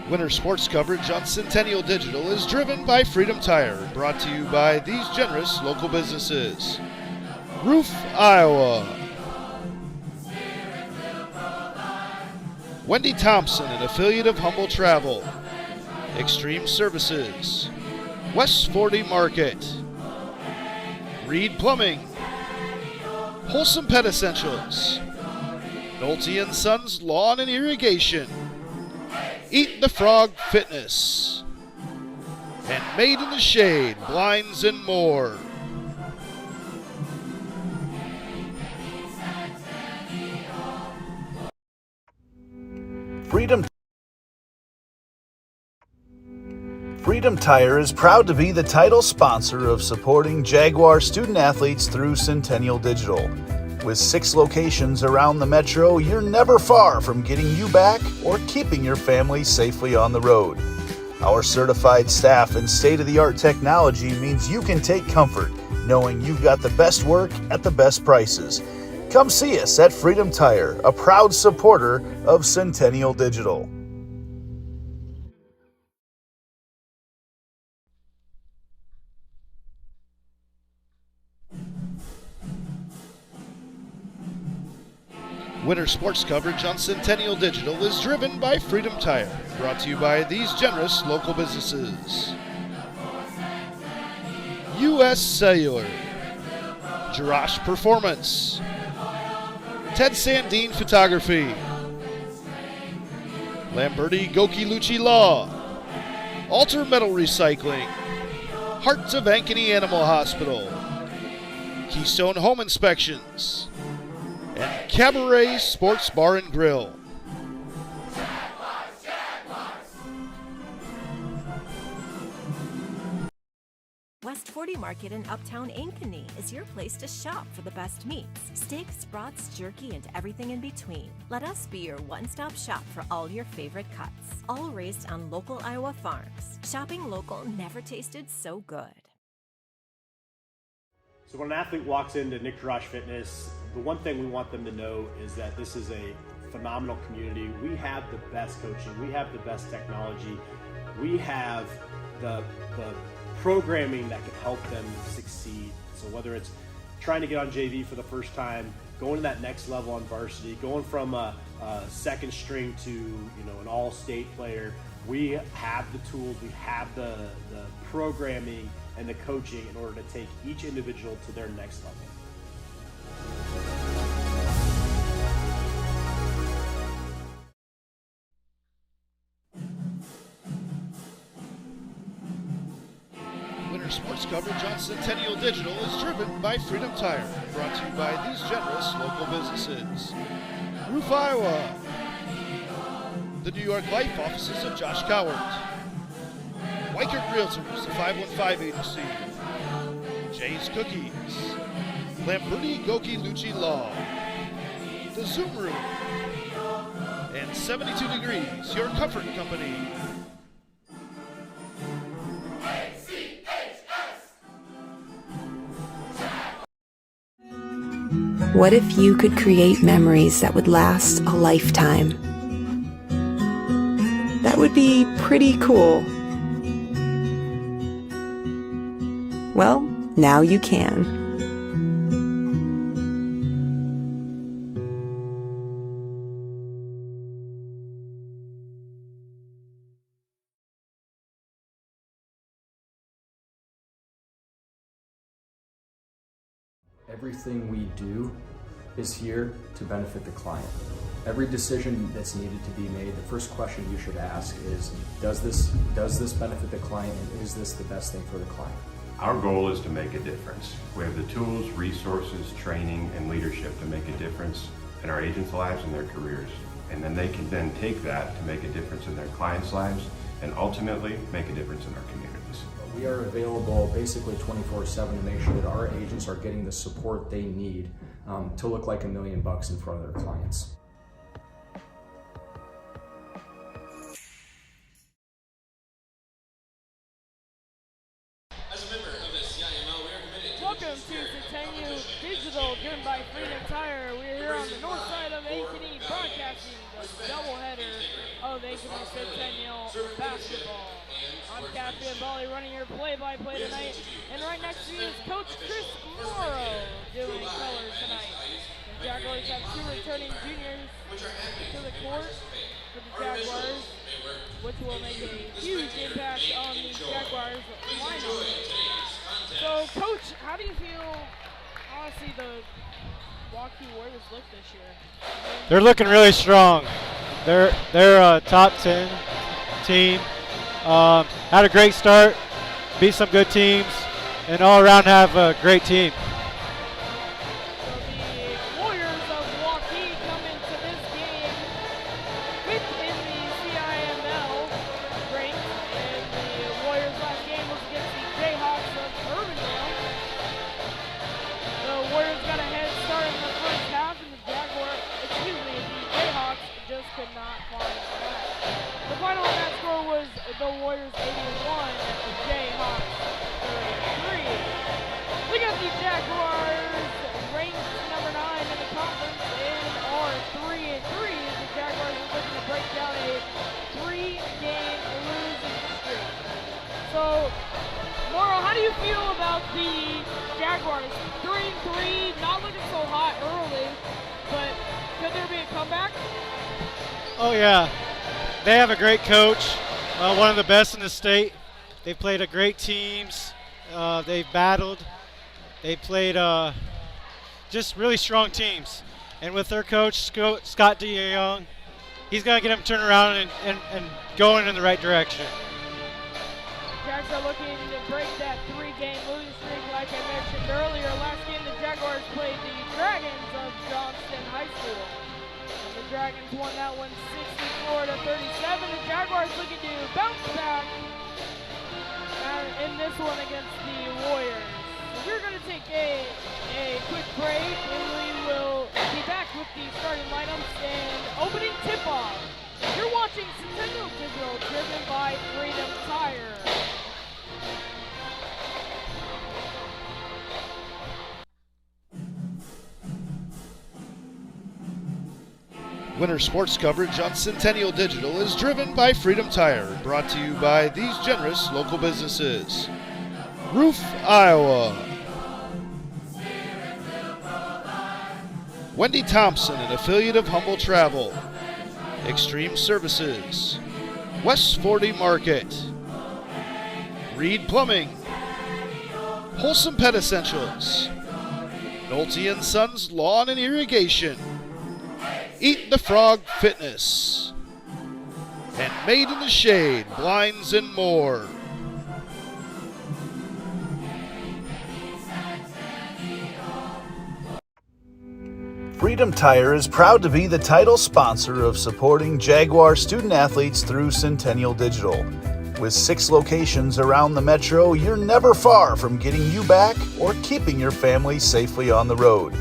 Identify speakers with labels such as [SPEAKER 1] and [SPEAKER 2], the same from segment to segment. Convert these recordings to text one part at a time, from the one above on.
[SPEAKER 1] Winter sports coverage on Centennial Digital is driven by Freedom Tire, brought to you by these generous local businesses. Roof, Iowa. Wendy Thompson, an affiliate of Humble Travel. Extreme Services. West 40 Market. Reed Plumbing. Wholesome Pet Essentials. Nolte & Sons Lawn and Irrigation. Eat the Frog Fitness. And Made in the Shade, Blinds and more.
[SPEAKER 2] Freedom Tire is proud to be the title sponsor of supporting Jaguar student athletes through Centennial Digital. With 6 locations around the metro, you're never far from getting you back or keeping your family safely on the road. Our certified staff and state-of-the-art technology means you can take comfort knowing you've got the best work at the best prices. Come see us at Freedom Tire, a proud supporter of Centennial Digital.
[SPEAKER 1] Winter sports coverage on Centennial Digital is driven by Freedom Tire, brought to you by these generous local businesses. U.S. Cellular, Jirash Performance, Ted Sandine Photography, Lamberti Goki Lucci Law, Alter Metal Recycling, Hearts of Ankeny Animal Hospital, Keystone Home Inspections, and Cabaret Sports Bar and Grill.
[SPEAKER 3] West 40 Market in Uptown Ankeny is your place to shop for the best meats, steaks, brats, jerky, and everything in between. Let us be your one-stop shop for all your favorite cuts, all raised on local Iowa farms. Shopping local never tasted so good.
[SPEAKER 4] So when an athlete walks into Nick Jirash Fitness, the one thing we want them to know is that this is a phenomenal community. We have the best coaching, we have the best technology, we have the programming that can help them succeed. So whether it's trying to get on JV for the first time, going to that next level on varsity, going from a second string to an all-state player, we have the tools, we have the programming and the coaching in order to take each individual to their next level.
[SPEAKER 1] Winter sports coverage on Centennial Digital is driven by Freedom Tire, brought to you by these generous local businesses. Roof, Iowa. The New York Life offices of Josh Cowart. Weikert Realtors, the 515 Agency. Jay's Cookies. Lamberti Goki Lucci Law. The Zoom Room. And 72 Degrees, your comfort company.
[SPEAKER 5] What if you could create memories that would last a lifetime? That would be pretty cool. Well, now you can.
[SPEAKER 6] Everything we do is here to benefit the client. Every decision that's needed to be made, the first question you should ask is, does this benefit the client, and is this the best thing for the client?
[SPEAKER 7] Our goal is to make a difference. We have the tools, resources, training, and leadership to make a difference in our agents' lives and their careers. And then they can then take that to make a difference in their clients' lives and ultimately make a difference in our communities.
[SPEAKER 6] We are available basically 24/7 to make sure that our agents are getting the support they need to look like $1 million in front of their clients.
[SPEAKER 8] As a member of the CIML, we are committed to
[SPEAKER 9] Welcome to Centennial Digital, driven by Freedom Tire. We're here on the north side of Ankeny, broadcasting the doubleheader of the Ankeny Centennial basketball. I'm Captain Bolly running your play-by-play tonight. And right next to me is Coach Chris Morrow doing colors tonight. The Jaguars have 2 returning juniors to the court for the Jaguars, which will make a huge impact on the Jaguars lineup. So, Coach, how do you feel, honestly, the Waukee Warriors look this year?
[SPEAKER 10] They're looking really strong. They're a top 10 team. Had a great start, beat some good teams, and all around have a great team.
[SPEAKER 9] So the Warriors of Waukee come into this game fifth in the CIML ranked, and the Warriors' last game was against the Jayhawks of Urbandale. The Warriors got a head start in the first half, and the Jayhawks just could not climb back. The final on that score was the Warriors 81, the Jayhawks 33. We got the Jaguars ranked number 9 in the conference and are 3-3. The Jaguars are looking to break down a 3-game losing streak. So, Morrow, how do you feel about the Jaguars? 3-3, not looking so hot early, but could there be a comeback?
[SPEAKER 10] Oh yeah, they have a great coach, one of the best in the state. They've played a great teams. They've battled. They played just really strong teams. And with their coach, Scott DeYoung, he's going to get them turned around and going in the right direction.
[SPEAKER 9] Jags are looking to break that 3-game losing streak like I mentioned earlier. Last game, the Jaguars played the Dragons of Johnston High School. And the Dragons won that one 64-37. The Jaguars looking to bounce back in this one against the Warriors. So we're going to take a quick break, and we will be back with the starting lineups and opening tip-off. You're watching Centennial Digital, driven by Freedom Tire.
[SPEAKER 1] Winter sports coverage on Centennial Digital is driven by Freedom Tire, brought to you by these generous local businesses. Roof, Iowa. Wendy Thompson, an affiliate of Humble Travel. Extreme Services. West 40 Market. Reed Plumbing. Wholesome Pet Essentials. Nolte & Sons Lawn and Irrigation. Eat the Frog Fitness. And Made in the Shade, Blinds and more.
[SPEAKER 2] Freedom Tire is proud to be the title sponsor of supporting Jaguar student athletes through Centennial Digital. With 6 locations around the metro, you're never far from getting you back or keeping your family safely on the road.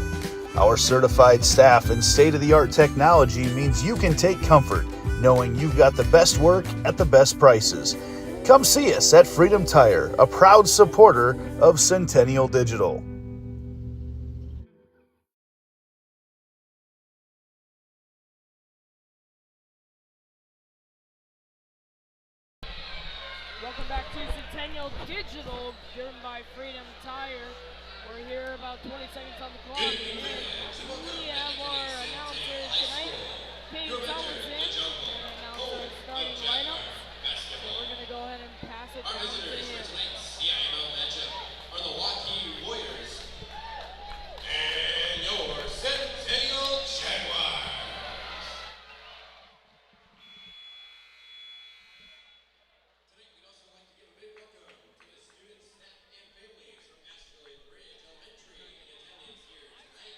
[SPEAKER 2] Our certified staff and state-of-the-art technology means you can take comfort knowing you've got the best work at the best prices. Come see us at Freedom Tire, a proud supporter of Centennial Digital.
[SPEAKER 9] Welcome back to Centennial Digital, driven by Freedom Tire. We're here about 20 seconds on the clock. We have our announcers tonight, Katie Tomlinson, and announce our starting lineups. So we're going to go ahead and pass it down to him.
[SPEAKER 8] CIML matchup are the Waukee Warriors and your Centennial Jaguars. Tonight, we'd also like to give a big welcome to the students, staff, and families from Asteroid Bridge Elementary in attendance here tonight.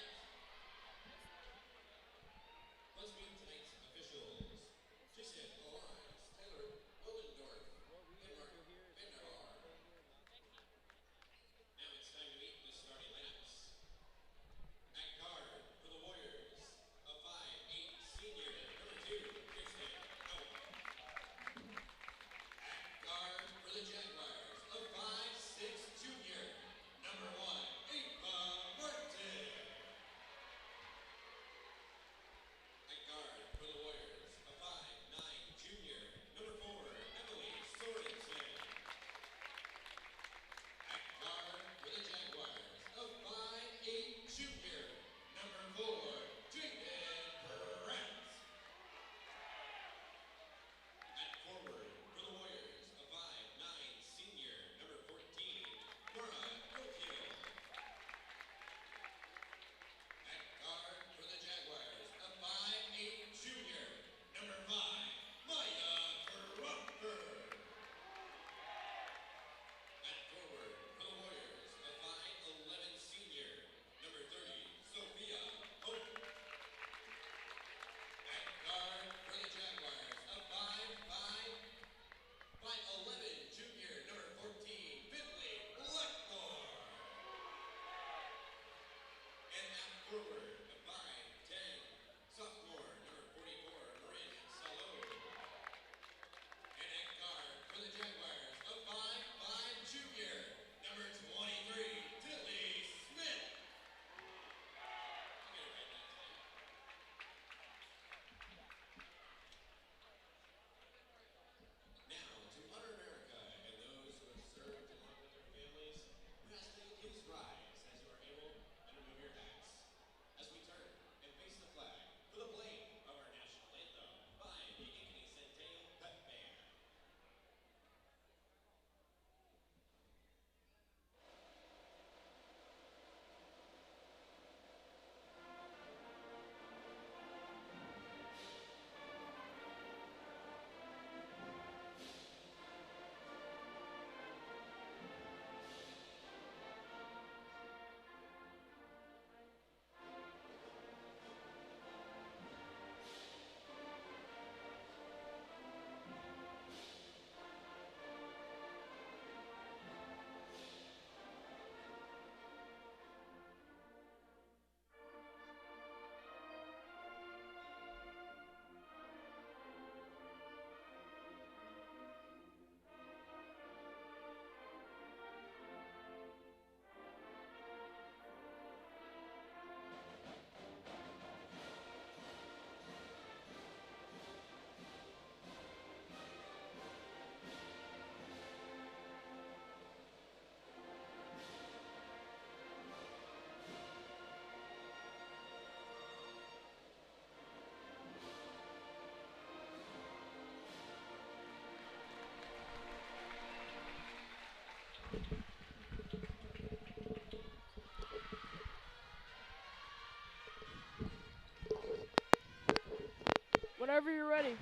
[SPEAKER 9] Whenever you're ready.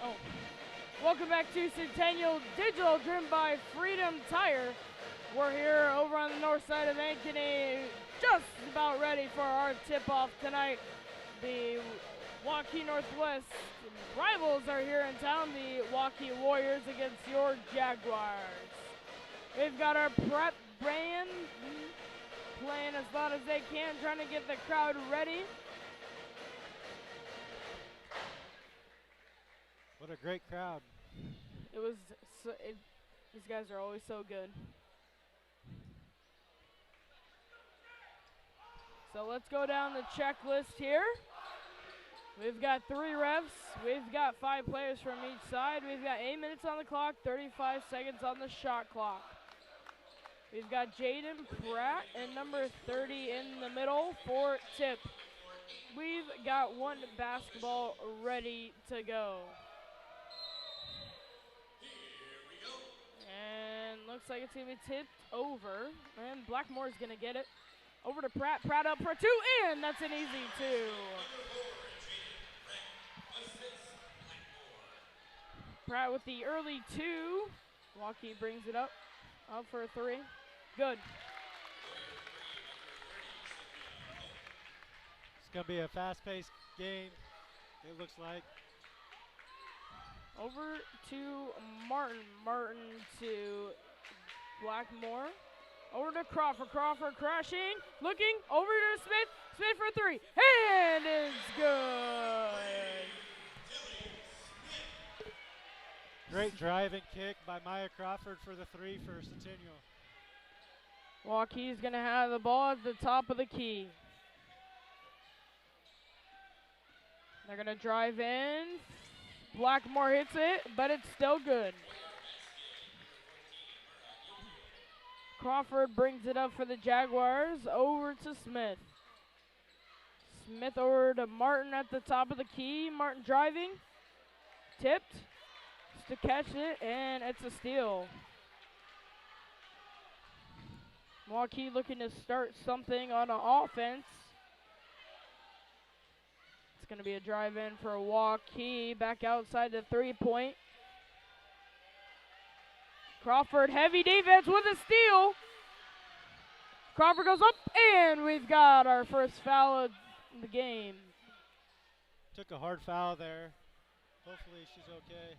[SPEAKER 9] Oh. Welcome back to Centennial Digital, driven by Freedom Tire. We're here over on the north side of Ankeny, just about ready for our tip-off tonight. The Waukee Northwest rivals are here in town, the Waukee Warriors against your Jaguars. We've got our prep band playing as loud as they can, trying to get the crowd ready.
[SPEAKER 10] What a great crowd.
[SPEAKER 9] It was, these guys are always so good. So let's go down the checklist here. We've got 3 refs. We've got 5 players from each side. We've got 8 minutes on the clock, 35 seconds on the shot clock. We've got Jaden Pratt and number 30 in the middle for tip. We've got 1 basketball ready to go. And looks like it's going to be tipped over. And Blackmore's going to get it. Over to Pratt. Pratt up for 2, and that's an easy 2. Pratt with the early 2. Waukee brings it up for a 3. Good.
[SPEAKER 10] It's going to be a fast-paced game, it looks like.
[SPEAKER 9] Over to Martin. Martin to Blackmore. Over to Crawford. Crawford crashing. Looking. Over to Smith. Smith for 3. And it's good.
[SPEAKER 10] Great driving kick by Maya Crawford for the 3 for Centennial.
[SPEAKER 9] Waukee's going to have the ball at the top of the key. They're going to drive in. Blackmore hits it, but it's still good. Crawford brings it up for the Jaguars. Over to Smith. Smith over to Martin at the top of the key. Martin driving. Tipped. Just to catch it, and it's a steal. Waukee looking to start something on an offense. It's going to be a drive-in for Waukee. Back outside the 3-point. Crawford, heavy defense with a steal. Crawford goes up, and we've got our first foul of the game.
[SPEAKER 10] Took a hard foul there. Hopefully she's okay.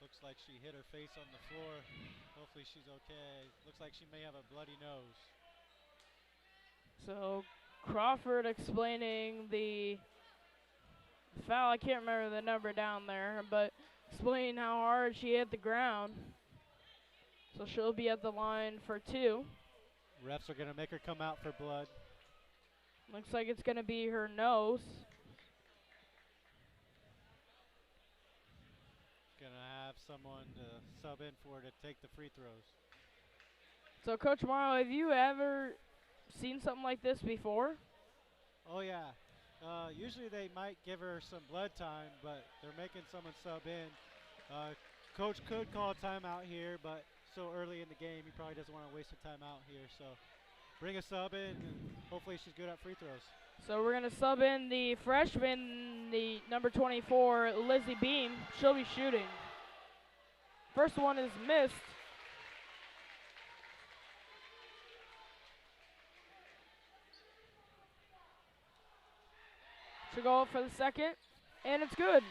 [SPEAKER 10] Looks like she hit her face on the floor. Hopefully she's okay. Looks like she may have a bloody nose.
[SPEAKER 9] So Crawford explaining the foul. I can't remember the number down there, but explaining how hard she hit the ground. So she'll be at the line for 2.
[SPEAKER 10] Refs are going to make her come out for blood.
[SPEAKER 9] Looks like it's going to be her nose.
[SPEAKER 10] Going to have someone to sub in for to take the free throws.
[SPEAKER 9] So Coach Morrow, have you ever seen something like this before?
[SPEAKER 10] Oh yeah. Usually they might give her some blood time, but they're making someone sub in. Coach could call a timeout here, but so early in the game, he probably doesn't want to waste a timeout here. So bring a sub in, and hopefully she's good at free throws.
[SPEAKER 9] So we're going to sub in the freshman, the number 24, Lizzie Beam. She'll be shooting. First one is missed. She'll go up for the second, and it's good.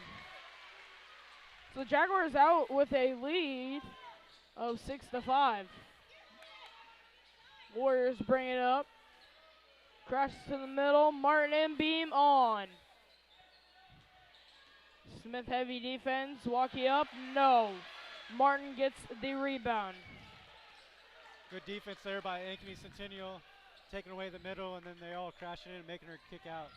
[SPEAKER 9] So the Jaguars out with a lead of 6-5. Warriors bring it up. Crashes to the middle. Martin and Beam on. Smith heavy defense. Waukee up. No. Martin gets the rebound.
[SPEAKER 10] Good defense there by Ankeny Centennial. Taking away the middle, and then they all crashing in and making her kick out.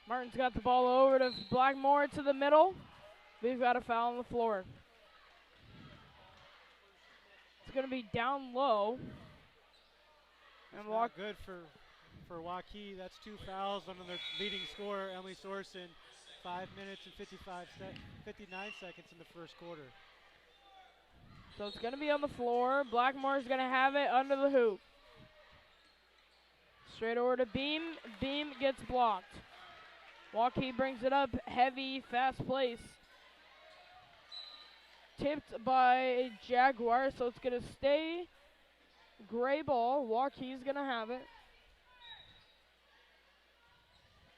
[SPEAKER 9] Martin's got the ball over to Blackmore to the middle. We've got a foul on the floor. It's going to be down low.
[SPEAKER 10] And not good for Waukee. That's 2 fouls on their leading scorer, Emily Sorson. 5 minutes and 59 seconds in the first quarter.
[SPEAKER 9] So it's going to be on the floor. Blackmore's going to have it under the hoop. Straight over to Beam. Beam gets blocked. Waukee brings it up. Heavy, fast place. Tipped by Jaguar, so it's going to stay gray ball. Waukee's going to have it.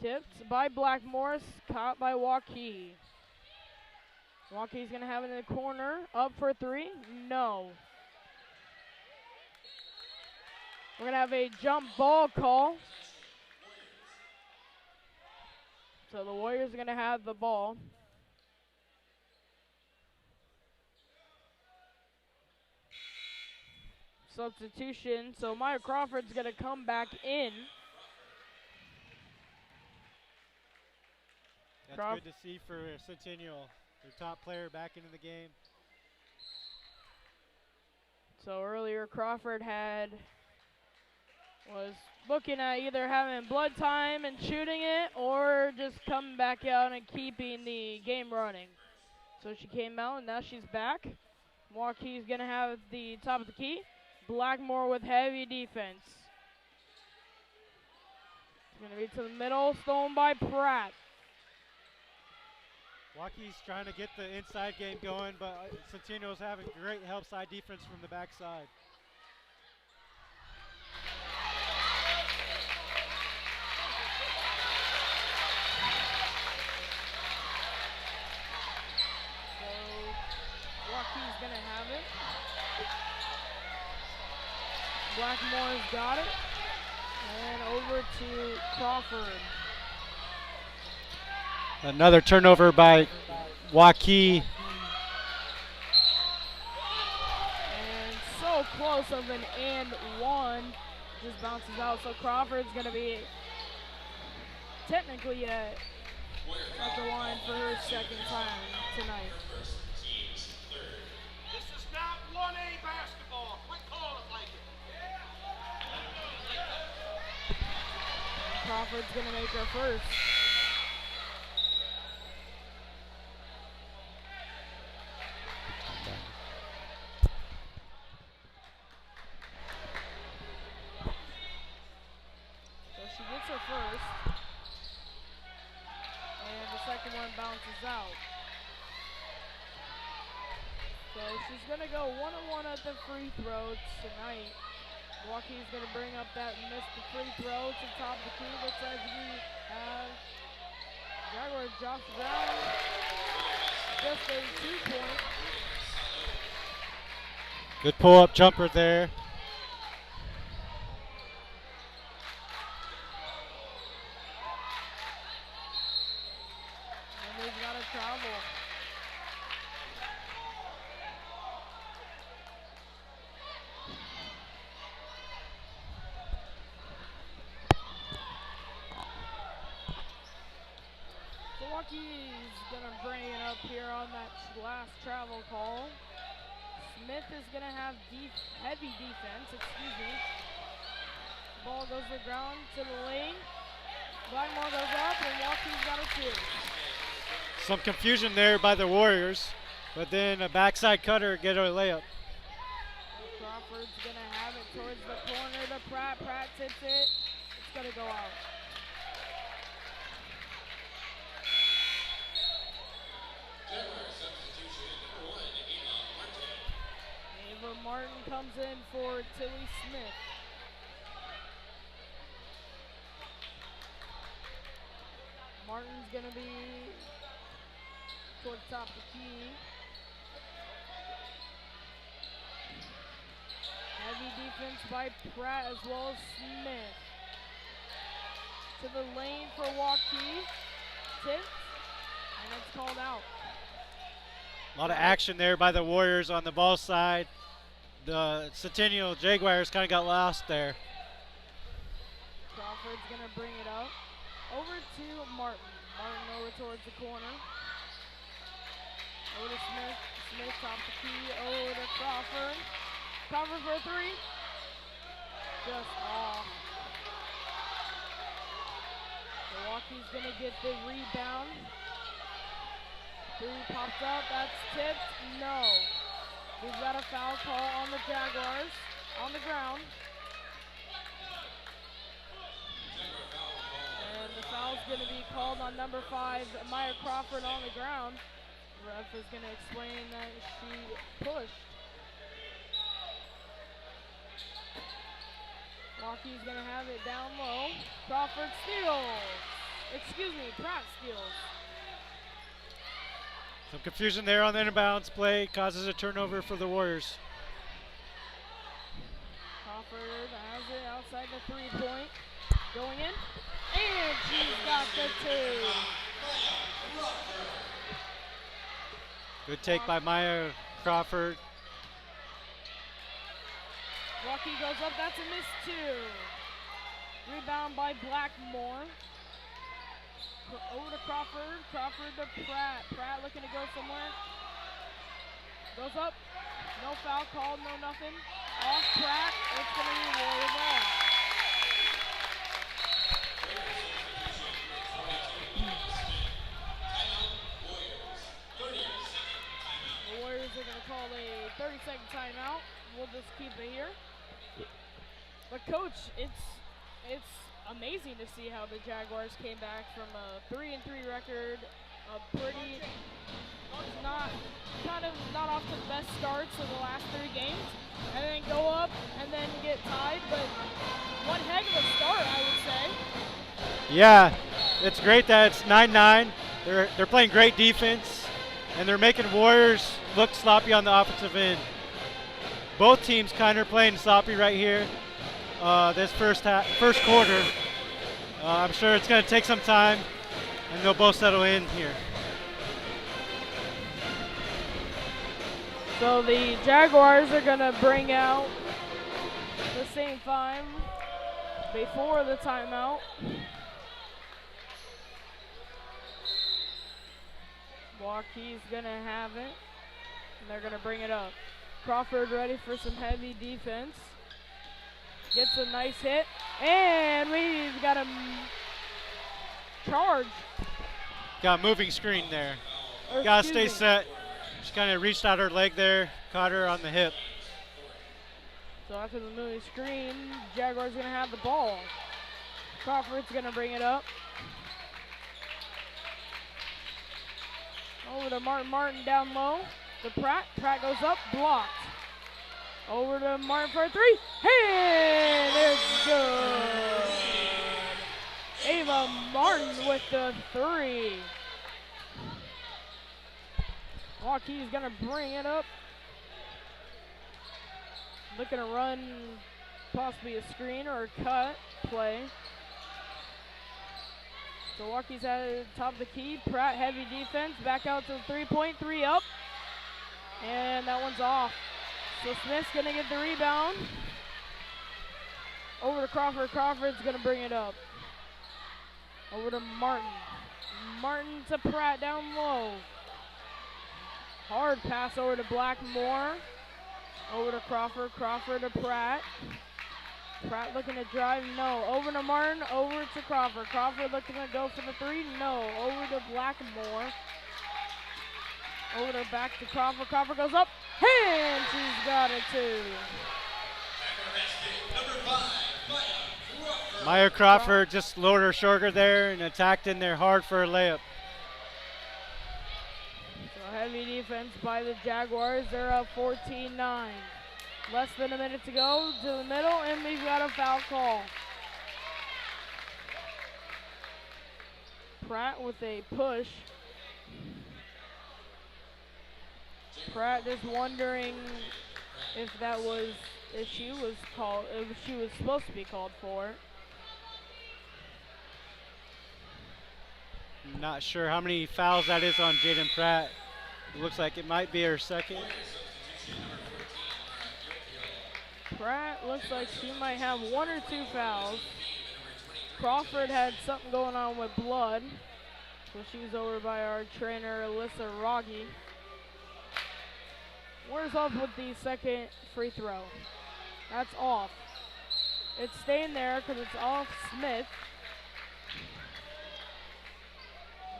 [SPEAKER 9] Tipped by Blackmore, caught by Waukee. Waukee's going to have it in the corner. Up for three? No. We're going to have a jump ball call. So the Warriors are going to have the ball. Substitution. So Maya Crawford's going to come back in.
[SPEAKER 10] That's good to see for Centennial. Their top player back into the game.
[SPEAKER 9] So earlier Crawford was looking at either having blood time and shooting it or just coming back out and keeping the game running. So she came out and now she's back. Waukee's going to have the top of the key. Blackmore with heavy defense. It's going to be to the middle, stolen by Pratt.
[SPEAKER 10] Waukee's trying to get the inside game going, but Centennial's having great help side defense from the backside.
[SPEAKER 9] So Waukee's going to have it. Blackmore's got it. And over to Crawford.
[SPEAKER 10] Another turnover by Waukee.
[SPEAKER 9] And so close of an and one. Just bounces out. So Crawford's going to be technically at the line for her second time tonight.
[SPEAKER 8] This is not 1A basketball. Quit calling it like it.
[SPEAKER 9] Crawford's going to make her first. First, and the second one bounces out. So she's going to go 1-1 at the free throw tonight. Waukee's going to bring up that missed the free throw to top of the key. Looks like we have Jaguar drops down. Just a 2-point.
[SPEAKER 10] Good pull-up jumper there.
[SPEAKER 9] Travel. Waukee is going to bring it up here on that last travel call. Smith is going to have heavy defense, Ball goes to the ground, to the lane. Blackmore goes up, and Waukee's got a two.
[SPEAKER 10] Some confusion there by the Warriors, but then a backside cutter get a layup.
[SPEAKER 9] Crawford's going to have it towards the corner to Pratt. Pratt tips it. It's going to go out. Ava Martin comes in for Tilly Smith. Martin's going to be towards top of the key. Heavy defense by Pratt as well as Smith. To the lane for Waukee. Tipped, and it's called out.
[SPEAKER 10] A lot of action there by the Warriors on the ball side. The Centennial Jaguars kind of got lost there.
[SPEAKER 9] Crawford's going to bring it up. Over to Martin. Martin over towards the corner. Over to Smith. Smith top the key. Over to Crawford. Crawford for a three. Just off. Milwaukee's going to get the rebound. Three pops up. That's tipped. No. We've got a foul call on the Jaguars. On the ground. foul's going to be called on number 5, Maya Crawford, on the ground. Ref is going to explain that she pushed. Waukee's going to have it down low. Crawford steals. Excuse me, Pratt steals.
[SPEAKER 10] Some confusion there on the inbounds play, causes a turnover for the Warriors.
[SPEAKER 9] Crawford has it outside the 3-point. Going in. And she's got the 2.
[SPEAKER 10] Good take by Maya Crawford.
[SPEAKER 9] Waukee goes up, that's a miss 2. Rebound by Blackmore. Over to Crawford, Crawford to Pratt. Pratt looking to go somewhere. Goes up, no foul called, no nothing. Off Pratt, it's going to be Warrior ball. The Warriors are going to call a 30-second timeout. We'll just keep it here. But coach, it's amazing to see how the Jaguars came back from a 3-3 record, a pretty not off to the best starts of the last 3 games, and then go up and then get tied. But one heck of a start, I would say.
[SPEAKER 10] Yeah, it's great that it's 9-9. They're playing great defense, and they're making Warriors look sloppy on the offensive end. Both teams kind of playing sloppy right here. This first quarter. I'm sure it's going to take some time, and they'll both settle in here.
[SPEAKER 9] So the Jaguars are going to bring out the same 5 before the timeout. Waukee's going to have it, and they're going to bring it up. Crawford ready for some heavy defense. Gets a nice hit, and we've got a charge.
[SPEAKER 10] Got a moving screen there. Got to stay set. She kind of reached out her leg there, caught her on the hip.
[SPEAKER 9] So after the moving screen, Jaguars going to have the ball. Crawford's going to bring it up. Over to Martin down low. To Pratt. Pratt goes up, blocked. Over to Martin for a 3. And it's good. Ava Martin with the 3. Waukee's going to bring it up. Looking to run possibly a screen or a cut play. So Waukee's at the top of the key. Pratt heavy defense. Back out to the 3-point. 3 up. And that one's off. So Smith's going to get the rebound. Over to Crawford. Crawford's going to bring it up. Over to Martin. Martin to Pratt down low. Hard pass over to Blackmore. Over to Crawford. Crawford to Pratt. Pratt looking to drive. No. Over to Martin. Over to Crawford. Crawford looking to go for the 3. No. Over to Blackmore. Over to back to Crawford. Crawford goes up. And she's got it too.
[SPEAKER 10] Maya Crawford just lowered her shoulder there and attacked in there hard for a layup.
[SPEAKER 9] So heavy defense by the Jaguars. They're up 14-9. Less than a minute to go to the middle, and we've got a foul call. Pratt with a push. Pratt just wondering if she was supposed to be called for.
[SPEAKER 10] Not sure how many fouls that is on Jaden Pratt. It looks like it might be her second.
[SPEAKER 9] Pratt looks like she might have 1 or 2 fouls. Crawford had something going on with blood, so she's over by our trainer, Alyssa Rogge. Where's off with the second free throw? That's off. It's staying there because it's off Smith.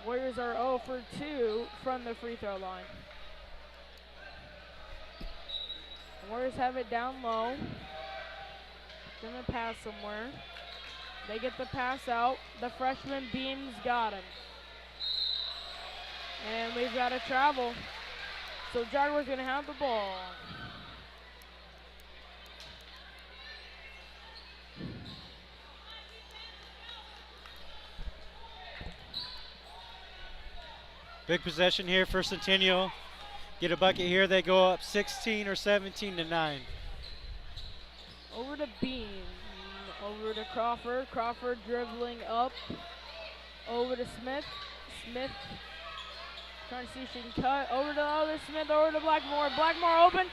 [SPEAKER 9] Warriors are 0 for 2 from the free throw line. Warriors have it down low. Gonna pass somewhere. They get the pass out. The freshman Beams got him. And we've got to travel. So Jaguars going to have the ball.
[SPEAKER 10] Big possession here for Centennial. Get a bucket here. They go up 16 or 17 to 9.
[SPEAKER 9] Over to Beam. Over to Crawford. Crawford dribbling up. Over to Smith. Smith trying to see if she can cut. Over to the other Smith. Over to Blackmore. Blackmore open.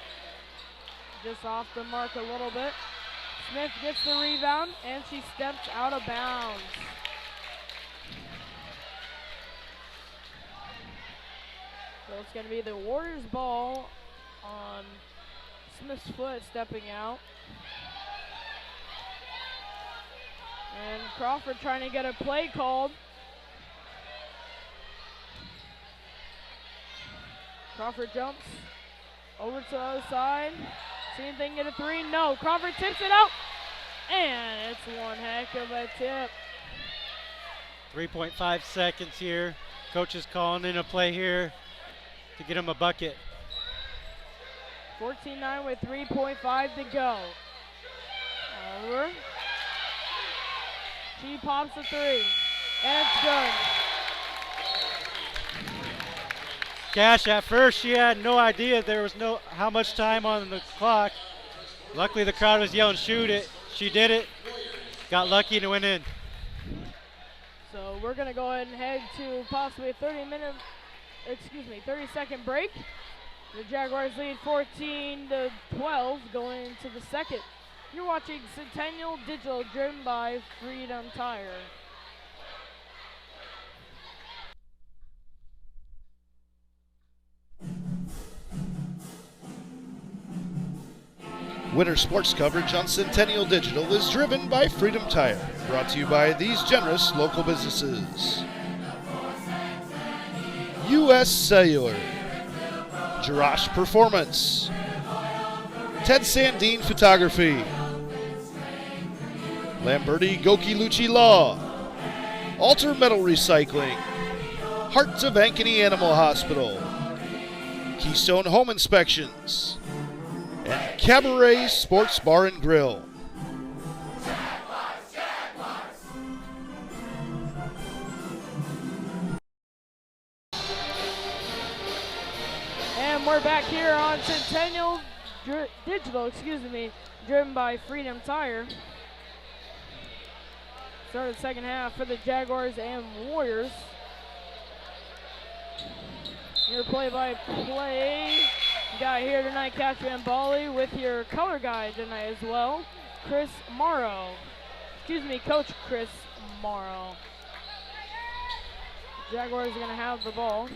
[SPEAKER 9] Just off the mark a little bit. Smith gets the rebound and she steps out of bounds. So it's going to be the Warriors ball on Smith's foot stepping out. And Crawford trying to get a play called. Crawford jumps over to the other side. See if they can get a three. No, Crawford tips it out. And it's one heck of a tip.
[SPEAKER 10] 3.5 seconds here. Coach is calling in a play here to get him a bucket.
[SPEAKER 9] 14-9 with 3.5 to go. Over. She pops a three. And it's good.
[SPEAKER 10] Cash at first, she had no idea there was how much time on the clock. Luckily the crowd was yelling, shoot it. She did it. Got lucky and it went in.
[SPEAKER 9] So we're gonna go ahead and head to possibly a 30-second break. The Jaguars lead 14-12 going into the second. You're watching Centennial Digital, driven by Freedom Tire.
[SPEAKER 1] Winter sports coverage on Centennial Digital is driven by Freedom Tire. Brought to you by these generous local businesses. U.S. Cellular, Jirash Performance, Ted Sandine Photography, Lamberti Goki Lucci Law, Alter Metal Recycling, Hearts of Ankeny Animal Hospital, Keystone Home Inspections, and Cabaret Sports Bar and Grill.
[SPEAKER 9] And we're back here on Centennial Digital, driven by Freedom Tire. Start the second half for the Jaguars and Warriors. Your play-by-play guy here tonight, Catch Van Bali, with your color guy tonight as well, Coach Chris Morrow. Jaguars are going to have the ball.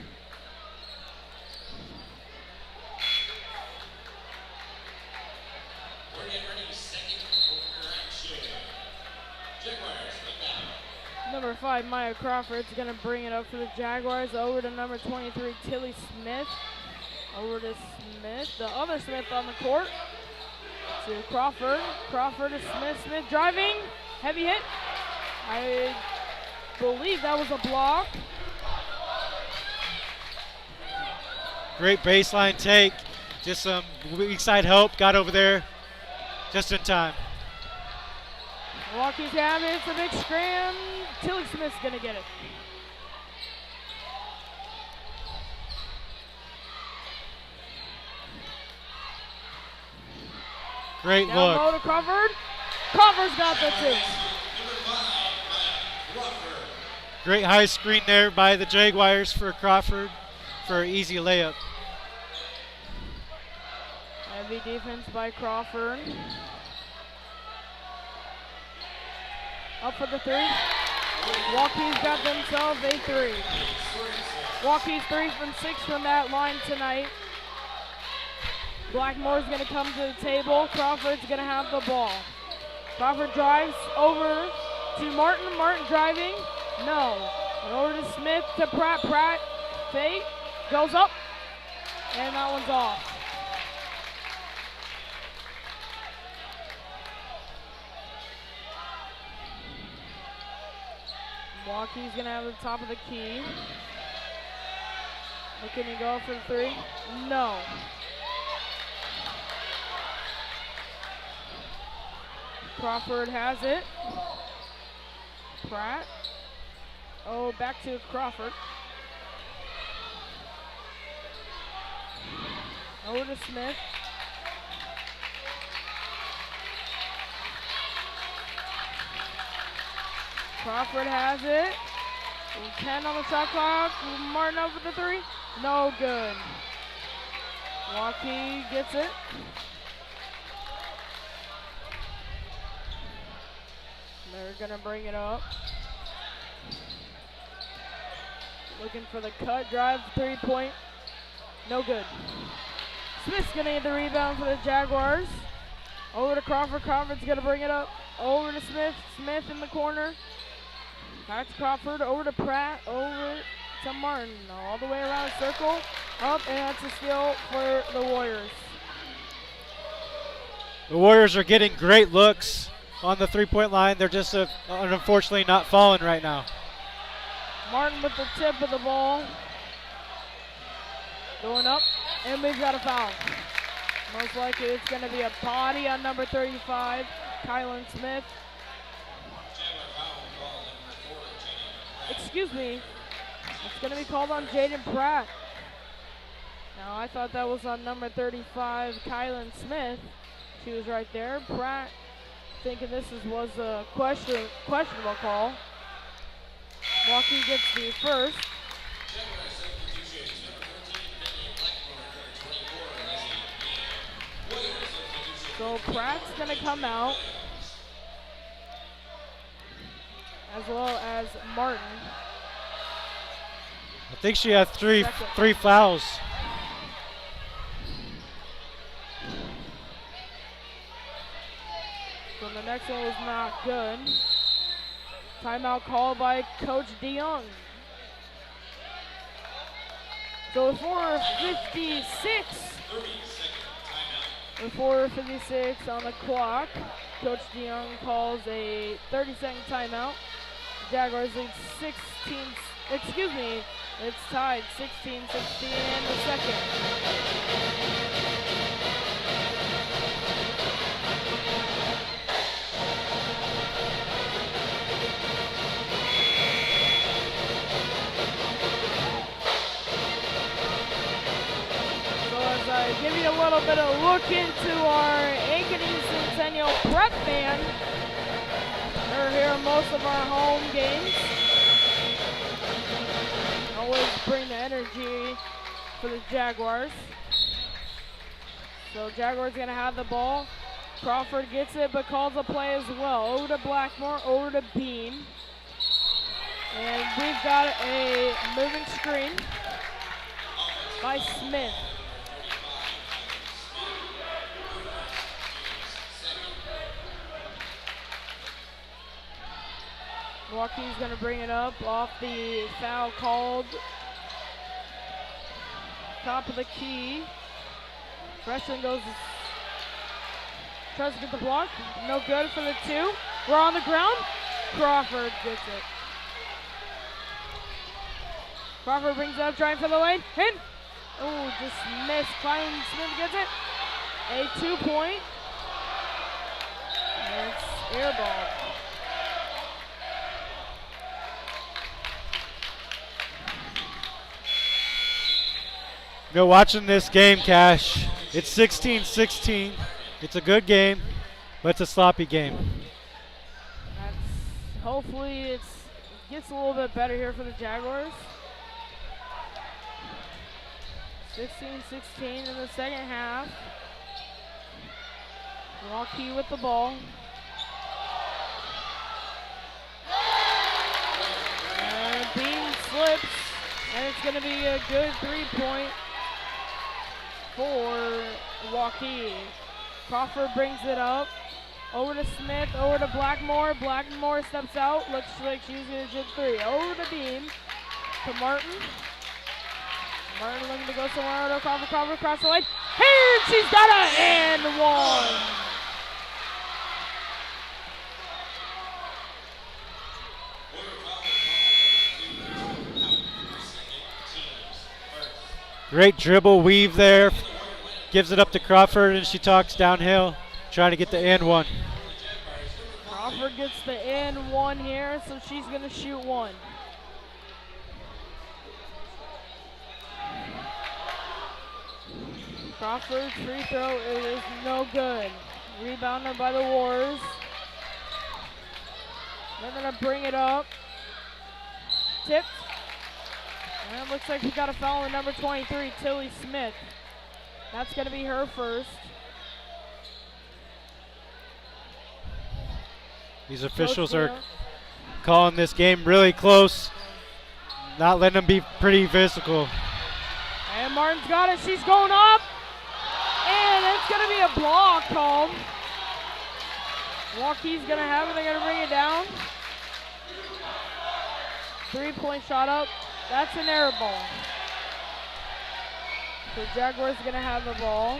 [SPEAKER 8] We're getting ready, second quarter action. Jaguars, back.
[SPEAKER 9] Number 5, Maya Crawford's going to bring it up for the Jaguars. Over to number 23, Tilly Smith. Over to Smith, the other Smith on the court. To Crawford. Crawford to Smith. Smith driving. Heavy hit. I believe that was a block.
[SPEAKER 10] Great baseline take. Just some weak side help. Got over there just in time.
[SPEAKER 9] Waukee's have it. It's a big scram. Tilly Smith's going to get it.
[SPEAKER 10] Great
[SPEAKER 9] Down
[SPEAKER 10] look.
[SPEAKER 9] low to Crawford. Crawford's got the two.
[SPEAKER 10] Great high screen there by the Jaguars for Crawford for an easy layup.
[SPEAKER 9] Heavy defense by Crawford. Up for the three. Waukee's got themselves a three. Waukee's 3 from 6 from that line tonight. Blackmore's going to come to the table. Crawford's going to have the ball. Crawford drives over to Martin. Martin driving. No. And over to Smith to Pratt. Pratt fake. Goes up. And that one's off. Waukee's going to have the top of the key. Looking to go for the three. No. Crawford has it. Pratt. Oh, back to Crawford. Over to Smith. Crawford has it. 10 on the shot clock. Martin up with the three. No good. Waukee gets it. They're going to bring it up. Looking for the cut, drive, 3-point. No good. Smith's going to get the rebound for the Jaguars. Over to Crawford. Crawford's going to bring it up. Over to Smith. Smith in the corner. Back to Crawford. Over to Pratt. Over to Martin. All the way around the circle. Up, and that's a steal for the Warriors.
[SPEAKER 10] The Warriors are getting great looks on the three-point line. They're just unfortunately not falling right now.
[SPEAKER 9] Martin with the tip of the ball. Going up, and we've got a foul. Most likely it's going to be a body on number 35, Kylan Smith. Excuse me. It's going to be called on Jaden Pratt. Now, I thought that was on number 35, Kylan Smith. She was right there. Pratt thinking this was a questionable call. Waukee gets the first. So Pratt's going to come out, as well as Martin.
[SPEAKER 10] I think she had three fouls.
[SPEAKER 9] So the next one was not good. Timeout called by Coach DeYoung. So 4:56. With 4:56 on the clock, Coach DeYoung calls a 30-second timeout. Jaguars lead 16, excuse me, it's tied 16-16 in the second. Give you a little bit of look into our Ankeny Centennial prep band. They're here at most of our home games. Always bring the energy for the Jaguars. So Jaguars gonna have the ball. Crawford gets it but calls a play as well. Over to Blackmore, over to Bean. And we've got a moving screen by Smith. Waukee's going to bring it up off the foul called. Top of the key. Freshman goes, tries to get the block. No good for the two. We're on the ground. Crawford gets it. Crawford brings it up, trying for the lane. Hit. Oh, just missed. Klein Smith gets it. A 2-point. And it's air ball.
[SPEAKER 10] You know, watching this game, Cash, it's 16-16. It's a good game, but it's a sloppy game.
[SPEAKER 9] Hopefully it gets a little bit better here for the Jaguars. 16-16 in the second half. Waukee with the ball. And Bean slips, and it's going to be a good 3-point for Waukee. Crawford brings it up. Over to Smith, over to Blackmore. Blackmore steps out, looks like she's going to shoot three. Over to Beam, to Martin. Martin looking to go somewhere. Over to Crawford, Crawford across the line. Here, she's got a and one.
[SPEAKER 10] Great dribble weave there. Gives it up to Crawford, and she talks downhill, trying to get the and one.
[SPEAKER 9] Crawford gets the and one here, so she's going to shoot one. Crawford's free throw is no good. Rebounded by the Warriors. They're going to bring it up. Tipped. And it looks like we got a foul on number 23, Tilly Smith. That's going to be her first.
[SPEAKER 10] These officials are calling this game really close, not letting them be pretty physical.
[SPEAKER 9] And Martin's got it. She's going up. And it's going to be a block called. Waukee's going to have it. They're going to bring it down. 3-point shot up. That's an air ball. So Jaguars going to have the ball.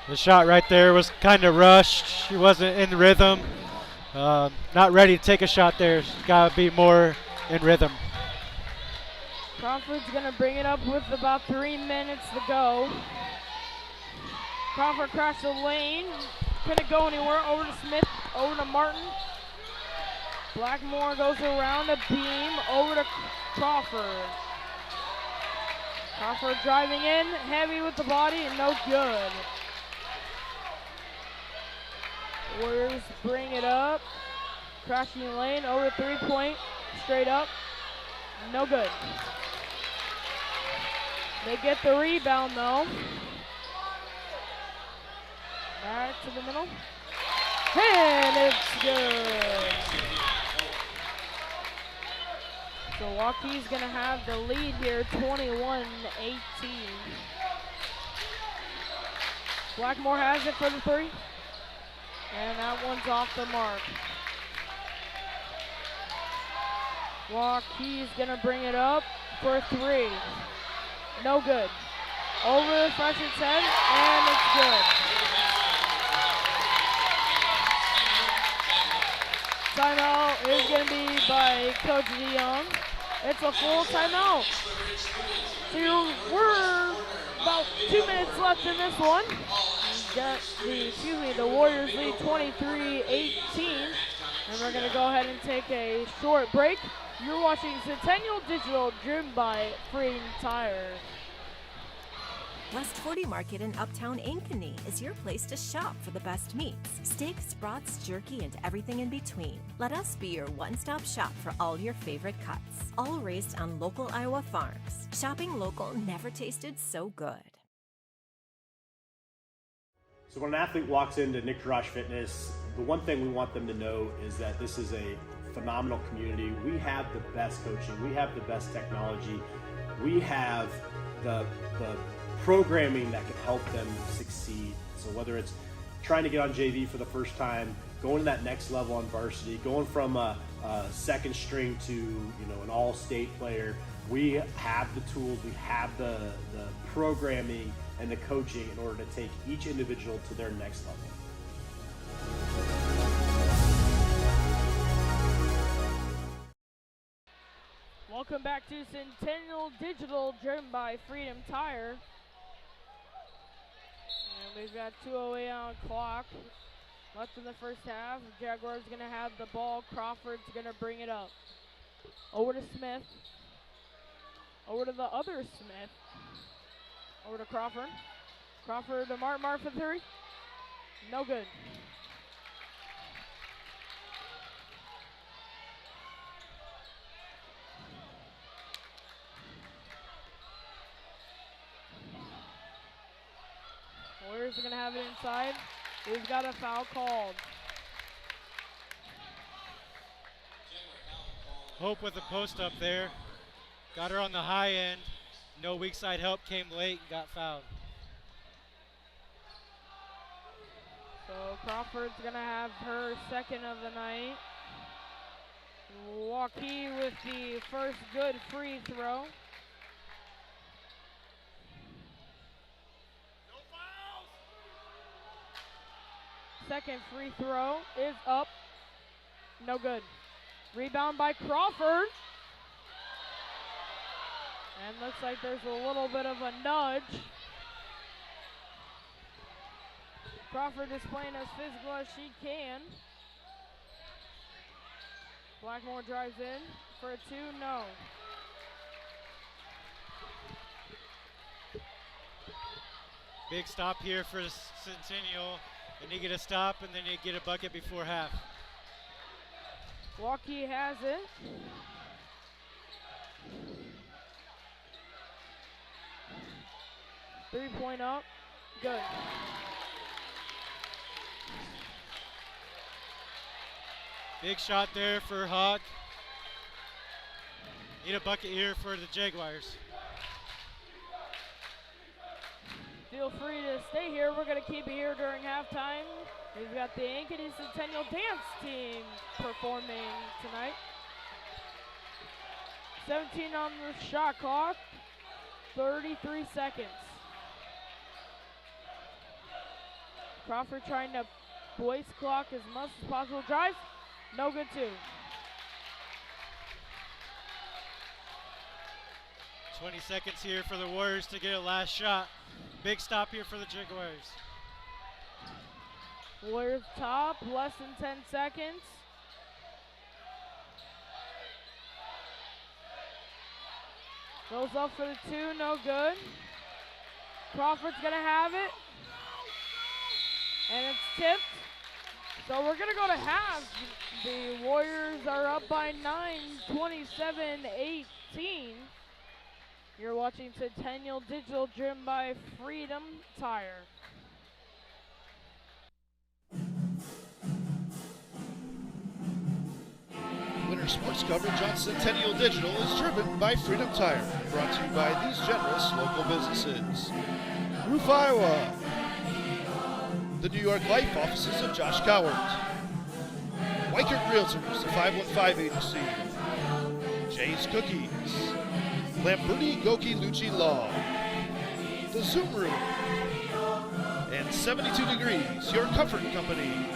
[SPEAKER 10] The shot right there was kind of rushed. She wasn't in rhythm. Not ready to take a shot there. She's got to be more in rhythm.
[SPEAKER 9] Crawford's going to bring it up with about 3 minutes to go. Crawford crashed the lane. Couldn't go anywhere. Over to Smith. Over to Martin. Blackmore goes around the beam. Over to Crawford. Crawford driving in. Heavy with the body. And no good. Warriors bring it up. Crashing lane. Over 3-point. Straight up. No good. They get the rebound though. Back to the middle. And it's good. So Waukee's going to have the lead here, 21-18. Blackmore has it for the three. And that one's off the mark. Waukee's going to bring it up for three. No good. Over the freshman's head, and it's good. Timeout is going to be by Coach DeYoung. It's a full timeout. So we're about 2 minutes left in this one. The Warriors lead 23-18. And we're going to go ahead and take a short break. You're watching Centennial Digital, driven by Freedom Tire.
[SPEAKER 3] West 40 Market in Uptown Ankeny is your place to shop for the best meats, steaks, brats, jerky, and everything in between. Let us be your one-stop shop for all your favorite cuts, all raised on local Iowa farms. Shopping local never tasted so good.
[SPEAKER 4] So when an athlete walks into Nick Rush Fitness, the one thing we want them to know is that this is a phenomenal community. We have the best coaching. We have the best technology. We have the programming that can help them succeed. So whether it's trying to get on JV for the first time, going to that next level on varsity, going from a second string to an all-state player, we have the tools, we have the programming and the coaching in order to take each individual to their next level.
[SPEAKER 9] Welcome back to Centennial Digital, driven by Freedom Tire. And we've got 2:08 on clock left in the first half. Jaguars going to have the ball. Crawford's going to bring it up. Over to Smith. Over to the other Smith. Over to Crawford. Crawford to Martin for three. No good. Warriors are going to have it inside. We've got a foul called.
[SPEAKER 10] Hope with the post up there. Got her on the high end. No weak side help, came late and got fouled.
[SPEAKER 9] So Crawford's going to have her second of the night. Waukee with the first good free throw. Second free throw is up. No good. Rebound by Crawford. And looks like there's a little bit of a nudge. Crawford is playing as physical as she can. Blackmore drives in for a 2, no.
[SPEAKER 10] Big stop here for Centennial. They need to get a stop and then they get a bucket before half.
[SPEAKER 9] Waukee has it. Three-point up, good.
[SPEAKER 10] Big shot there for Hawk. Need a bucket here for the Jaguars.
[SPEAKER 9] Feel free to stay here. We're going to keep it here during halftime. We've got the Ankeny Centennial dance team performing tonight. 17 on the shot clock, 33 seconds. Crawford trying to waste clock as much as possible. Drives, no good too.
[SPEAKER 10] 20 seconds here for the Warriors to get a last shot. Big stop here for the Jaguars.
[SPEAKER 9] Warriors top, less than 10 seconds. Goes up for the 2, no good. Crawford's gonna have it. And it's tipped. So we're gonna go to half. The Warriors are up by 9, 27-18. You're watching Centennial Digital, driven by Freedom Tire.
[SPEAKER 1] Winter sports coverage on Centennial Digital is driven by Freedom Tire. Brought to you by these generous local businesses. Roof, Iowa. The New York Life offices of Josh Cowart. Weichert Realtors, the 515 agency. Jay's Cookies. Lamberti Goki Lucci Law. The Zoom Room. And 72 Degrees, your comfort company.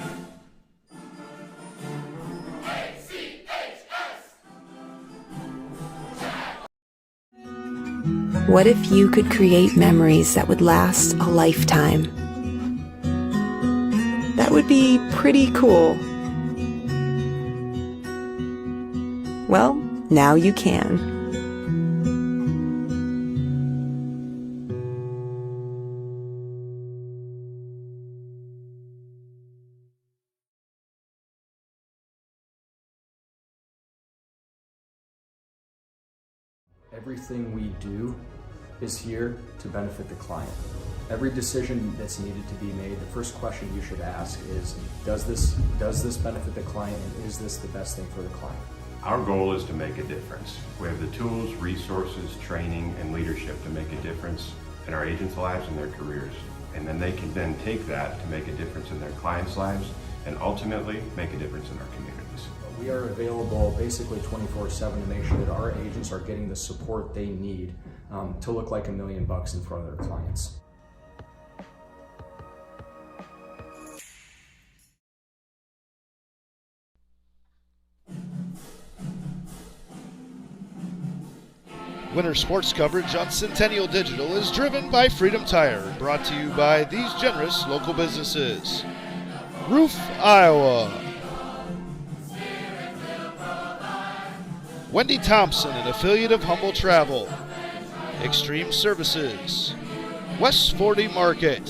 [SPEAKER 5] What if you could create memories that would last a lifetime? That would be pretty cool. Well, now you can.
[SPEAKER 6] Everything we do is here to benefit the client. Every decision that's needed to be made, the first question you should ask is, does this benefit the client, and is this the best thing for the client?
[SPEAKER 7] Our goal is to make a difference. We have the tools, resources, training, and leadership to make a difference in our agents' lives and their careers. And then they can then take that to make a difference in their clients' lives and ultimately make a difference in our communities.
[SPEAKER 6] We are available basically 24/7 to make sure that our agents are getting the support they need to look like $1 million in front of their clients.
[SPEAKER 1] Winter sports coverage on Centennial Digital is driven by Freedom Tire, brought to you by these generous local businesses. Roof, Iowa. Wendy Thompson, an affiliate of Humble Travel. Extreme Services. West 40 Market.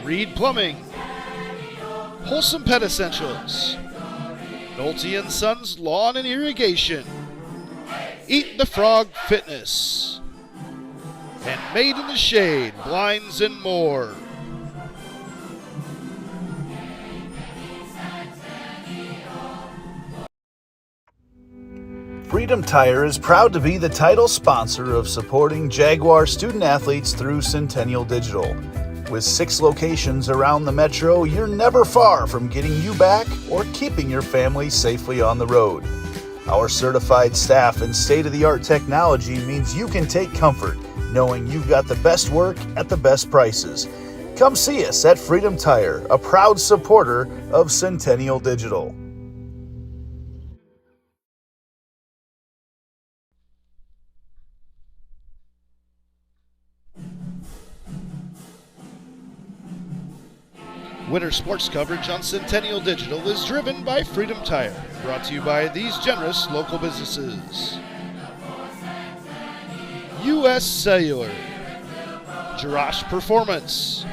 [SPEAKER 1] Reed Plumbing. Wholesome Pet Essentials. Nolte & Sons Lawn and Irrigation. Eat the Frog Fitness. And Made in the Shade, Blinds and more.
[SPEAKER 2] Freedom Tire is proud to be the title sponsor of supporting Jaguar student athletes through Centennial Digital. With 6 locations around the metro, you're never far from getting you back or keeping your family safely on the road. Our certified staff and state-of-the-art technology means you can take comfort knowing you've got the best work at the best prices. Come see us at Freedom Tire, a proud supporter of Centennial Digital.
[SPEAKER 1] Winter sports coverage on Centennial Digital is driven by Freedom Tire, brought to you by these generous local businesses. U.S. Cellular, Jirash Performance,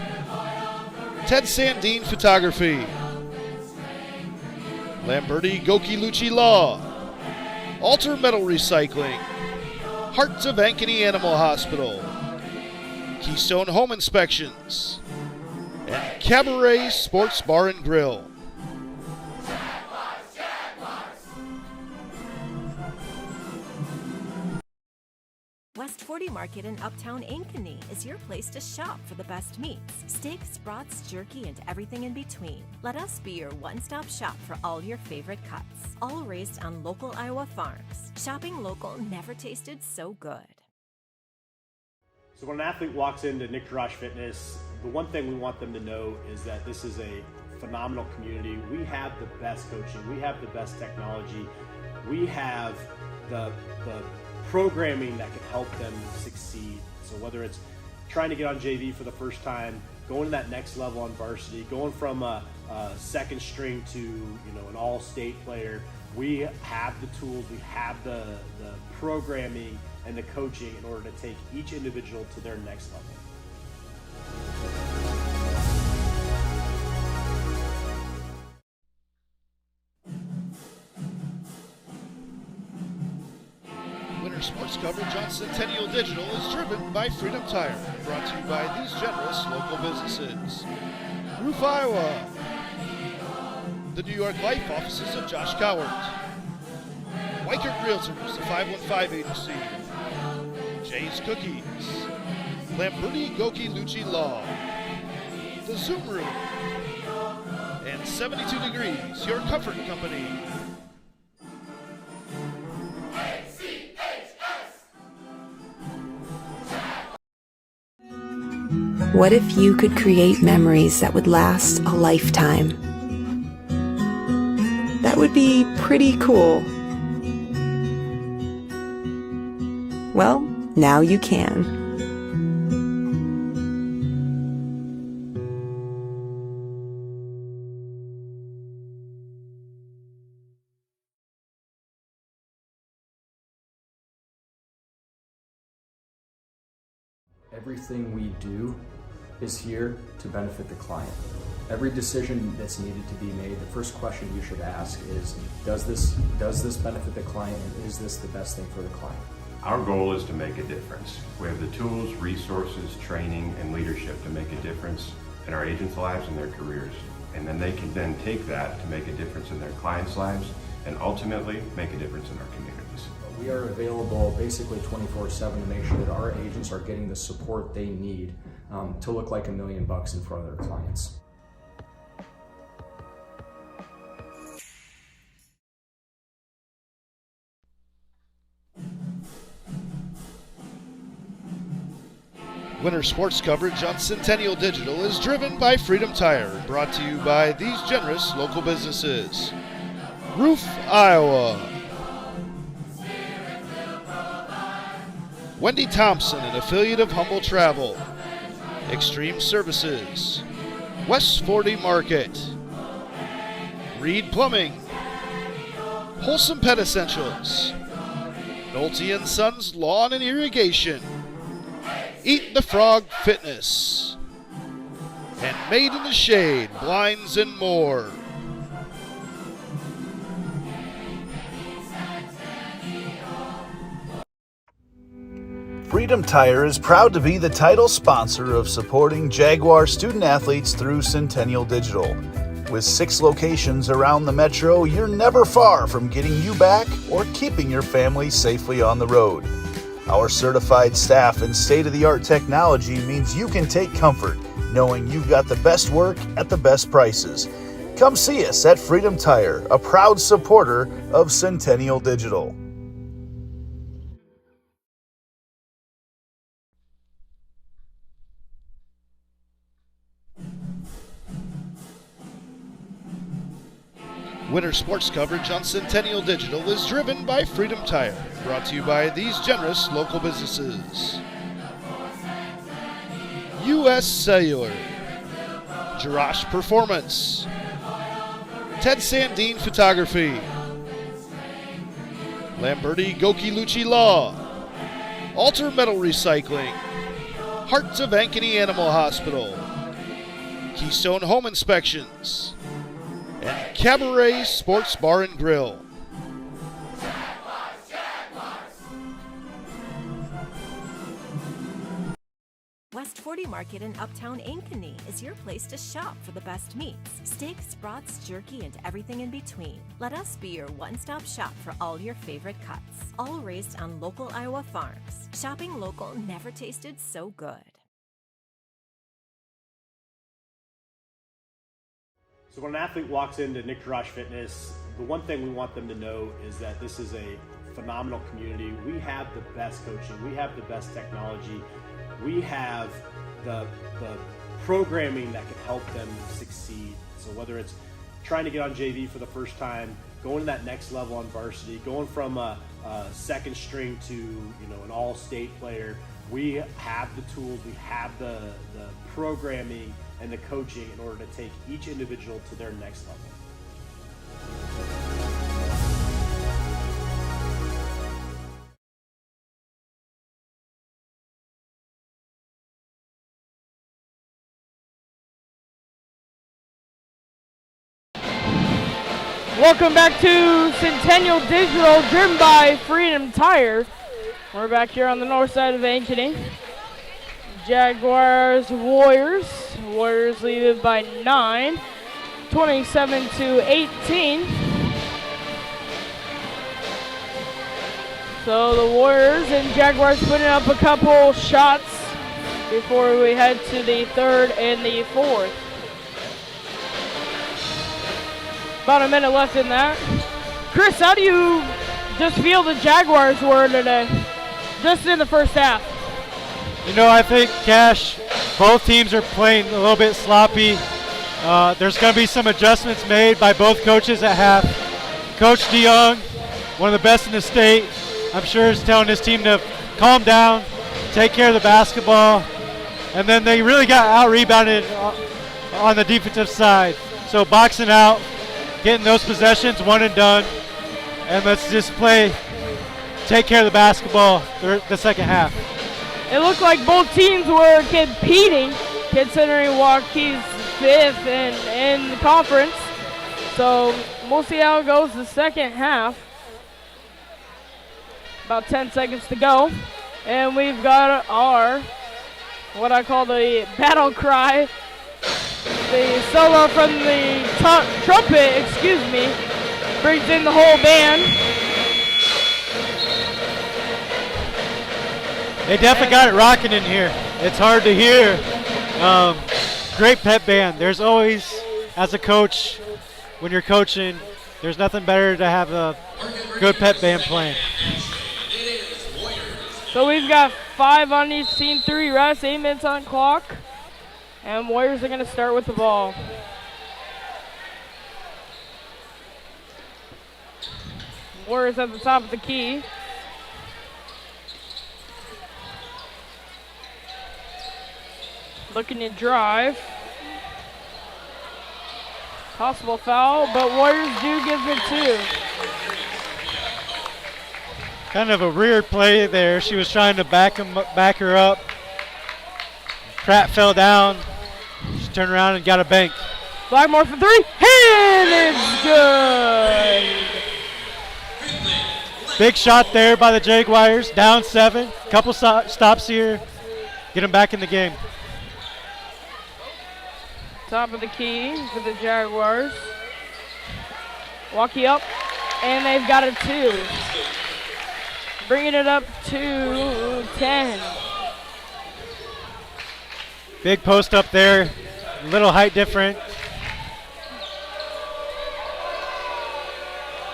[SPEAKER 1] Ted Sandine Photography, Lamberti Goki Lucci Law, Alter Metal Recycling, Hearts of Ankeny Animal Hospital, Keystone Home Inspections, and Cabaret Sports Bar and Grill.
[SPEAKER 3] West 40 Market in Uptown Ankeny is your place to shop for the best meats, steaks, brats, jerky, and everything in between. Let us be your one-stop shop for all your favorite cuts, all raised on local Iowa farms. Shopping local never tasted so good.
[SPEAKER 4] So when an athlete walks into Nick Jirash Fitness, the one thing we want them to know is that this is a phenomenal community. We have the best coaching, we have the best technology, we have the programming that can help them succeed. So whether it's trying to get on JV for the first time, going to that next level on varsity, going from a second string to an all-state player, we have the tools, we have the programming and the coaching in order to take each individual to their next level.
[SPEAKER 1] Winter sports coverage on Centennial Digital is driven by Freedom Tire, brought to you by these generous local businesses. Roof, Iowa, the New York Life offices of Josh Cowart, Weikert Realtors, the 515 Agency, Jay's Cookies, Lamberti Goki Lucci Law, the Zoom Room, and 72 Degrees, your comfort company.
[SPEAKER 5] What if you could create memories that would last a lifetime? That would be pretty cool. Well, now you can.
[SPEAKER 6] Everything we do is here to benefit the client. Every decision that's needed to be made, the first question you should ask is, does this benefit the client, and is this the best thing for the client?
[SPEAKER 7] Our goal is to make a difference. We have the tools, resources, training, and leadership to make a difference in our agents' lives and their careers. And then they can then take that to make a difference in their clients' lives and ultimately make a difference in our communities.
[SPEAKER 6] We are available basically 24/7 to make sure that our agents are getting the support they need to look like $1 million in front of their clients.
[SPEAKER 1] Winter sports coverage on Centennial Digital is driven by Freedom Tire, brought to you by these generous local businesses. Roof, Iowa, Wendy Thompson, an affiliate of Humble Travel, Extreme Services, West 40 Market, Reed Plumbing, Wholesome Pet Essentials, Nolte & Sons Lawn and Irrigation, Eat the Frog Fitness, and Made in the Shade Blinds and more.
[SPEAKER 2] Freedom Tire is proud to be the title sponsor of supporting Jaguar student athletes through Centennial Digital. With 6 locations around the metro, you're never far from getting you back or keeping your family safely on the road. Our certified staff and state-of-the-art technology means you can take comfort knowing you've got the best work at the best prices. Come see us at Freedom Tire, a proud supporter of Centennial Digital.
[SPEAKER 1] Winter sports coverage on Centennial Digital is driven by Freedom Tire, brought to you by these generous local businesses. U.S. Cellular, Jarash Performance, Ted Sandine Photography, Lamberti Goki Lucci Law, Alter Metal Recycling, Hearts of Ankeny Animal Hospital, Keystone Home Inspections, and Cabaret Sports Bar and Grill.
[SPEAKER 3] West 40 Market in Uptown Ankeny is your place to shop for the best meats, steaks, brats, jerky, and everything in between. Let us be your one-stop shop for all your favorite cuts, all raised on local Iowa farms. Shopping local never tasted so good.
[SPEAKER 4] So when an athlete walks into Nick Jarash Fitness, the one thing we want them to know is that this is a phenomenal community. We have the best coaching. We have the best technology. We have the programming that can help them succeed. So whether it's trying to get on JV for the first time, going to that next level on varsity, going from a second string to an all-state player, we have the tools, we have the programming and the coaching in order to take each individual to their next level.
[SPEAKER 9] Welcome back to Centennial Digital, driven by Freedom Tire. We're back here on the north side of Ankeny. Jaguars, Warriors. Warriors lead it by 9, 27-18. So the Warriors and Jaguars putting up a couple shots before we head to the third and the fourth. About a minute left in that. Chris, how do you just feel the Jaguars were today, just in the first half?
[SPEAKER 10] I think, Cash, both teams are playing a little bit sloppy. There's going to be some adjustments made by both coaches at half. Coach DeYoung, one of the best in the state, I'm sure is telling his team to calm down, take care of the basketball, and then they really got out-rebounded on the defensive side. So boxing out, getting those possessions, one and done, and let's just take care of the basketball the second half.
[SPEAKER 9] It looked like both teams were competing, considering Waukee's fifth in the conference. So we'll see how it goes the second half. About 10 seconds to go. And we've got our, what I call the battle cry, the solo from the trumpet, brings in the whole band.
[SPEAKER 10] They definitely got it rocking in here. It's hard to hear. Great pep band. There's always, as a coach, when you're coaching, there's nothing better to have a good pep band playing.
[SPEAKER 9] So we've got 5 on each team, 3 rests, 8 minutes on clock. And Warriors are going to start with the ball. Warriors at the top of the key. Looking to drive. Possible foul, but Warriors do give it 2.
[SPEAKER 10] Kind of a weird play there. She was trying to back her up. Pratt fell down. She turned around and got a bank.
[SPEAKER 9] Blackmore for 3. And it's good.
[SPEAKER 10] Big shot there by the Jaguars. Down 7. Couple stops here. Get them back in the game.
[SPEAKER 9] Top of the key for the Jaguars. Waukee up. And they've got a 2. Bringing it up to 10.
[SPEAKER 10] Big post up there. A little height different.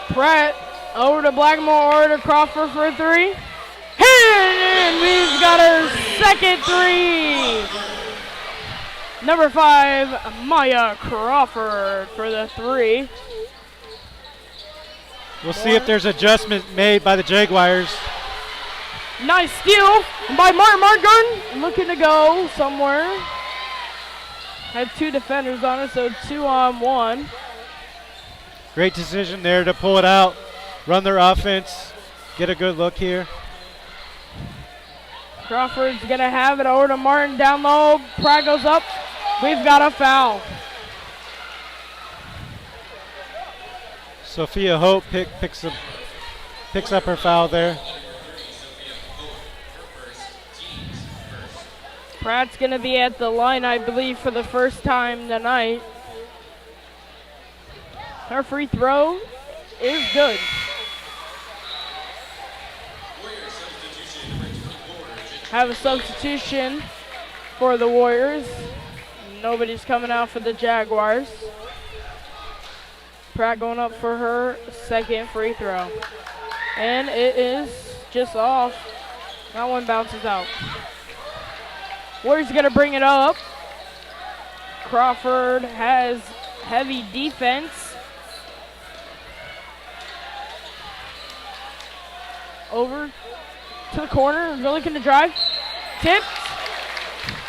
[SPEAKER 9] Pratt over to Blackmore, over to Crawford for a 3. And we've got our second 3. Number 5, Maya Crawford for the 3.
[SPEAKER 10] We'll see if there's adjustment made by the Jaguars.
[SPEAKER 9] Nice steal by Martin Martin, looking to go somewhere. Had 2 defenders on it, so 2-on-1.
[SPEAKER 10] Great decision there to pull it out, run their offense, get a good look here.
[SPEAKER 9] Crawford's going to have it over to Martin down low. Pratt goes up. We've got a foul.
[SPEAKER 10] Sophia Hope picks up her foul there.
[SPEAKER 9] Pratt's going to be at the line, I believe, for the first time tonight. Her free throw is good. Have a substitution for the Warriors. Nobody's coming out for the Jaguars. Pratt going up for her second free throw. And it is just off. That one bounces out. Warriors going to bring it up. Crawford has heavy defense. Over to the corner, they're looking to drive. Tipped.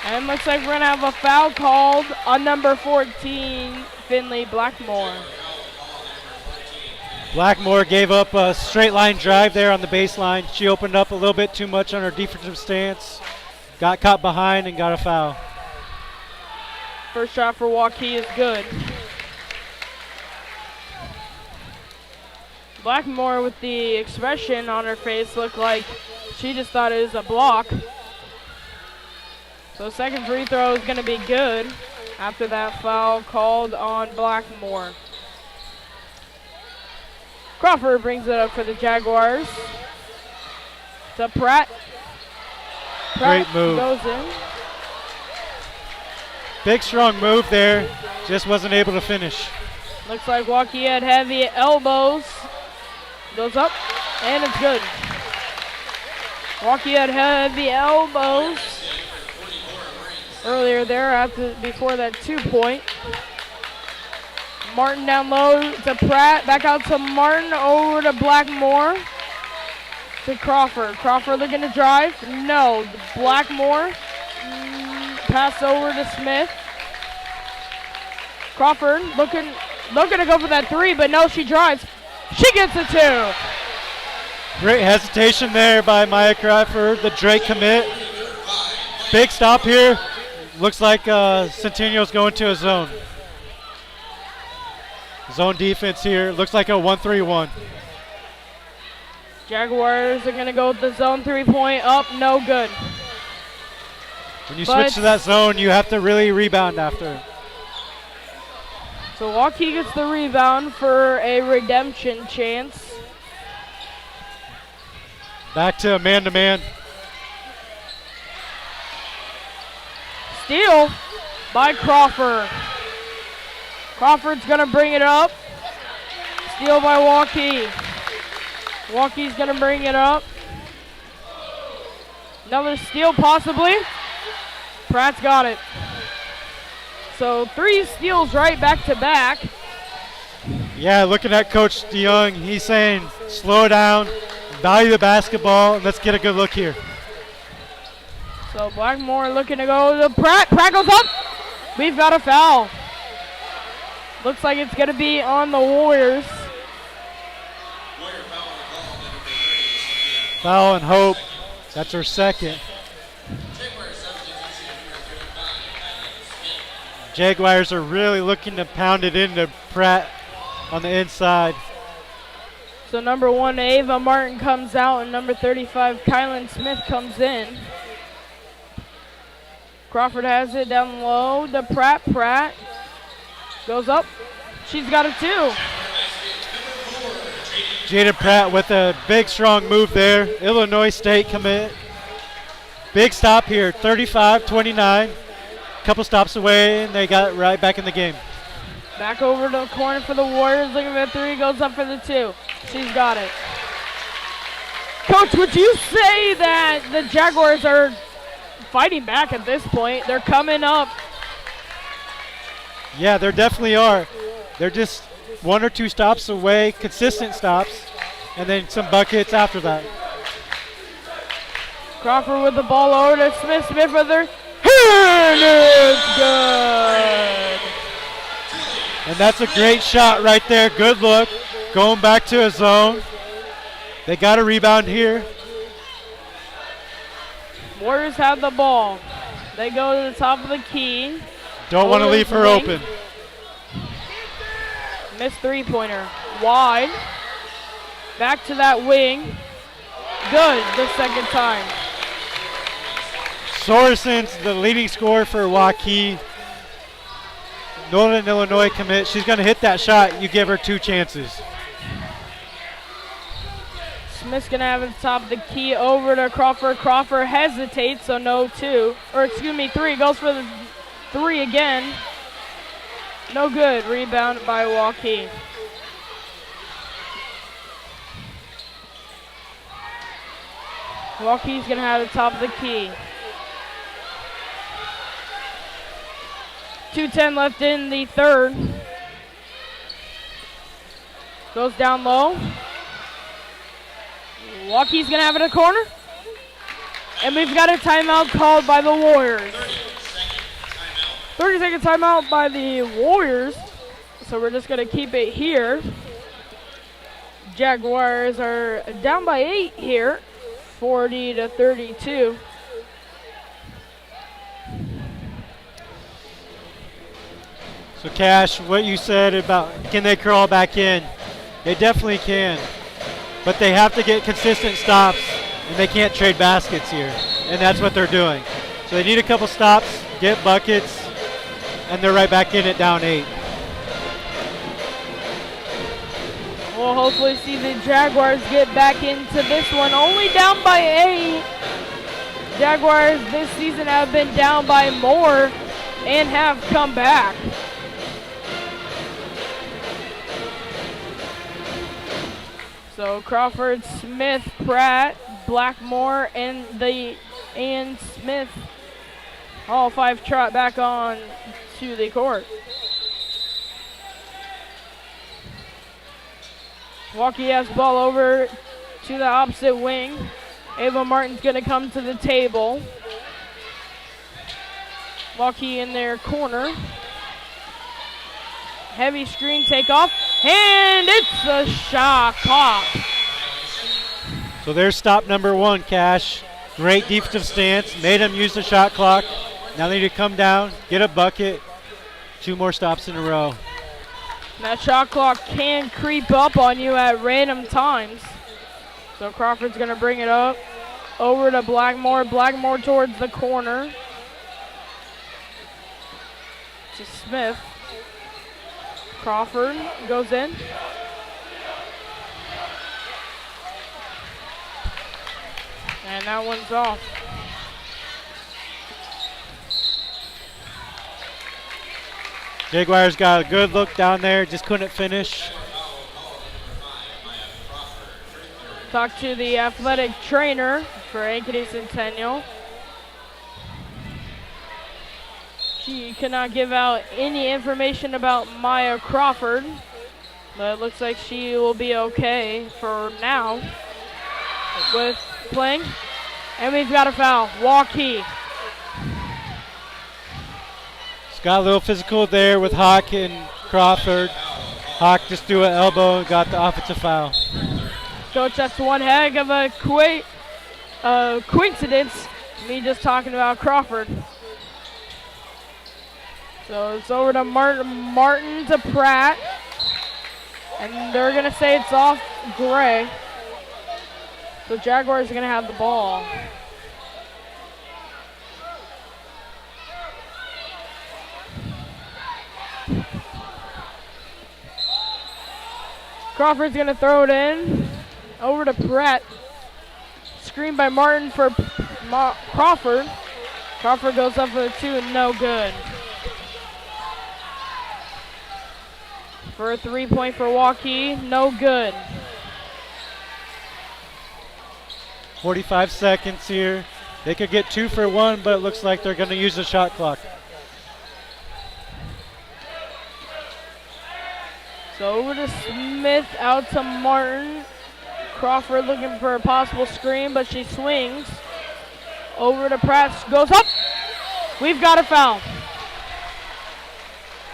[SPEAKER 9] And looks like we're going to have a foul called on number 14, Finley Blackmore.
[SPEAKER 10] Blackmore gave up a straight line drive there on the baseline. She opened up a little bit too much on her defensive stance. Got caught behind and got a foul.
[SPEAKER 9] First shot for Waukee is good. Blackmore with the expression on her face looked like she just thought it was a block. So second free throw is going to be good after that foul called on Blackmore. Crawford brings it up for the Jaguars. To Pratt.
[SPEAKER 10] Great move.
[SPEAKER 9] Goes in.
[SPEAKER 10] Big strong move there. Just wasn't able to finish.
[SPEAKER 9] Looks like Waukee had heavy elbows. Goes up, and it's good. Waukee had heavy elbows earlier there before that 2-point. Martin down low to Pratt, back out to Martin, over to Blackmore, to Crawford. Crawford looking to drive, no. Blackmore, pass over to Smith. Crawford looking to go for that 3, but no, she drives. She gets a 2.
[SPEAKER 10] Great hesitation there by Maya Crawford, the Drake commit. Big stop here. Looks like Centennial's going to a zone. Zone defense here. Looks like a 1-3-1.
[SPEAKER 9] Jaguars are going to go with the zone 3-point up. No good.
[SPEAKER 10] When you switch to that zone, you have to really rebound after.
[SPEAKER 9] So Waukee gets the rebound for a redemption chance.
[SPEAKER 10] Back to man-to-man.
[SPEAKER 9] Steal by Crawford. Crawford's going to bring it up. Steal by Waukee. Waukee's going to bring it up. Another steal possibly. Pratt's got it. So 3 steals right back to back.
[SPEAKER 10] Yeah, looking at Coach DeYoung, he's saying slow down, value the basketball, and let's get a good look here.
[SPEAKER 9] So Blackmore looking to go to Pratt. Pratt goes up. We've got a foul. Looks like it's going to be on the Warriors.
[SPEAKER 10] Foul and Hope. That's her second. Jaguars are really looking to pound it into Pratt on the inside.
[SPEAKER 9] So number 1, Ava Martin comes out, and number 35, Kylan Smith comes in. Crawford has it down low to Pratt. Pratt goes up. She's got a 2.
[SPEAKER 10] Jada Pratt with a big, strong move there. Illinois State commit. Big stop here, 35-29. Couple stops away, and they got right back in the game.
[SPEAKER 9] Back over to the corner for the Warriors, looking for the 3, goes up for the 2. She's got it. Coach, would you say that the Jaguars are fighting back at this point? They're coming up.
[SPEAKER 10] Yeah, there definitely are. They're just 1 or 2 stops away, consistent stops, and then some buckets after that.
[SPEAKER 9] Crawford with the ball over to Smith. Smith with her. He And it's good.
[SPEAKER 10] And that's a great shot right there. Good look. Going back to his zone. They got a rebound here.
[SPEAKER 9] Warriors have the ball. They go to the top of the key.
[SPEAKER 10] Don't want to leave her open.
[SPEAKER 9] Missed three-pointer. Wide. Back to that wing. Good the second time.
[SPEAKER 10] Sorensen's the leading scorer for Waukee. Northern Illinois commit. She's going to hit that shot. You give her 2 chances.
[SPEAKER 9] Smith's going to have it at the top of the key over to Crawford. Crawford hesitates, so no 2. Or excuse me, 3. Goes for the 3 again. No good. Rebound by Waukee. Waukee's going to have the top of the key. 2:10 left in the third. Goes down low. Waukee's going to have it in a corner. And we've got a timeout called by the Warriors. 30-second timeout by the Warriors. So we're just going to keep it here. Jaguars are down by 8 here. 40-32.
[SPEAKER 10] So Cash, what you said about can they crawl back in? They definitely can. But they have to get consistent stops, and they can't trade baskets here. And that's what they're doing. So they need a couple stops, get buckets, and they're right back in it down 8.
[SPEAKER 9] We'll hopefully see the Jaguars get back into this one. Only down by 8. Jaguars this season have been down by more and have come back. So Crawford, Smith, Pratt, Blackmore, and Smith, all 5 trot back on to the court. Waukee has the ball over to the opposite wing. Ava Martin's going to come to the table. Waukee in their corner. Heavy screen takeoff, and it's a shot clock.
[SPEAKER 10] So there's stop number 1, Cash. Great defensive stance, made them use the shot clock. Now they need to come down, get a bucket. 2 more stops in a row.
[SPEAKER 9] That shot clock can creep up on you at random times. So Crawford's going to bring it up over to Blackmore. Blackmore towards the corner. To Smith. Crawford goes in. And that one's off.
[SPEAKER 10] Jaguars got a good look down there, just couldn't finish.
[SPEAKER 9] Talk to the athletic trainer for Ankeny Centennial. She cannot give out any information about Maya Crawford, but it looks like she will be okay for now with playing. And we've got a foul. Waukee.
[SPEAKER 10] It's got a little physical there with Hawk and Crawford. Hawk just threw an elbow and got the offensive foul.
[SPEAKER 9] Coach, that's one heck of a coincidence. Me just talking about Crawford. So it's over to Martin to Pratt. And they're going to say it's off Gray. So Jaguars are going to have the ball. Crawford's going to throw it in. Over to Pratt. Screen by Martin for Crawford. Crawford goes up for the 2, no good. For a 3-point for Waukee, no good.
[SPEAKER 10] 45 seconds here. They could get 2 for 1, but it looks like they're going to use the shot clock.
[SPEAKER 9] So over to Smith, out to Martin. Crawford looking for a possible screen, but she swings. Over to Pratt, goes up. We've got a foul.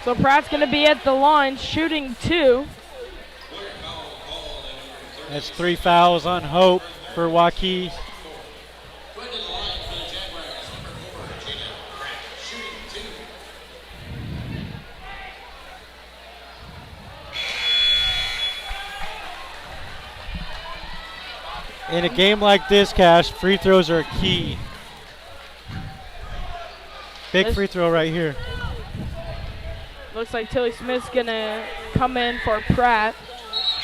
[SPEAKER 9] So Pratt's going to be at the line shooting 2.
[SPEAKER 10] That's 3 fouls on Hope for Waukee. In a game like this, Cash, free throws are key. Big free throw right here.
[SPEAKER 9] Looks like Tilly Smith's going to come in for Pratt.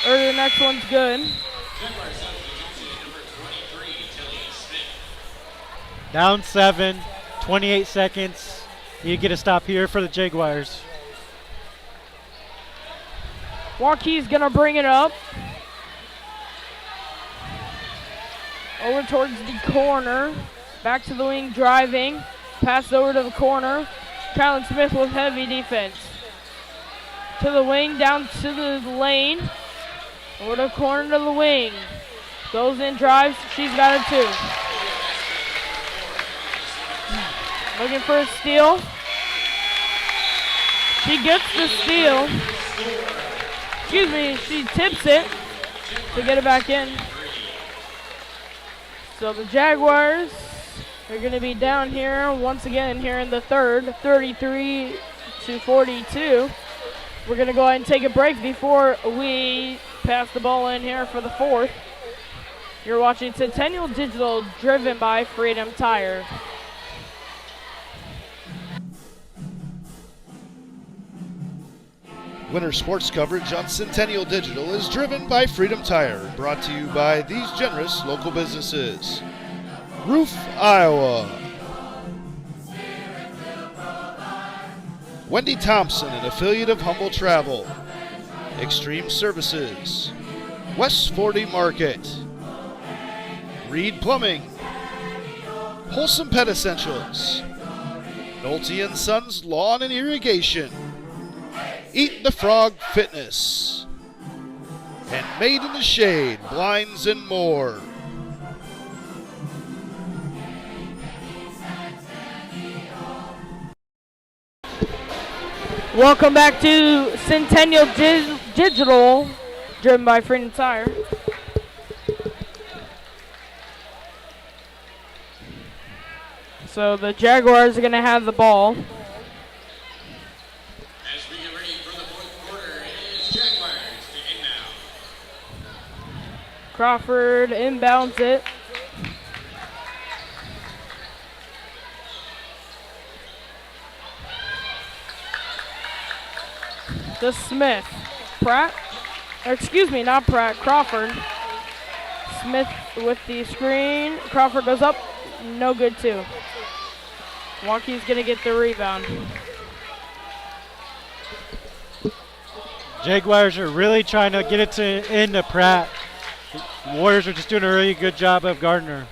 [SPEAKER 9] The next one's good.
[SPEAKER 10] Down 7, 28 seconds. You get a stop here for the Jaguars.
[SPEAKER 9] Waukee's going to bring it up. Over towards the corner. Back to the wing, driving. Pass over to the corner. Kylan Smith with heavy defense. To the wing, down to the lane. Over the corner to the wing. Goes in, drives. She's got a 2. Looking for a steal. She gets the steal. Excuse me, she tips it to get it back in. So the Jaguars are going to be down here once again here in the third, 33-42. We're going to go ahead and take a break before we pass the ball in here for the fourth. You're watching Centennial Digital, driven by Freedom Tire.
[SPEAKER 1] Winter sports coverage on Centennial Digital is driven by Freedom Tire, brought to you by these generous local businesses. Roof, Iowa. Wendy Thompson, an affiliate of Humble Travel. Extreme Services. West 40 Market. Reed Plumbing. Wholesome Pet Essentials. Nolte & Sons Lawn and Irrigation. Eat the Frog Fitness. And Made in the Shade, Blinds and more.
[SPEAKER 9] Welcome back to Centennial Digital, driven by Freedom Tire. So the Jaguars are going to have the ball.
[SPEAKER 8] As we get ready for the fourth quarter, it is Jaguars to inbound.
[SPEAKER 9] Crawford inbounds it. To Smith. Pratt, or excuse me, not Pratt, Crawford. Smith with the screen. Crawford goes up, no good too. Waukee's gonna get the rebound.
[SPEAKER 10] Jaguars are really trying to get it into Pratt. The Warriors are just doing a really good job of Gardner.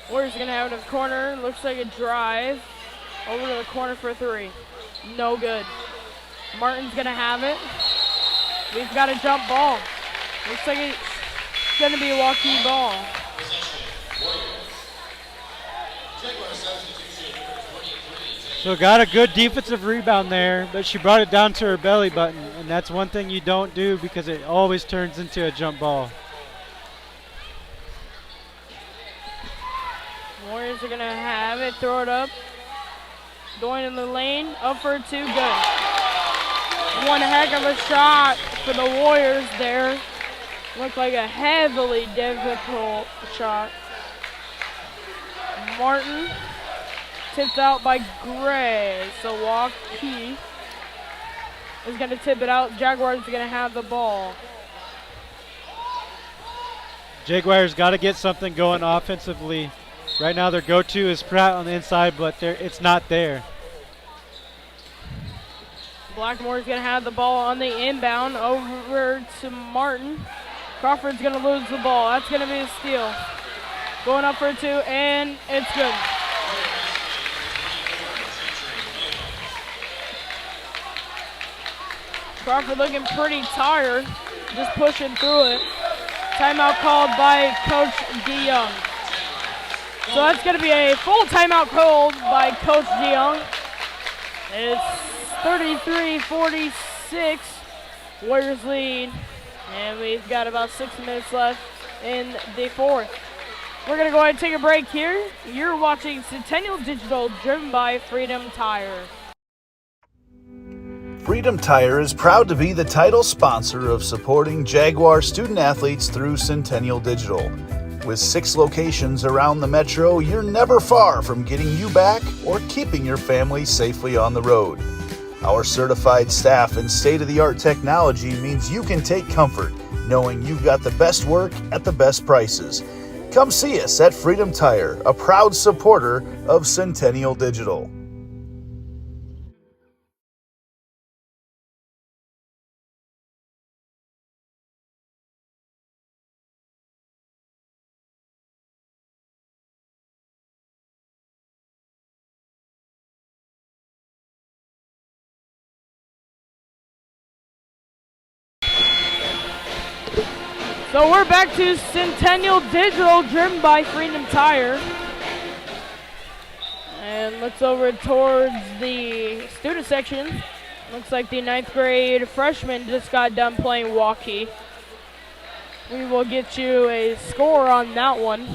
[SPEAKER 9] Warriors gonna have it in the corner. Looks like a drive. Over to the corner for 3. No good. Martin's gonna have it. We've got a jump ball. Looks like it's gonna be a Waukee ball.
[SPEAKER 10] So got a good defensive rebound there, but she brought it down to her belly button, and that's one thing you don't do because it always turns into a jump ball.
[SPEAKER 9] Warriors are gonna have it, throw it up. Going in the lane, up for 2, good. One heck of a shot for the Warriors there. Looked like a heavily difficult shot. Martin tipped out by Gray. So Waukee is going to tip it out. Jaguars are going to have the ball.
[SPEAKER 10] Jaguars got to get something going offensively. Right now their go-to is Pratt on the inside, but it's not there.
[SPEAKER 9] Blackmore's going to have the ball on the inbound over to Martin. Crawford's going to lose the ball. That's going to be a steal. Going up for 2, and it's good. Crawford looking pretty tired. just pushing through it. Timeout called by Coach DeYoung. So that's going to be a full timeout called by Coach DeYoung. It's 33-46, Warriors lead, and we've got about 6 minutes left in the fourth. We're going to go ahead and take a break here. You're watching Centennial Digital, driven by Freedom Tire.
[SPEAKER 2] Freedom Tire is proud to be the title sponsor of supporting Jaguar student athletes through Centennial Digital. With 6 locations around the metro, you're never far from getting you back or keeping your family safely on the road. Our certified staff and state-of-the-art technology means you can take comfort knowing you've got the best work at the best prices. Come see us at Freedom Tire, a proud supporter of Centennial Digital.
[SPEAKER 9] So we're back to Centennial Digital, driven by Freedom Tire. And looks over towards the student section. Looks like the 9th grade freshman just got done playing Waukee. We will get you a score on that one.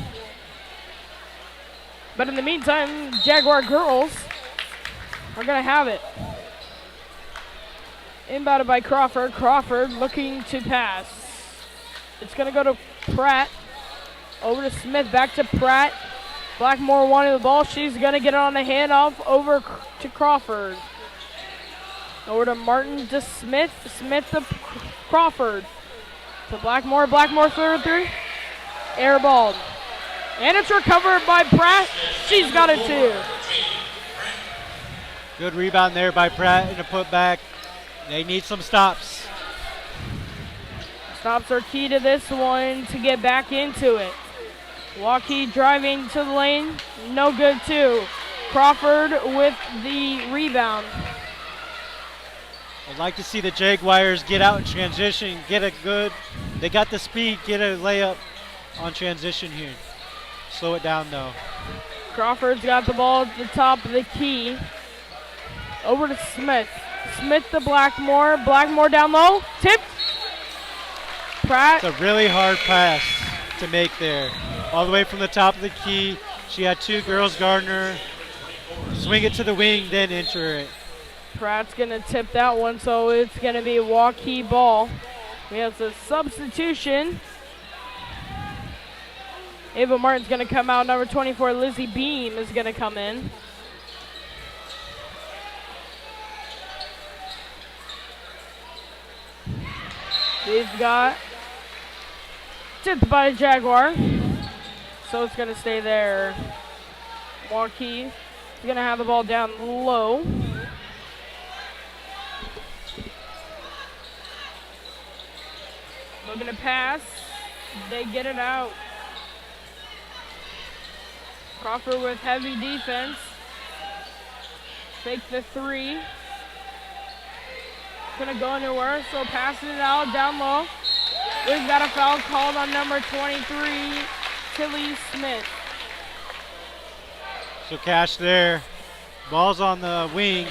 [SPEAKER 9] But in the meantime, Jaguar girls are going to have it. Inbounded by Crawford. Crawford looking to pass. It's going to go to Pratt. Over to Smith, back to Pratt. Blackmore wanting the ball. She's going to get it on a handoff over to Crawford. Over to Martin to Smith. Smith to Crawford. To Blackmore. Blackmore third three. Airballed. And it's recovered by Pratt. She's got it too.
[SPEAKER 10] Good rebound there by Pratt and a putback. They need some stops.
[SPEAKER 9] Stops are key to this one to get back into it. Waukee driving to the lane. No good too. Crawford with the rebound.
[SPEAKER 10] I'd like to see the Jaguars get out in transition, get a good, they got the speed, get a layup on transition here. Slow it down though.
[SPEAKER 9] Crawford's got the ball at the top of the key. Over to Smith. Smith to Blackmore. Blackmore down low. Tipped. Pratt.
[SPEAKER 10] It's a really hard pass to make there. All the way from the top of the key. She had 2 girls guarding her. Swing it to the wing, then enter it.
[SPEAKER 9] Pratt's going to tip that one, so it's going to be a Waukee ball. We have a substitution. Ava Martin's going to come out. Number 24, Lizzie Beam, is going to come in. We've got tipped by Jaguar, so it's going to stay there. Waukee is going to have the ball down low. Looking to pass. They get it out. Crawford with heavy defense. Fake the three. Gonna go anywhere, so passing it out down low. We've got a foul called on number 23, Tilly Smith.
[SPEAKER 10] So Cash there. Ball's on the wing.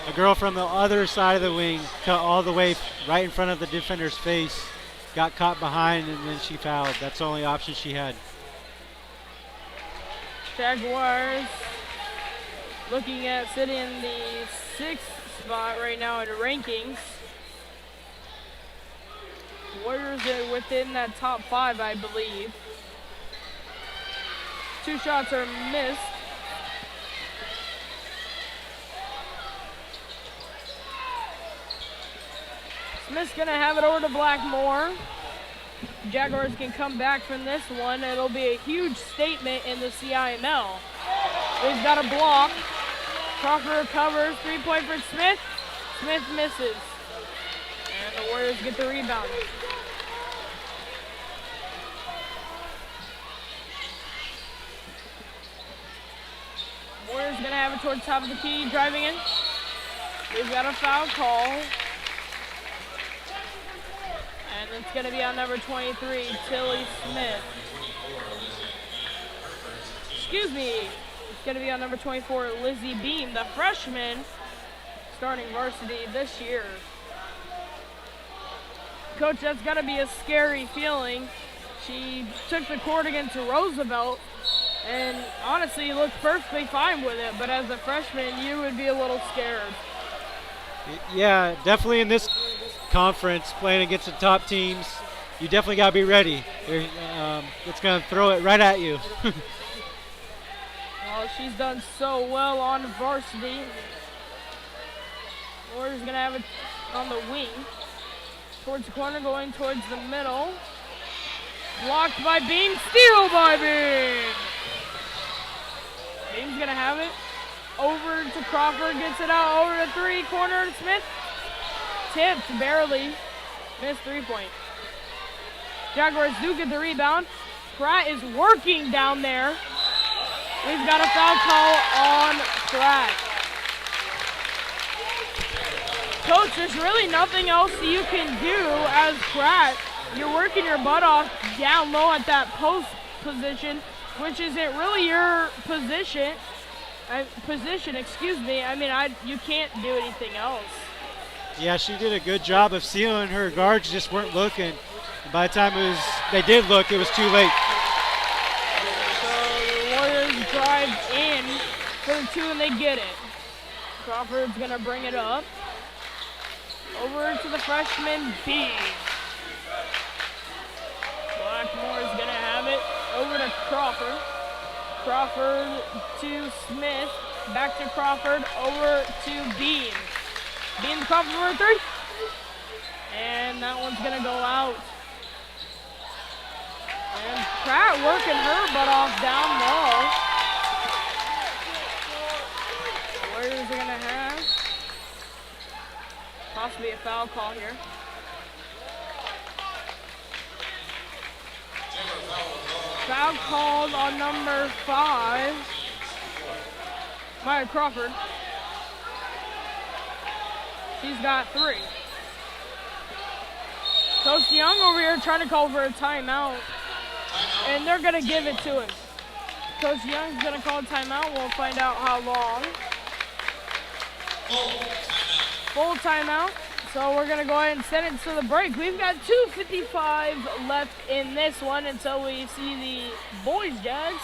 [SPEAKER 10] A girl from the other side of the wing cut all the way right in front of the defender's face. Got caught behind and then she fouled. That's the only option she had.
[SPEAKER 9] Jaguars looking at sitting in the 6th spot right now in the rankings. Warriors are within that top 5, I believe. 2 shots are missed. Smith's gonna have it over to Blackmore. Jaguars can come back from this one. It'll be a huge statement in the CIML. We've got a block. Crawford recovers. 3-point for Smith. Smith misses. And the Warriors get the rebound. Warriors gonna have it towards the top of the key, driving in. We've got a foul call. And It's going to be on number 23, Tilly Smith. Excuse me. It's going to be on number 24, Lizzie Beam, the freshman, starting varsity this year. Coach, that's got to be a scary feeling. She took the court against Roosevelt and honestly looked perfectly fine with it, but as a freshman, you would be a little scared.
[SPEAKER 10] Yeah, definitely in this conference, playing against the top teams, you definitely got to be ready. It's going to throw it right at you.
[SPEAKER 9] Well, she's done so well on varsity. Warriors going to have it on the wing. Towards the corner, going towards the middle. Blocked by Beam, steal by Beam! Beam's going to have it. Over to Crawford, gets it out, over to three, corner to Smith. Tipped, barely. Missed 3-point. Jaguars do get the rebound. Pratt is working down there. We've got a foul call on Pratt. Coach, there's really nothing else you can do as Pratt. You're working your butt off down low at that post position, which isn't really your position. Excuse me. I mean, you can't do anything else.
[SPEAKER 10] Yeah, she did a good job of sealing her guards, just weren't looking. And by the time they did look, it was too late.
[SPEAKER 9] So the Warriors drive in for the two and they get it. Crawford's gonna bring it up. Over to the freshman, B. Blackmore's gonna have it. Over to Crawford. Crawford to Smith. Back to Crawford. Over to Beam. Beam to Crawford for a three. And that one's gonna go out. And Pratt working her butt off down low. Warriors are gonna have possibly a foul call here. Foul called on number 5, Maya Crawford. She's got 3. Coach Young over here trying to call for a timeout, and they're going to give it to him. Coach Young's going to call a timeout. We'll find out how long. Full timeout. So we're going to go ahead and send it to the break. We've got 2:55 left in this one until we see the boys Jags.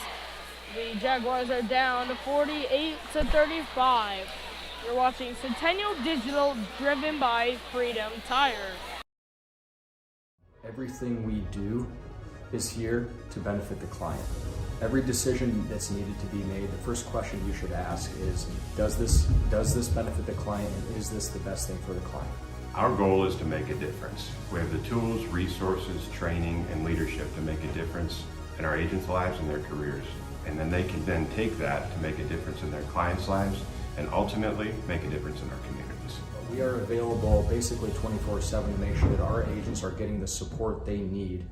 [SPEAKER 9] The Jaguars are down 48-35. You're watching Centennial Digital, driven by Freedom Tire.
[SPEAKER 6] Everything we do is here to benefit the client. Every decision that's needed to be made, the first question you should ask is, does this benefit the client, and is this the best thing for the client?
[SPEAKER 7] Our goal is to make a difference. We have the tools, resources, training, and leadership to make a difference in our agents' lives and their careers. And then they can then take that to make a difference in their clients' lives and ultimately make a difference in our communities.
[SPEAKER 6] We are available basically 24/7 to make sure that our agents are getting the support they need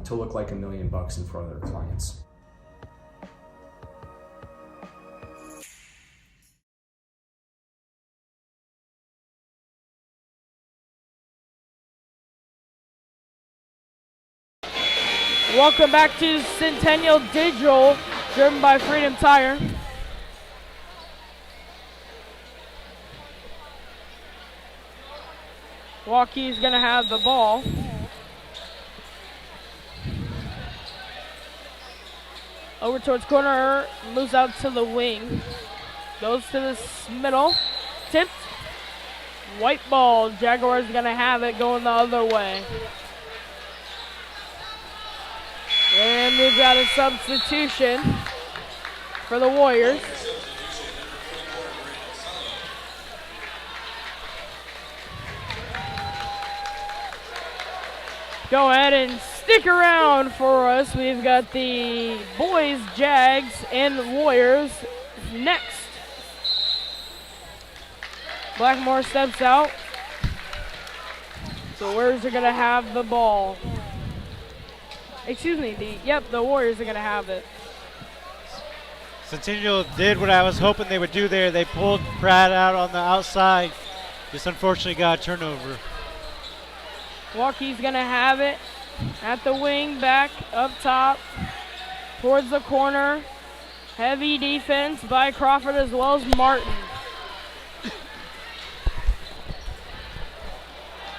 [SPEAKER 6] to look like $1 million in front of their clients.
[SPEAKER 9] Welcome back to Centennial Digital, driven by Freedom Tire. Waukee's gonna have the ball. Over towards corner, moves out to the wing. Goes to the middle, tipped. White ball, Jaguars gonna have it going the other way. And we've got a substitution for the Warriors. Go ahead and stick around for us. We've got the boys, Jags, and Warriors next. Blackmore steps out. So Warriors are gonna have the ball. Excuse me, the Warriors are gonna have it.
[SPEAKER 10] Centennial did what I was hoping they would do there. They pulled Pratt out on the outside. Just unfortunately got a turnover.
[SPEAKER 9] Waukee's going to have it at the wing, back up top, towards the corner. Heavy defense by Crawford as well as Martin.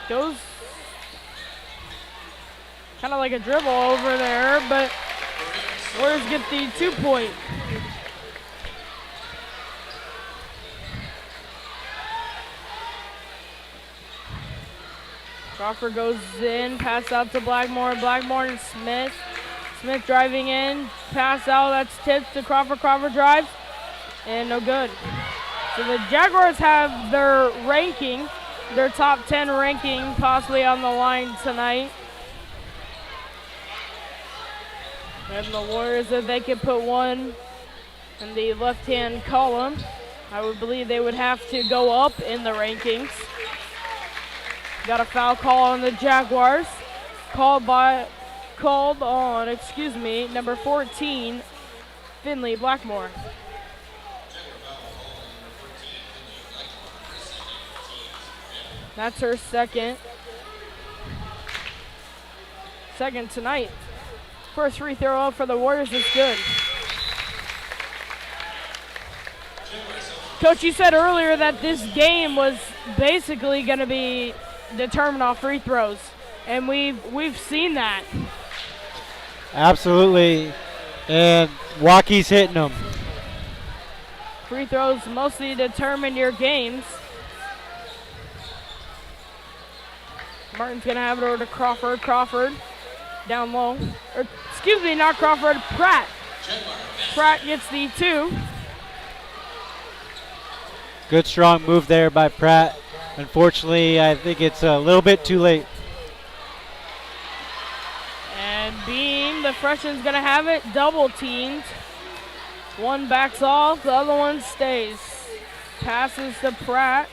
[SPEAKER 9] Goes kind of like a dribble over there, but Warriors get the 2-point. Crawford goes in, pass out to Blackmore. Blackmore and Smith. Smith driving in, pass out, that's tipped to Crawford. Crawford drives, and no good. So the Jaguars have their ranking, their top 10 ranking possibly on the line tonight. And the Warriors, if they could put one in the left-hand column, I would believe they would have to go up in the rankings. Got a foul call on the Jaguars, called on, number 14, Finley Blackmore. That's her second tonight. First free throw for the Warriors is good. Coach, you said earlier that this game was basically going to be determined off free throws, and we've seen that.
[SPEAKER 10] Absolutely, and Waukee's hitting them.
[SPEAKER 9] Free throws mostly determine your games. Martin's going to have it over to Crawford. Crawford down low. Not Crawford, Pratt. Pratt gets the 2.
[SPEAKER 10] Good strong move there by Pratt. Unfortunately, I think it's a little bit too late.
[SPEAKER 9] And Beam, the freshman's going to have it, double teamed. One backs off, the other one stays. Passes to Pratt.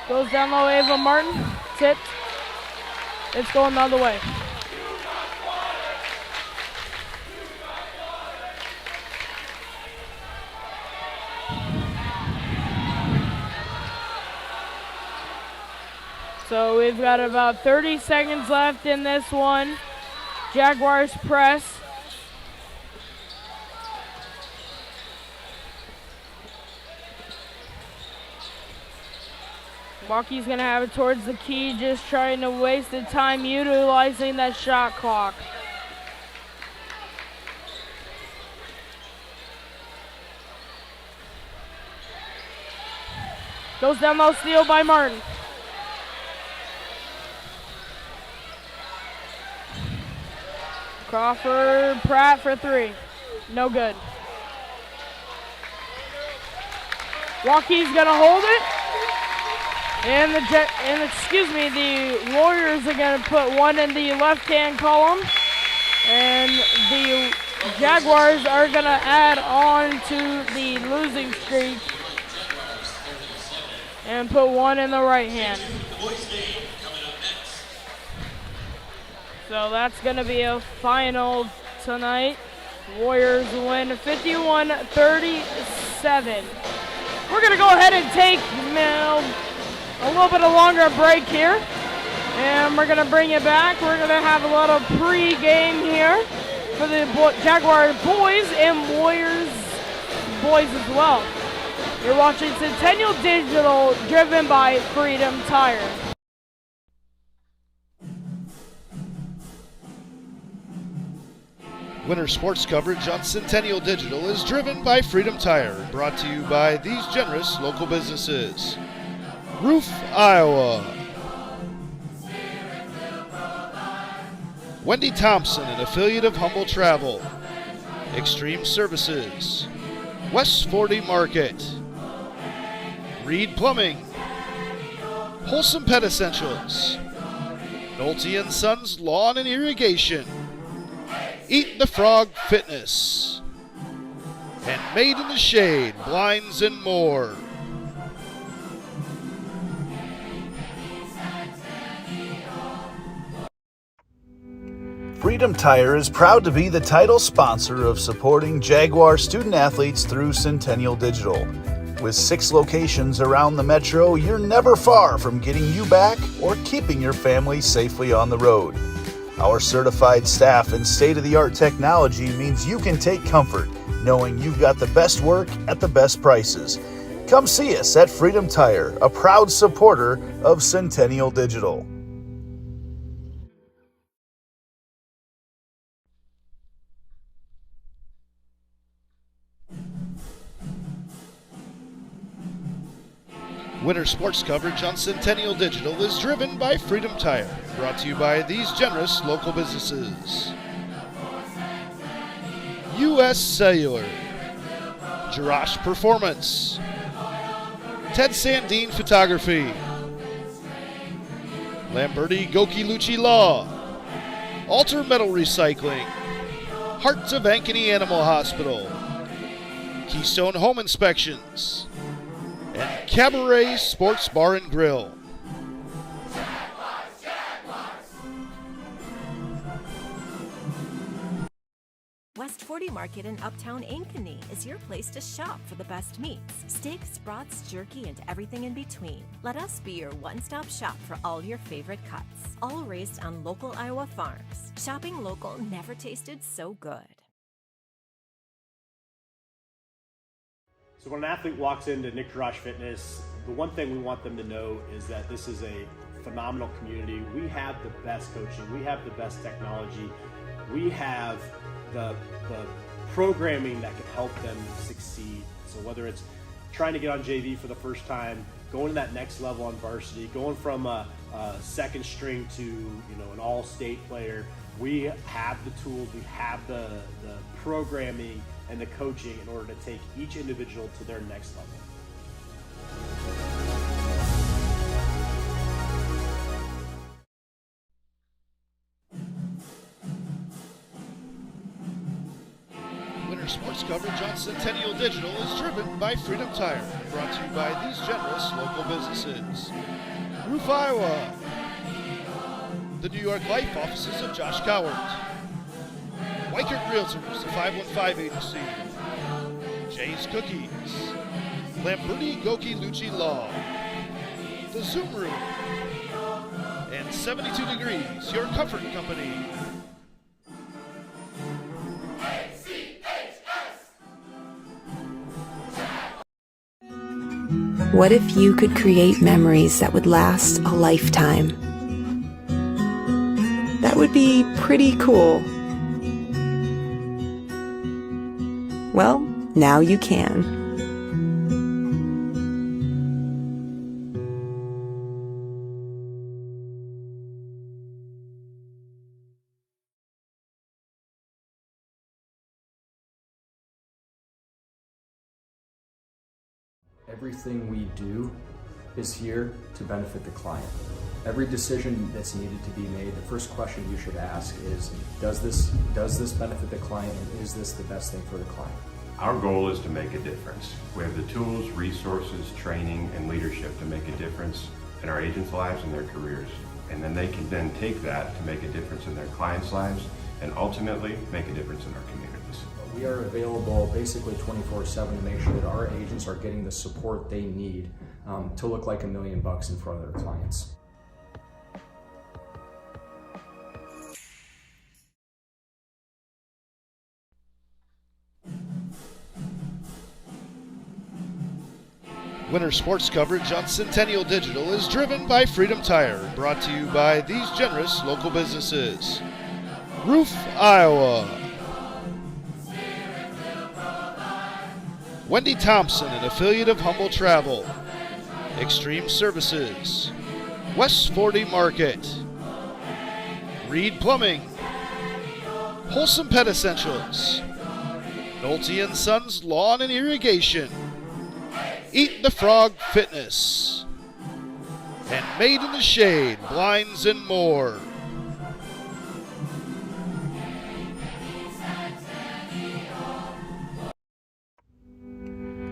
[SPEAKER 9] Goes down low, Ava Martin, tipped. It's going the other way. So we've got about 30 seconds left in this one. Jaguars press. Waukee's going to have it towards the key, just trying to waste the time utilizing that shot clock. Goes down low, steal by Martin. Crawford, Pratt for 3. No good. Waukee's going to hold it. And the Warriors are going to put one in the left-hand column. And the Jaguars are going to add on to the losing streak and put one in the right hand. So that's going to be a final tonight. Warriors win 51-37. We're going to go ahead and take a little bit of longer break here. And we're going to bring it back. We're going to have a little pre-game here for the Jaguar boys and Warriors boys as well. You're watching Centennial Digital, driven by Freedom Tire.
[SPEAKER 1] Winter sports coverage on Centennial Digital is driven by Freedom Tire, brought to you by these generous local businesses. Roof, Iowa. Wendy Thompson, an affiliate of Humble Travel. Extreme Services. West 40 Market. Reed Plumbing. Wholesome Pet Essentials. Nolte & Sons Lawn and Irrigation. Eat the Frog Fitness. And Made in the Shade, Blinds and more.
[SPEAKER 2] Freedom Tire is proud to be the title sponsor of supporting Jaguar student athletes through Centennial Digital. With 6 locations around the metro, you're never far from getting you back or keeping your family safely on the road. Our certified staff and state-of-the-art technology means you can take comfort knowing you've got the best work at the best prices. Come see us at Freedom Tire, a proud supporter of Centennial Digital.
[SPEAKER 1] Winter sports coverage on Centennial Digital is driven by Freedom Tire, brought to you by these generous local businesses. U.S. Cellular, Jirash Performance, Ted Sandine Photography, Lamberti Goki Lucci Law, Alter Metal Recycling, Hearts of Ankeny Animal Hospital, Keystone Home Inspections, and Cabaret Sports Bar and Grill.
[SPEAKER 3] West 40 Market in Uptown Ankeny is your place to shop for the best meats, steaks, brats, jerky, and everything in between. Let us be your one-stop shop for all your favorite cuts, all raised on local Iowa farms. Shopping local never tasted so good.
[SPEAKER 4] So when an athlete walks into Nick Jirash Fitness, the one thing we want them to know is that this is a phenomenal community. We have the best coaching. We have the best technology. We have the programming that can help them succeed. So whether it's trying to get on JV for the first time, going to that next level on varsity, going from a second string to an all-state player, we have the tools, we have the programming and the coaching in order to take each individual to their next level.
[SPEAKER 1] Winter sports coverage on Centennial Digital is driven by Freedom Tire, brought to you by these generous local businesses. Roof, Iowa, the New York Life offices of Josh Cowart, Weikert Realtors, the 515 Agency, Jay's Cookies, Lamberti Goki Lucci Law, the Zoom Room, and 72 Degrees, your comfort company.
[SPEAKER 5] What if you could create memories that would last a lifetime? That would be pretty cool. Well, now you can.
[SPEAKER 6] Everything we do is here to benefit the client. Every decision that's needed to be made, the first question you should ask is, does this benefit the client, and is this the best thing for the client?
[SPEAKER 7] Our goal is to make a difference. We have the tools, resources, training, and leadership to make a difference in our agents' lives and their careers. And then they can then take that to make a difference in their clients' lives and ultimately make a difference in our communities.
[SPEAKER 6] We are available basically 24/7 to make sure that our agents are getting the support they need to look like $1 million in front of their clients.
[SPEAKER 1] Winter sports coverage on Centennial Digital is driven by Freedom Tire, brought to you by these generous local businesses. Roof, Iowa, Wendy Thompson, an affiliate of Humble Travel, Extreme Services, West 40 Market, Reed Plumbing, Wholesome Pet Essentials, Nolte & Sons Lawn and Irrigation, Eat the Frog Fitness, and Made in the Shade Blinds and more.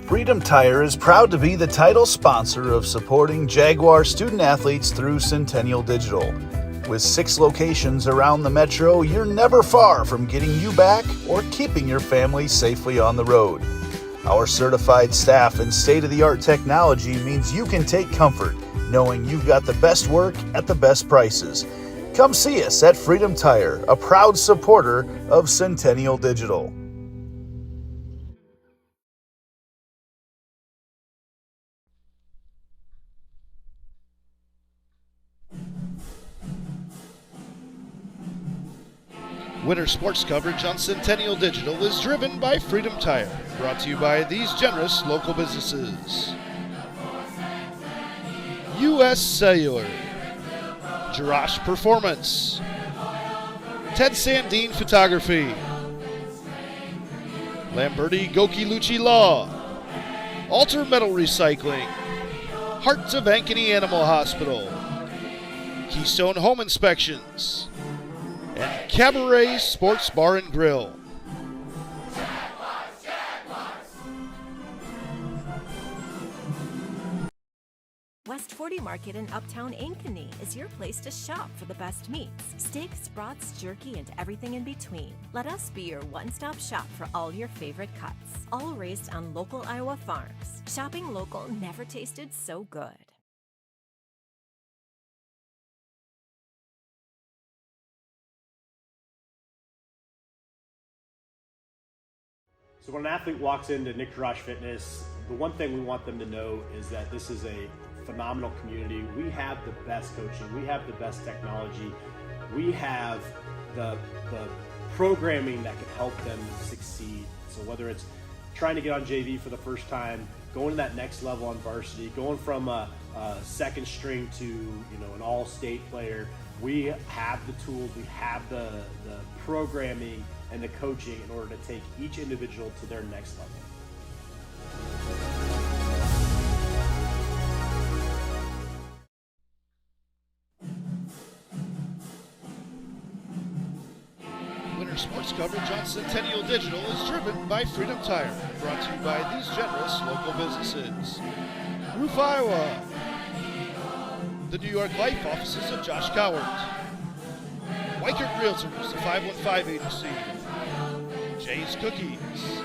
[SPEAKER 2] Freedom Tire is proud to be the title sponsor of supporting Jaguar student athletes through Centennial Digital. With 6 locations around the metro, you're never far from getting you back or keeping your family safely on the road. Our certified staff and state-of-the-art technology means you can take comfort knowing you've got the best work at the best prices. Come see us at Freedom Tire, a proud supporter of Centennial Digital.
[SPEAKER 1] Winter sports coverage on Centennial Digital is driven by Freedom Tire. Brought to you by these generous local businesses. U.S. Cellular, Jirash Performance, Ted Sandine Photography, Lamberti Goki Lucci Law, Alter Metal Recycling, Hearts of Ankeny Animal Hospital, Keystone Home Inspections, and Cabaret Sports Bar and Grill.
[SPEAKER 3] West 40 Market in Uptown Ankeny is your place to shop for the best meats, steaks, brats, jerky, and everything in between. Let us be your one-stop shop for all your favorite cuts, all raised on local Iowa farms. Shopping local never tasted so good.
[SPEAKER 4] So when an athlete walks into Nick Jirash Fitness, the one thing we want them to know is that this is a phenomenal community. We have the best coaching. We have the best technology. We have the programming that can help them succeed. So whether it's trying to get on JV for the first time, going to that next level on varsity, going from a second string to an all-state player, we have the tools, we have the programming and the coaching in order to take each individual to their next level.
[SPEAKER 1] Winter sports coverage on Centennial Digital is driven by Freedom Tire. Brought to you by these generous local businesses. Roof, Iowa. The New York Life offices of Josh Cowart. Weichert Realtors, the 515 agency. Jay's Cookies.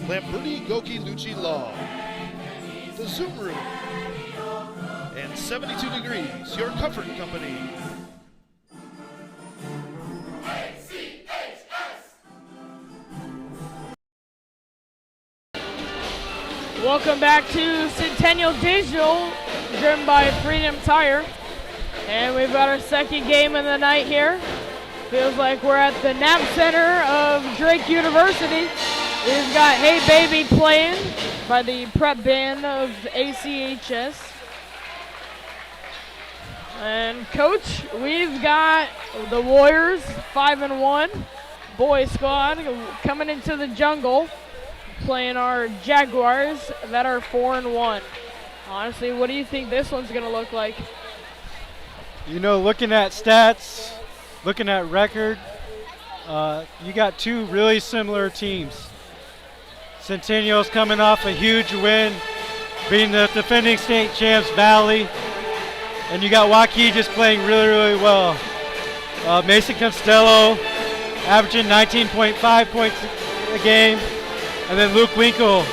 [SPEAKER 1] Lamberti Goki Lucci Law. The Zoom Room. And 72 Degrees, your comfort company.
[SPEAKER 9] Welcome back to Centennial Digital, driven by Freedom Tire. And we've got our second game of the night here. Feels like we're at the NAB Center of Drake University. We've got Hey Baby playing by the prep band of ACHS. And Coach, we've got the Warriors 5-1 boys squad coming into the jungle, playing our Jaguars that are 4-1. Honestly, what do you think this one's going to look like?
[SPEAKER 10] Looking at stats, looking at record, you got two really similar teams. Centennial's coming off a huge win, beating the defending state champs Valley, and you got Waukee just playing really, really well. Mason Costello averaging 19.5 points a game, and then Luke Winkle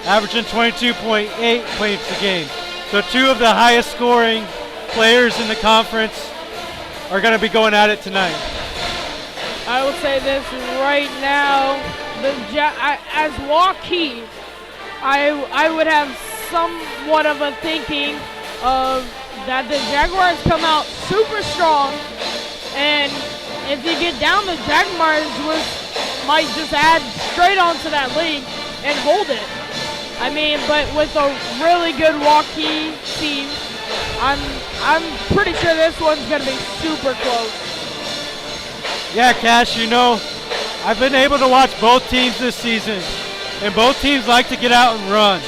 [SPEAKER 10] averaging 22.8 points a game. So two of the highest scoring players in the conference are going to be going at it tonight.
[SPEAKER 9] I will say this right now, as Waukee, I would have somewhat of a thinking of that the Jaguars come out super strong, and if you get down, the Jaguars might just add straight onto that league and hold it. I mean, but with a really good Waukee team, I'm pretty sure this one's going to be super close.
[SPEAKER 10] Yeah, Cash, I've been able to watch both teams this season, and both teams like to get out and run,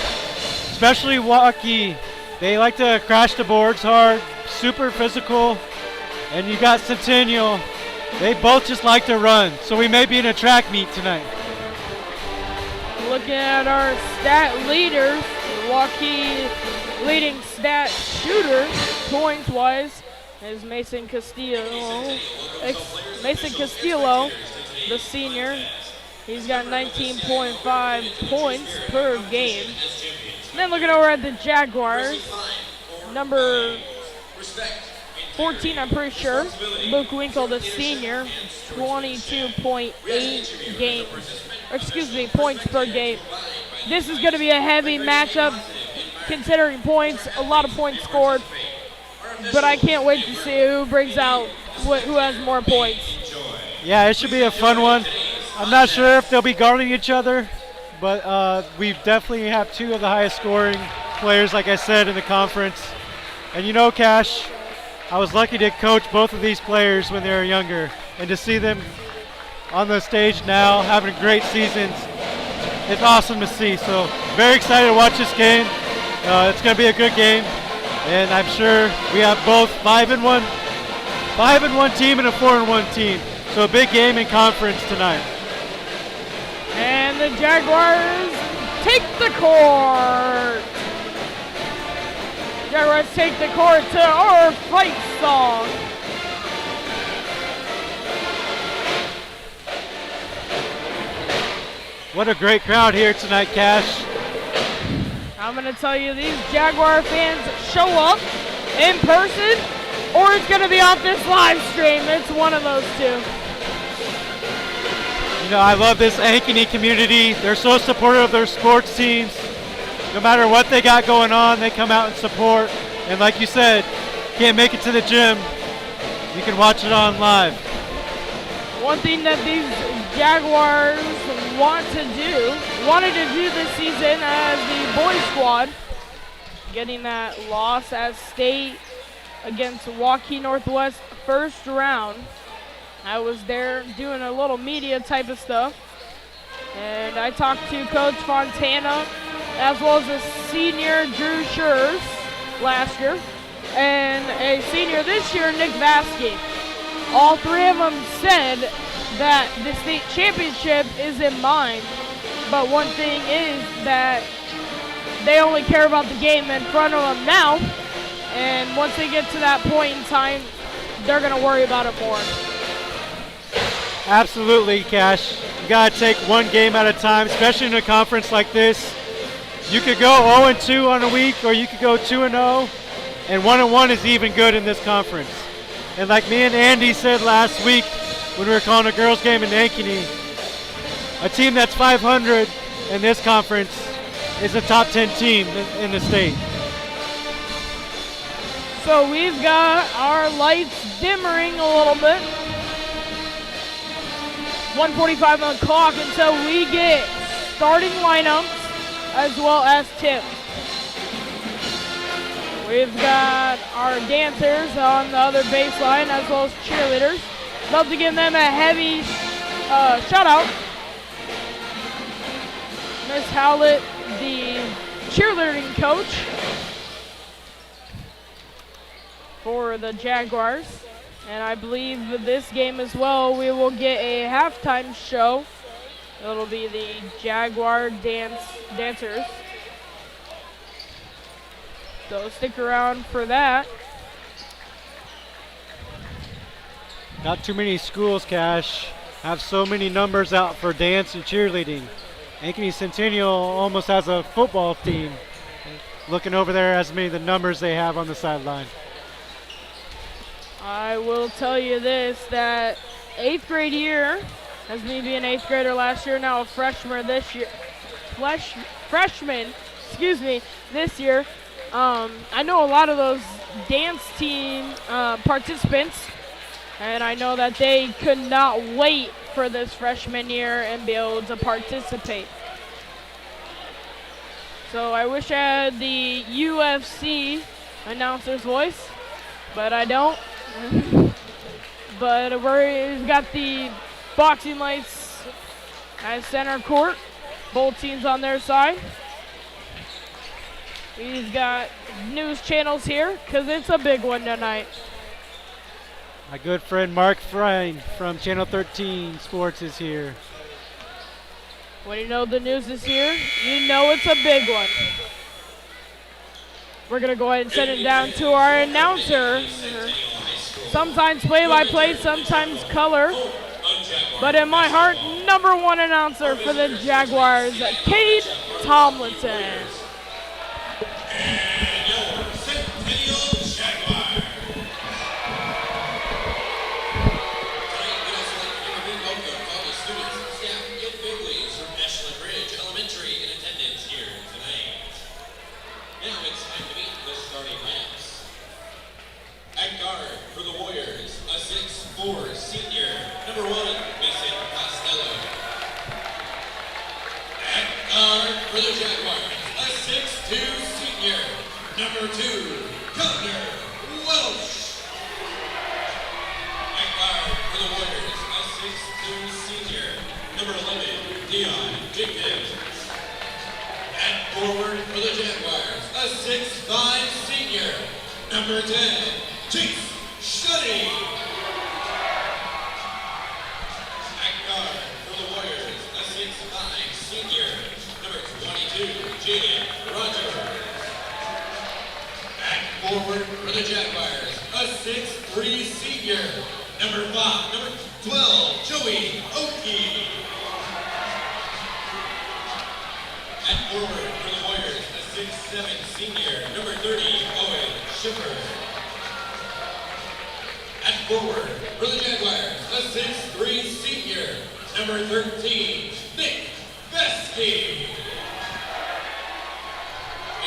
[SPEAKER 10] especially Waukee. They like to crash the boards hard, super physical, and you got Centennial. They both just like to run, so we may be in a track meet tonight.
[SPEAKER 9] Looking at our stat leaders, Waukee leading stat shooter points-wise is Mason Castillo, the senior. He's got 19.5 points per game. And then looking over at the Jaguars, number 14, I'm pretty sure, Luke Winkle, the senior, 22.8 points per game. This is going to be a heavy matchup considering points, a lot of points scored, but I can't wait to see who brings out who has more points.
[SPEAKER 10] Yeah, it should be a fun one. I'm not sure if they'll be guarding each other, but we definitely have two of the highest scoring players, like I said, in the conference. And you know, Cash, I was lucky to coach both of these players when they were younger, and to see them on the stage now having great seasons, it's awesome to see. So very excited to watch this game. It's going to be a good game, and I'm sure we have both 5-1 team and a 4-1 team. So a big game in conference tonight.
[SPEAKER 9] And the Jaguars take the court. Jaguars take the court to our fight song.
[SPEAKER 10] What a great crowd here tonight, Cash.
[SPEAKER 9] I'm going to tell you, these Jaguar fans show up in person or it's going to be off this live stream. It's one of those two.
[SPEAKER 10] You know, I love this Ankeny community. They're so supportive of their sports teams. No matter what they got going on, they come out and support. And like you said, can't make it to the gym, you can watch it on live.
[SPEAKER 9] One thing that these Jaguars wanted to do this season as the boys squad, getting that loss at state against Waukee Northwest first round. I was there doing a little media type of stuff, and I talked to Coach Fontana as well as a senior Drew Schurz last year and a senior this year, Nick Vasky. All three of them said that the state championship is in mind, but one thing is that they only care about the game in front of them now, and once they get to that point in time, they're going to worry about it more.
[SPEAKER 10] Absolutely, Cash. You got to take one game at a time, especially in a conference like this. You could go 0-2 on a week, or you could go 2-0, and 1-1 is even good in this conference. And like me and Andy said last week when we were calling a girls' game in Ankeny, a team that's 500 in this conference is a top 10 team in the state.
[SPEAKER 9] So we've got our lights dimmering a little bit. 1:45 on the clock until we get starting lineups as well as tips. We've got our dancers on the other baseline as well as cheerleaders. Love to give them a heavy shout out. Miss Howlett, the cheerleading coach for the Jaguars. And I believe that this game as well, we will get a halftime show. It'll be the Jaguar dancers. So stick around for that.
[SPEAKER 10] Not too many schools, Cash, have so many numbers out for dance and cheerleading. Ankeny Centennial almost has a football team. Looking over there as many of the numbers they have on the sideline.
[SPEAKER 9] I will tell you this, that 8th grade year, as me being an 8th grader last year, now a freshman this year, this year. I know a lot of those dance team participants, and I know that they could not wait for this freshman year and be able to participate. So I wish I had the UFC announcer's voice, but I don't. But we've got the boxing lights at center court, both teams on their side. We've got news channels here because it's a big one tonight.
[SPEAKER 10] My good friend Mark Frein from Channel 13 Sports is here.
[SPEAKER 9] When you know the news is here, you know it's a big one. We're going to go ahead and send it down to our announcer. Sometimes play-by-play, sometimes color. but in my heart, #1 announcer for the Jaguars, Cade Tomlinson.
[SPEAKER 8] And your Centennial Jaguar. Tonight, we'd also like to give a big welcome to all the students, staff, and families from Ashland Ridge Elementary in attendance here tonight. Now it's time to meet the starting lineups. At guard for the Warriors, a 6'4" senior, #1, Mason Costello. At guard for the Jaguars, a 6'2" senior, #2, Gardner Welsh. At guard for the Warriors, a 6'2" senior, #11, Dion Jenkins. At forward for the Jaguars, a 6'5" senior, #10, Chase Shuddy. At guard for the Warriors, a 6'5" senior, #22, Jaden Rogers. At forward for the Jaguars, a 6'3" senior, #12, Joey Waukee. At forward for the Warriors, a 6'7" senior, #30, Owen Schiffer. At forward for the Jaguars, a 6'3" senior, #13, Nick Vesky.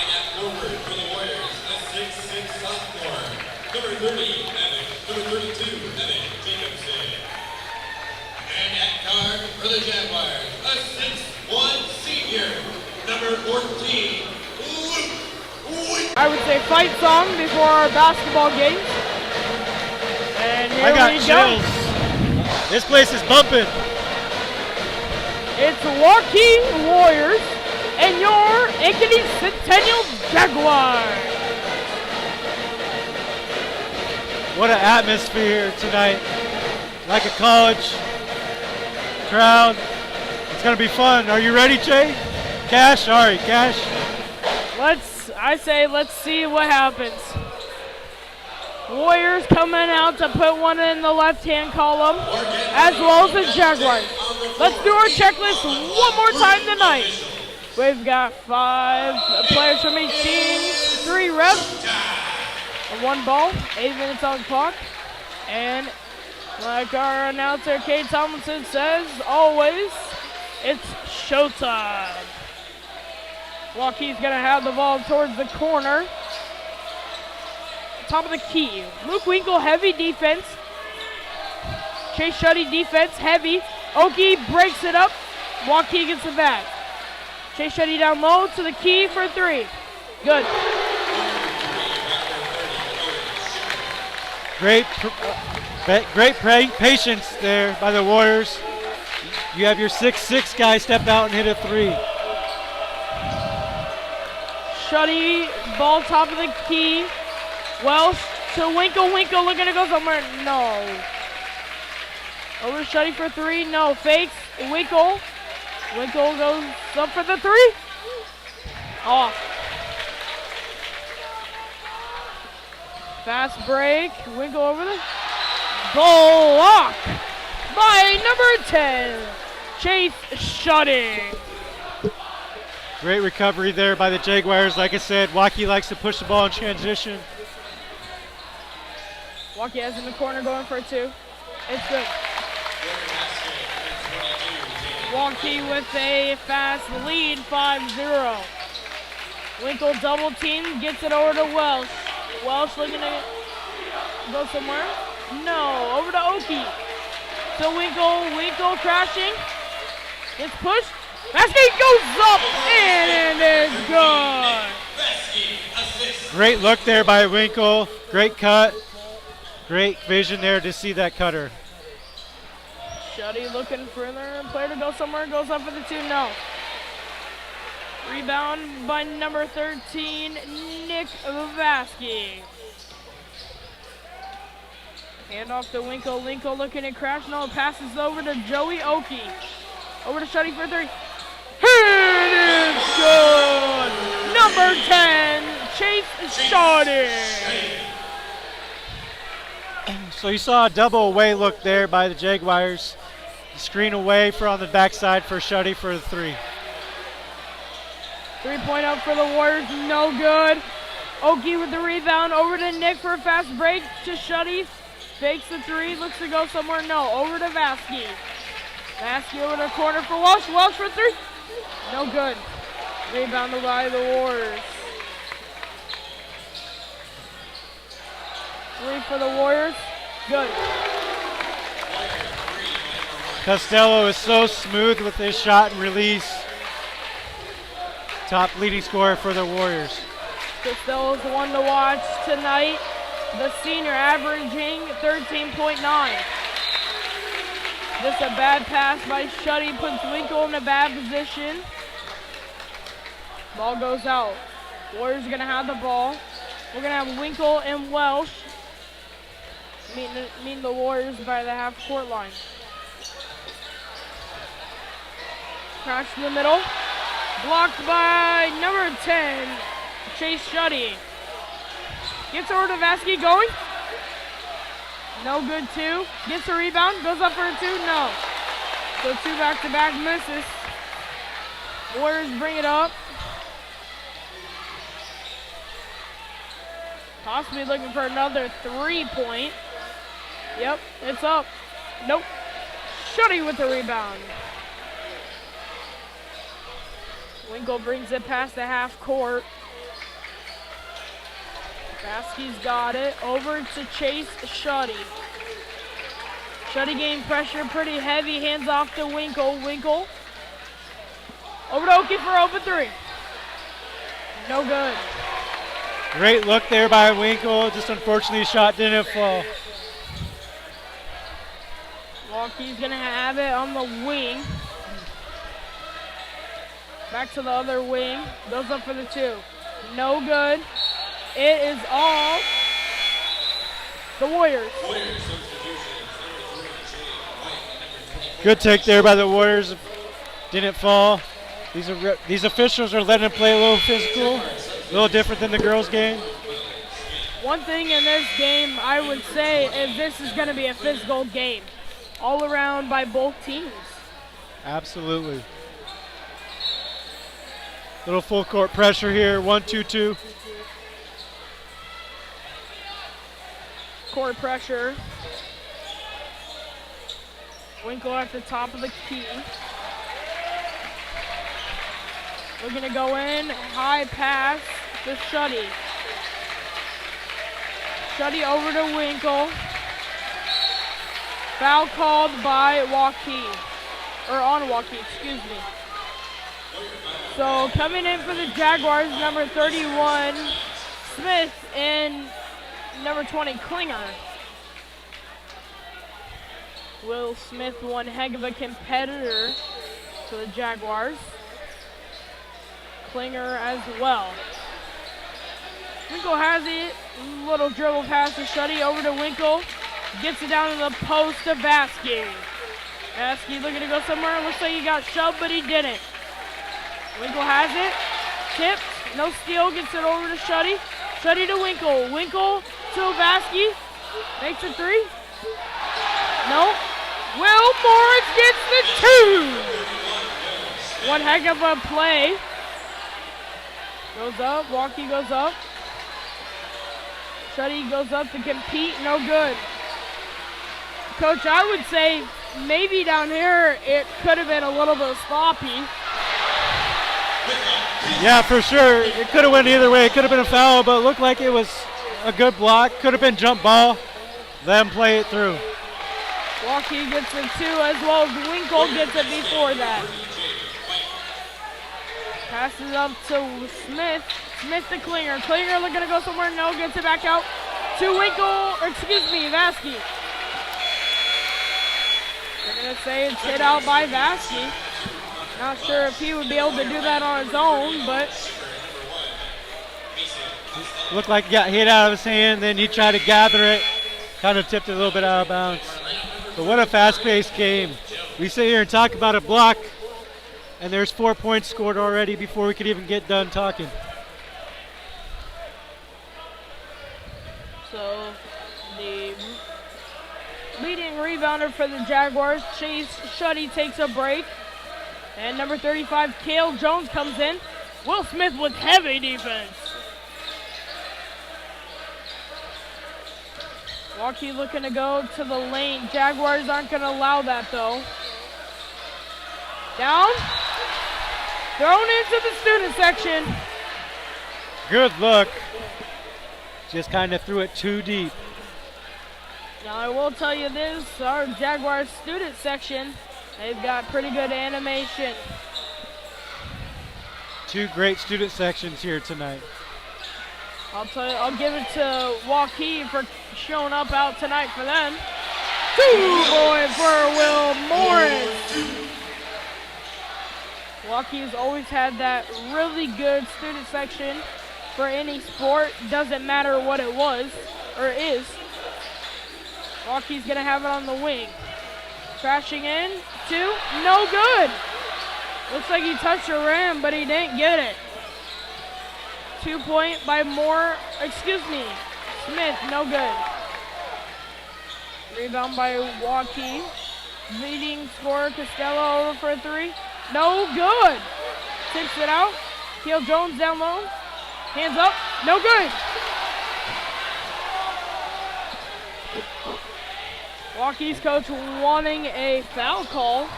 [SPEAKER 8] And at forward for the Warriors, a 6'6" sophomore, #30, Evan, #32, Evan Jacobson. And at guard for the Jaguars, a 6'1" senior, #14, Luke Wheat.
[SPEAKER 9] I would say fight song before our basketball games. And here
[SPEAKER 10] I got
[SPEAKER 9] we
[SPEAKER 10] chills.
[SPEAKER 9] go.
[SPEAKER 10] This place is bumping.
[SPEAKER 9] It's Waukee Warriors and your Ankeny Centennial Jaguars.
[SPEAKER 10] What an atmosphere tonight. Like a college crowd. It's going to be fun. Are you ready, Jay? Cash? All right, Cash.
[SPEAKER 9] Let's see what happens. Warriors coming out to put one in the left-hand column, as well as the Jaguars. Let's do our checklist one more time tonight. We've got 5 players from each team, 3 reps, and 1 ball, 8 minutes on the clock. And like our announcer, Cade Tomlinson, says, always, it's showtime. Waukee's going to have the ball towards the corner. Top of the key. Luke Winkle, heavy defense. Chase Shuddy, defense, heavy. Okie breaks it up. Waukee gets the back. Chase Shuddy down low to the key for 3. Good.
[SPEAKER 10] Great patience there by the Warriors. You have your 6'6" guy step out and hit a 3.
[SPEAKER 9] Shuddy, ball top of the key. Welsh to Winkle. Winkle looking to go somewhere. No. Over to Shuddy for 3. No. Fakes. Winkle. Winkle goes up for the 3. Off. Fast break. Winkle over the block by number 10, Chase Shuddy.
[SPEAKER 10] Great recovery there by the Jaguars. Like I said, Waukee likes to push the ball in transition.
[SPEAKER 9] Waukee has in the corner going for a 2. It's good. Waukee with a fast lead, 5-0. Winkle double team, gets it over to Welsh. Welsh looking to go somewhere. No, over to Okie. To Winkle, Winkle crashing. Gets pushed. Basket goes up and it is good.
[SPEAKER 10] Great look there by Winkle. Great cut. Great vision there to see that cutter.
[SPEAKER 9] Shuddy looking for their player to go somewhere. Goes up for the 2. No. Rebound by number 13, Nick Vasky. Hand off to Winkle. Winkle looking at crash. No, passes over to Joey Okie. Over to Shuddy for 3. It is good. Number 10, Chase Shuddy.
[SPEAKER 10] So you saw a double away look there by the Jaguars. Screen away for on the backside for Shuddy for the 3.
[SPEAKER 9] 3-point up for the Warriors, no good. Waukee with the rebound, over to Nick for a fast break to Shuddy. Fakes the 3, looks to go somewhere, no. Over to Vasky. Vasky over the corner for Welsh. Welsh for 3, no good. Rebounded by the Warriors. 3 for the Warriors, good.
[SPEAKER 10] Costello is so smooth with his shot and release. Top leading scorer for the Warriors.
[SPEAKER 9] Costello is the one to watch tonight. The senior averaging 13.9. Just a bad pass by Shuddy, puts Winkle in a bad position. Ball goes out. Warriors gonna have the ball. We're gonna have Winkle and Welsh meeting the Warriors by the half-court line. Crash in the middle. Blocked by number 10, Chase Shuddy. Gets over to Vasky, going. No good, 2. Gets a rebound, goes up for a 2, no. So 2 back-to-back misses. Warriors bring it up. Possibly looking for another 3-point. Yep, it's up. Nope. Shuddy with the rebound. Winkle brings it past the half court. Vasky's got it. Over to Chase Shuddy. Shuddy getting pressure pretty heavy. Hands off to Winkle. Winkle. Over to Waukee for open 3. No good.
[SPEAKER 10] Great look there by Winkle. Just unfortunately, shot didn't fall.
[SPEAKER 9] Waukee's going to have it on the wing. Back to the other wing. Goes up for the 2. No good. It is all the Warriors.
[SPEAKER 10] Good take there by the Warriors. Didn't fall. These officials are letting them play a little physical, a little different than the girls' game.
[SPEAKER 9] One thing in this game I would say is this is going to be a physical game all around by both teams.
[SPEAKER 10] Absolutely. Little full court pressure here, 1-2-2.
[SPEAKER 9] Court pressure. Winkle at the top of the key. Looking to go in, high pass to Shuddy. Shuddy over to Winkle. Foul called by Waukee, or on Waukee, excuse me. So coming in for the Jaguars, number 31, Smith, and number 20, Klinger. Will Smith, one heck of a competitor to the Jaguars. Klinger as well. Winkle has it. Little dribble pass to Shuddy over to Winkle. Gets it down to the post to Vasky. Vasky looking to go somewhere. Looks like he got shoved, but he didn't. Winkle has it. Tipped. No steal. Gets it over to Shuddy. Shuddy to Winkle. Winkle to Vasky. Makes a 3. No. Will Morris gets the 2. One heck of a play. Goes up. Waukee goes up. Shuddy goes up to compete. No good. Coach, I would say maybe down here it could have been a little bit sloppy.
[SPEAKER 10] Yeah, for sure. It could have went either way. It could have been a foul, but it looked like it was a good block. Could have been jump ball. Then play it through.
[SPEAKER 9] Waukee gets it 2 as well as Winkle gets it before that. Passes up to Smith. Smith to Klinger. Klinger looking to go somewhere. No, gets it back out to Winkle, or excuse me, Vasky. They're going to say it's hit out by Vasky. Not sure if he would be able to do that on his own, but.
[SPEAKER 10] Looked like he got hit out of his hand, then he tried to gather it. Kind of tipped it a little bit out of bounds. But what a fast-paced game. We sit here and talk about a block, and there's 4 points scored already before we could even get done talking.
[SPEAKER 9] So the leading rebounder for the Jaguars. Chase Shuddy takes a break. And number 35, Cale Jones comes in. Will Smith with heavy defense. Waukee looking to go to the lane. Jaguars aren't going to allow that, though. Down. Thrown into the student section.
[SPEAKER 10] Good look. Just kind of threw it too deep.
[SPEAKER 9] Now, I will tell you this. Our Jaguars student section, they've got pretty good animation.
[SPEAKER 10] Two great student sections here tonight.
[SPEAKER 9] I'll give it to Waukee for showing up out tonight for them. 2-point for Will Morris. Waukee's always had that really good student section for any sport. Doesn't matter what it was or is. Waukee's gonna have it on the wing. Crashing in, 2, no good. Looks like he touched the rim, but he didn't get it. 2-point by Smith, no good. Rebound by Waukee. Leading scorer Costello over for a 3. No good. Takes it out. Cale Jones down low. Hands up, no good. Waukee's coach wanting a foul call.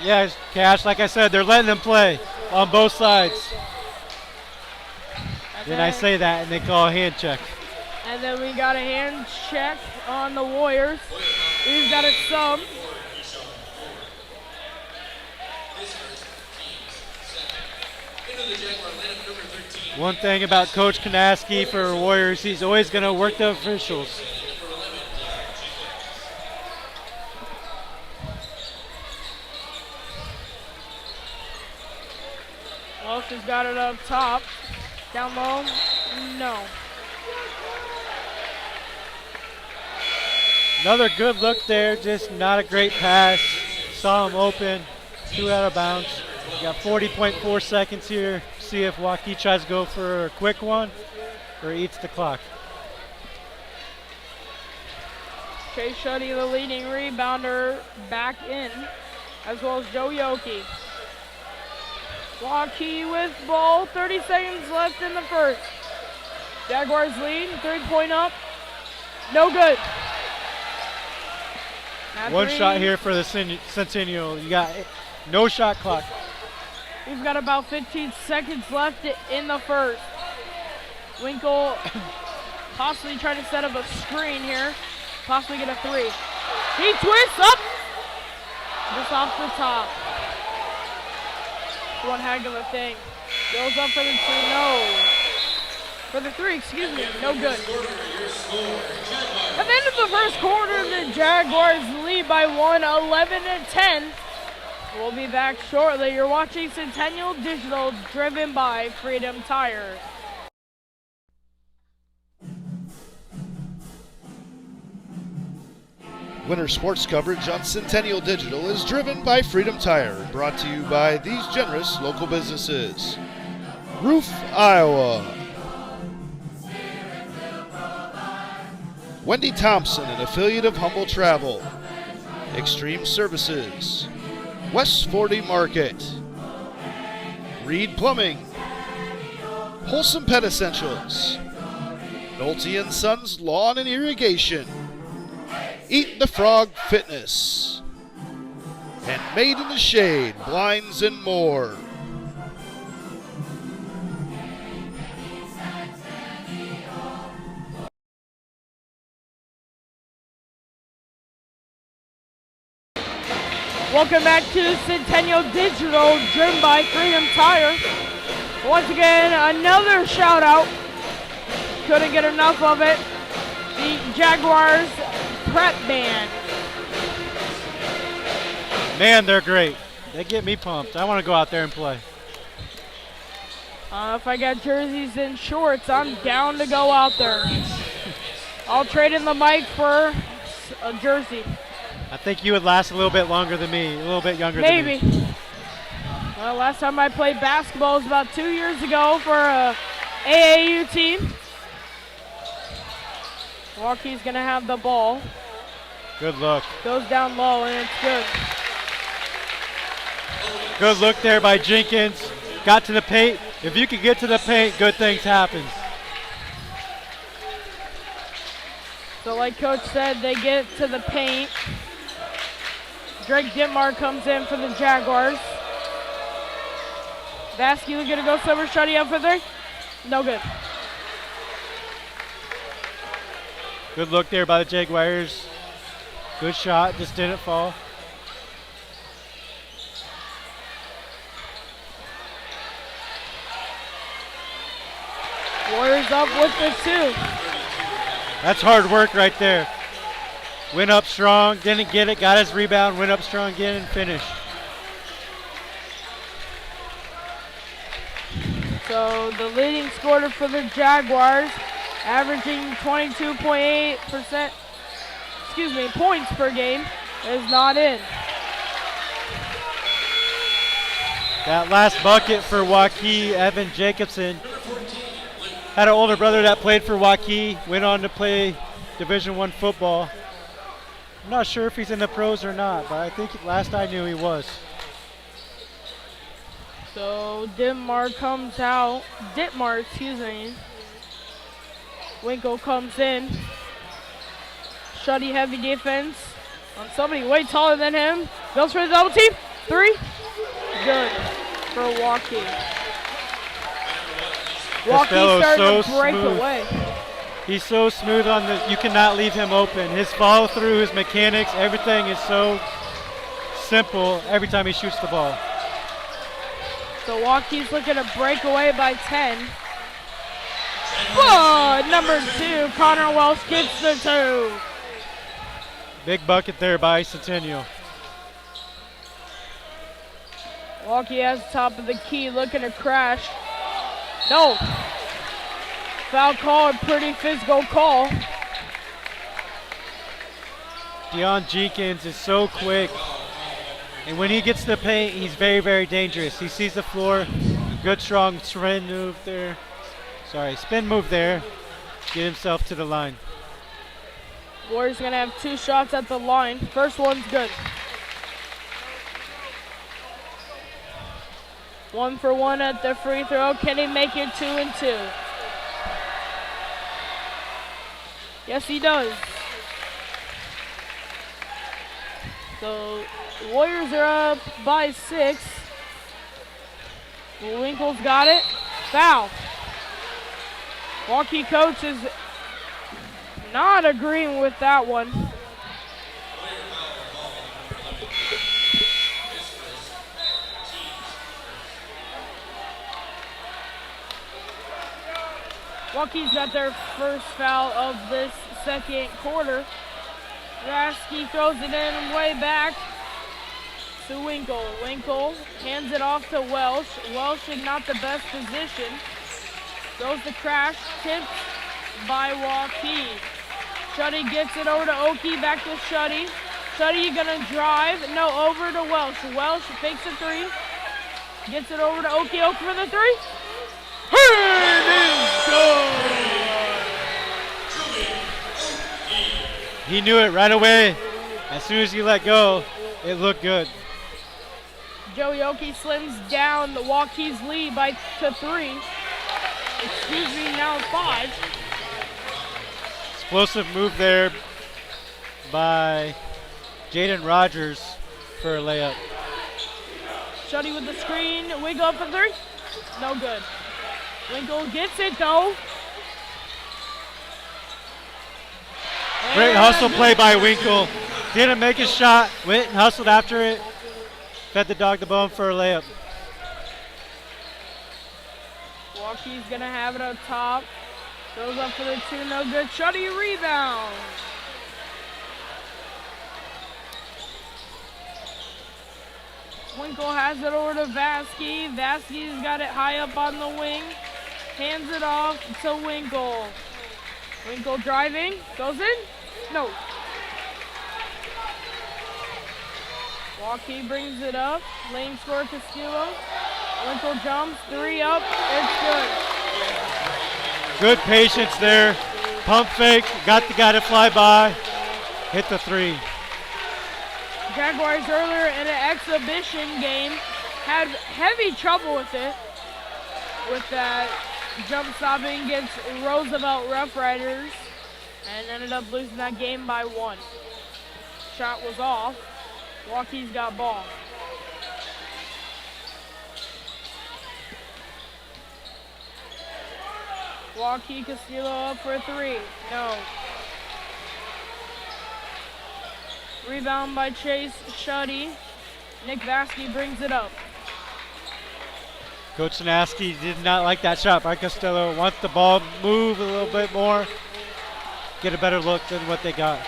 [SPEAKER 10] Yeah, Cash, like I said, they're letting them play on both sides. Then I say that and they call a hand check.
[SPEAKER 9] And then we got a hand check on the Warriors. We've got a sub.
[SPEAKER 10] One thing about Coach Kanaski for Warriors, he's always going to work the officials.
[SPEAKER 9] Welsh has got it up top. Down low, no.
[SPEAKER 10] Another good look there, just not a great pass. Saw him open, 2 out of bounds. We got 40.4 seconds here. See if Waukee tries to go for a quick one or eats the clock.
[SPEAKER 9] Chase Shuddy, the leading rebounder, back in, as well as Joe Yoki. Waukee with ball, 30 seconds left in the first. Jaguars lead, 3-point up, no good.
[SPEAKER 10] One shot here for the Centennial. You got no shot clock.
[SPEAKER 9] We've got about 15 seconds left in the first. Winkle possibly trying to set up a screen here. Possibly get a 3. He twists up. Just off the top. One heck of a thing. Goes up for the 2. No. For the 3, excuse me. No good. At the end of the first quarter, the Jaguars lead by 1, 11-10. We'll be back shortly. You're watching Centennial Digital, driven by Freedom Tire.
[SPEAKER 1] Winter sports coverage on Centennial Digital is driven by Freedom Tire, brought to you by these generous local businesses. Roof, Iowa. Wendy Thompson, an affiliate of Humble Travel. Extreme Services. West 40 Market. Reed Plumbing. Wholesome Pet Essentials. Nolte & Sons Lawn and Irrigation. Eat the Frog Fitness. And Made in the Shade, Blinds and more.
[SPEAKER 9] Welcome back to Centennial Digital, driven by Freedom Tire. Once again, another shout out. Couldn't get enough of it. The Jaguars prep band.
[SPEAKER 10] Man, they're great. They get me pumped. I want to go out there and play.
[SPEAKER 9] If I got jerseys and shorts, I'm down to go out there. I'll trade in the mic for a jersey.
[SPEAKER 10] I think you would last a little bit longer than me, a little bit younger than me.
[SPEAKER 9] Maybe. Well, last time I played basketball was about 2 years ago for a AAU team. Waukee's gonna have the ball.
[SPEAKER 10] Good look.
[SPEAKER 9] Goes down low and it's good.
[SPEAKER 10] Good look there by Jenkins. Got to the paint. If you can get to the paint, good things happen.
[SPEAKER 9] So like Coach said, they get to the paint. Drake Dittmar comes in for the Jaguars. Vasky looking to go summer shutty up for three. No good.
[SPEAKER 10] Good look there by the Jaguars. Good shot, just didn't fall.
[SPEAKER 9] Warriors up with the 2.
[SPEAKER 10] That's hard work right there. Went up strong, didn't get it, got his rebound, went up strong again and finished.
[SPEAKER 9] So the leading scorer for the Jaguars, averaging 22.8%, points per game, is not in.
[SPEAKER 10] That last bucket for Waukee, Evan Jacobson, had an older brother that played for Waukee, went on to play Division I football. I'm not sure if he's in the pros or not, but I think last I knew he was.
[SPEAKER 9] So Dittmar comes out. Winkle comes in. Shuddy heavy defense on somebody way taller than him. Goes for the double team. 3. Good for Waukee. Waukee starting to break away.
[SPEAKER 10] He's so smooth on the, you cannot leave him open. His follow through, his mechanics, everything is so simple every time he shoots the ball.
[SPEAKER 9] So Waukee's looking to break away by 10. Oh, number 2, Connor Welsh gets the 2.
[SPEAKER 10] Big bucket there by Centennial.
[SPEAKER 9] Waukee has top of the key, looking to crash. No. Foul call, a pretty physical call.
[SPEAKER 10] Deion Jenkins is so quick. And when he gets to the paint, he's very, very dangerous. He sees the floor. Good, strong spin move there. Spin move there. Get himself to the line.
[SPEAKER 9] Warriors going to have 2 shots at the line. First one's good. 1 for 1 at the free throw. Can he make it 2 and 2? Yes, he does. So Warriors are up by 6. Winkle's got it. Foul. Waukee coach is not agreeing with that one. Waukee's got their first foul of this second quarter. Rasky throws it in way back to Winkle. Winkle hands it off to Welsh. Welsh in not the best position. Goes to crash, tipped by Waukee. Shuddy gets it over to Oki, back to Shuddy. Shuddy gonna drive, no, over to Welsh. Welsh takes a 3, gets it over to Oki. Oki for the 3. It is good!
[SPEAKER 10] He knew it right away. As soon as he let go, it looked good.
[SPEAKER 9] Joey Oki slims down the Waukee's lead to 3. Now 5.
[SPEAKER 10] Explosive move there by Jaden Rogers for a layup.
[SPEAKER 9] Shuddy with the screen. Winkle up for 3. No good. Winkle gets it though.
[SPEAKER 10] Great hustle play by Winkle. Didn't make a shot. Went and hustled after it. Fed the dog the bone for a layup.
[SPEAKER 9] Waukee's gonna have it up top. Goes up for the 2, no good. Shuddy rebound. Winkle has it over to Vasky. Vasky's got it high up on the wing. Hands it off to Winkle. Winkle driving, goes in? No. Waukee brings it up. Lane score Castillo. Winkle jumps, 3 up, it's good.
[SPEAKER 10] Good patience there Pump fake, got the guy to fly by, hit the three.
[SPEAKER 9] Jaguars earlier in an exhibition game had heavy trouble with it, with that jump stopping against Roosevelt Rough Riders, and ended up losing that game by 1. Shot was off. Waukee's got ball. Waukee Castillo up for a 3. No. Rebound by Chase Shuddy. Nick Vasky brings it up.
[SPEAKER 10] Coach Sanaski did not like that shot by Costello. Wants the ball move a little bit more, get a better look than what they got.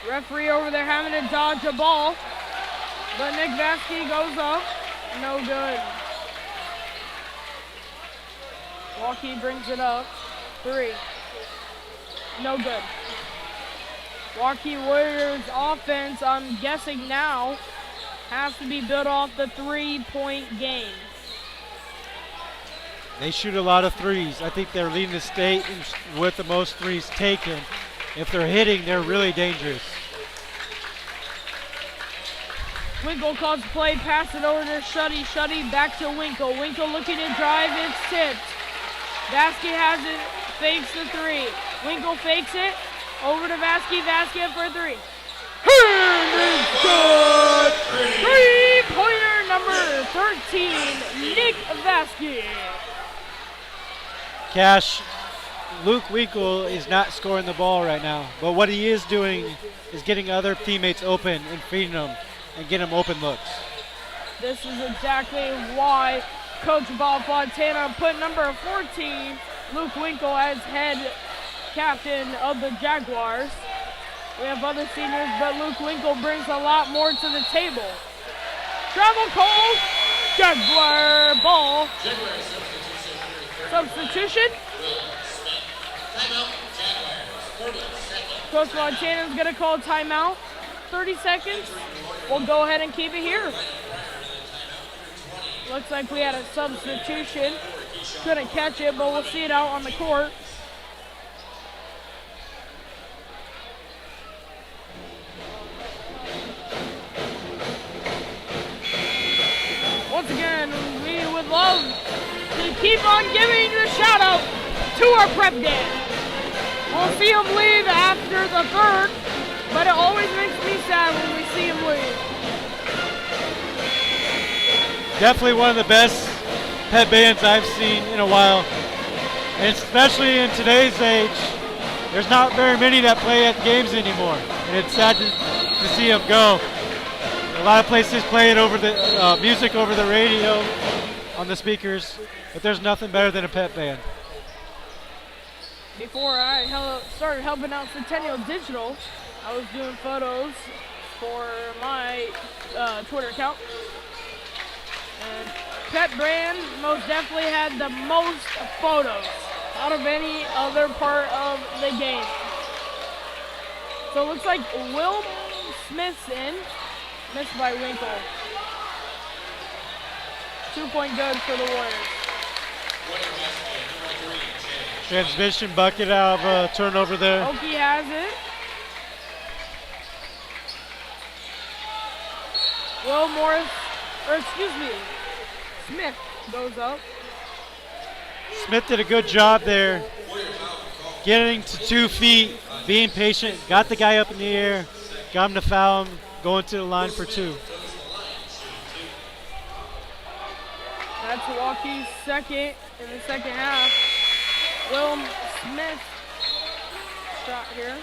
[SPEAKER 9] Referee over there having to dodge a ball, but Nick Vasky goes up. No good. Waukee brings it up. 3. No good. Waukee Warriors offense, I'm guessing now, has to be built off the 3-point game.
[SPEAKER 10] They shoot a lot of threes. I think they're leading the state with the most threes taken. If they're hitting, they're really dangerous.
[SPEAKER 9] Winkle calls play, pass it over to Shuddy. Shuddy back to Winkle. Winkle looking to drive, it's tipped. Vasky has it, fakes the 3. Winkle fakes it, over to Vasky. Vasky up for a 3. And it's good! 3-pointer number 13, Nick Vasky.
[SPEAKER 10] Cash, Luke Winkle is not scoring the ball right now, but what he is doing is getting other teammates open and feeding them and getting them open looks.
[SPEAKER 9] This is exactly why Coach Bob Fontana put number 14, Luke Winkle, as head captain of the Jaguars. We have other seniors, but Luke Winkle brings a lot more to the table. Travel call, Jaguar ball. Substitution. Coach Fontana's gonna call timeout. 30 seconds. We'll go ahead and keep it here. Looks like we had a substitution. Couldn't catch it, but we'll see it out on the court. Once again, we would love to keep on giving the shout out to our prep game. We'll see them leave after the 3rd, but it always makes me sad when we see them leave.
[SPEAKER 10] Definitely one of the best pep bands I've seen in a while, and especially in today's age, there's not very many that play at games anymore, and it's sad to see them go. A lot of places play it over the music over the radio on the speakers, but there's nothing better than a pep band.
[SPEAKER 9] Before I started helping out Centennial Digital, I was doing photos for my Twitter account. And Pep Brand most definitely had the most photos out of any other part of the game. So it looks like Will Smith's in. Missed by Winkle. 2-point good for the Warriors.
[SPEAKER 10] Transmission bucket out of a turnover there.
[SPEAKER 9] Waukee has it. Will Morris, or excuse me, Smith goes up.
[SPEAKER 10] Smith did a good job there, getting to 2 feet, being patient, got the guy up in the air, got him to foul him, going to the line for 2.
[SPEAKER 9] That's Waukee's second in the second half. Will Smith shot here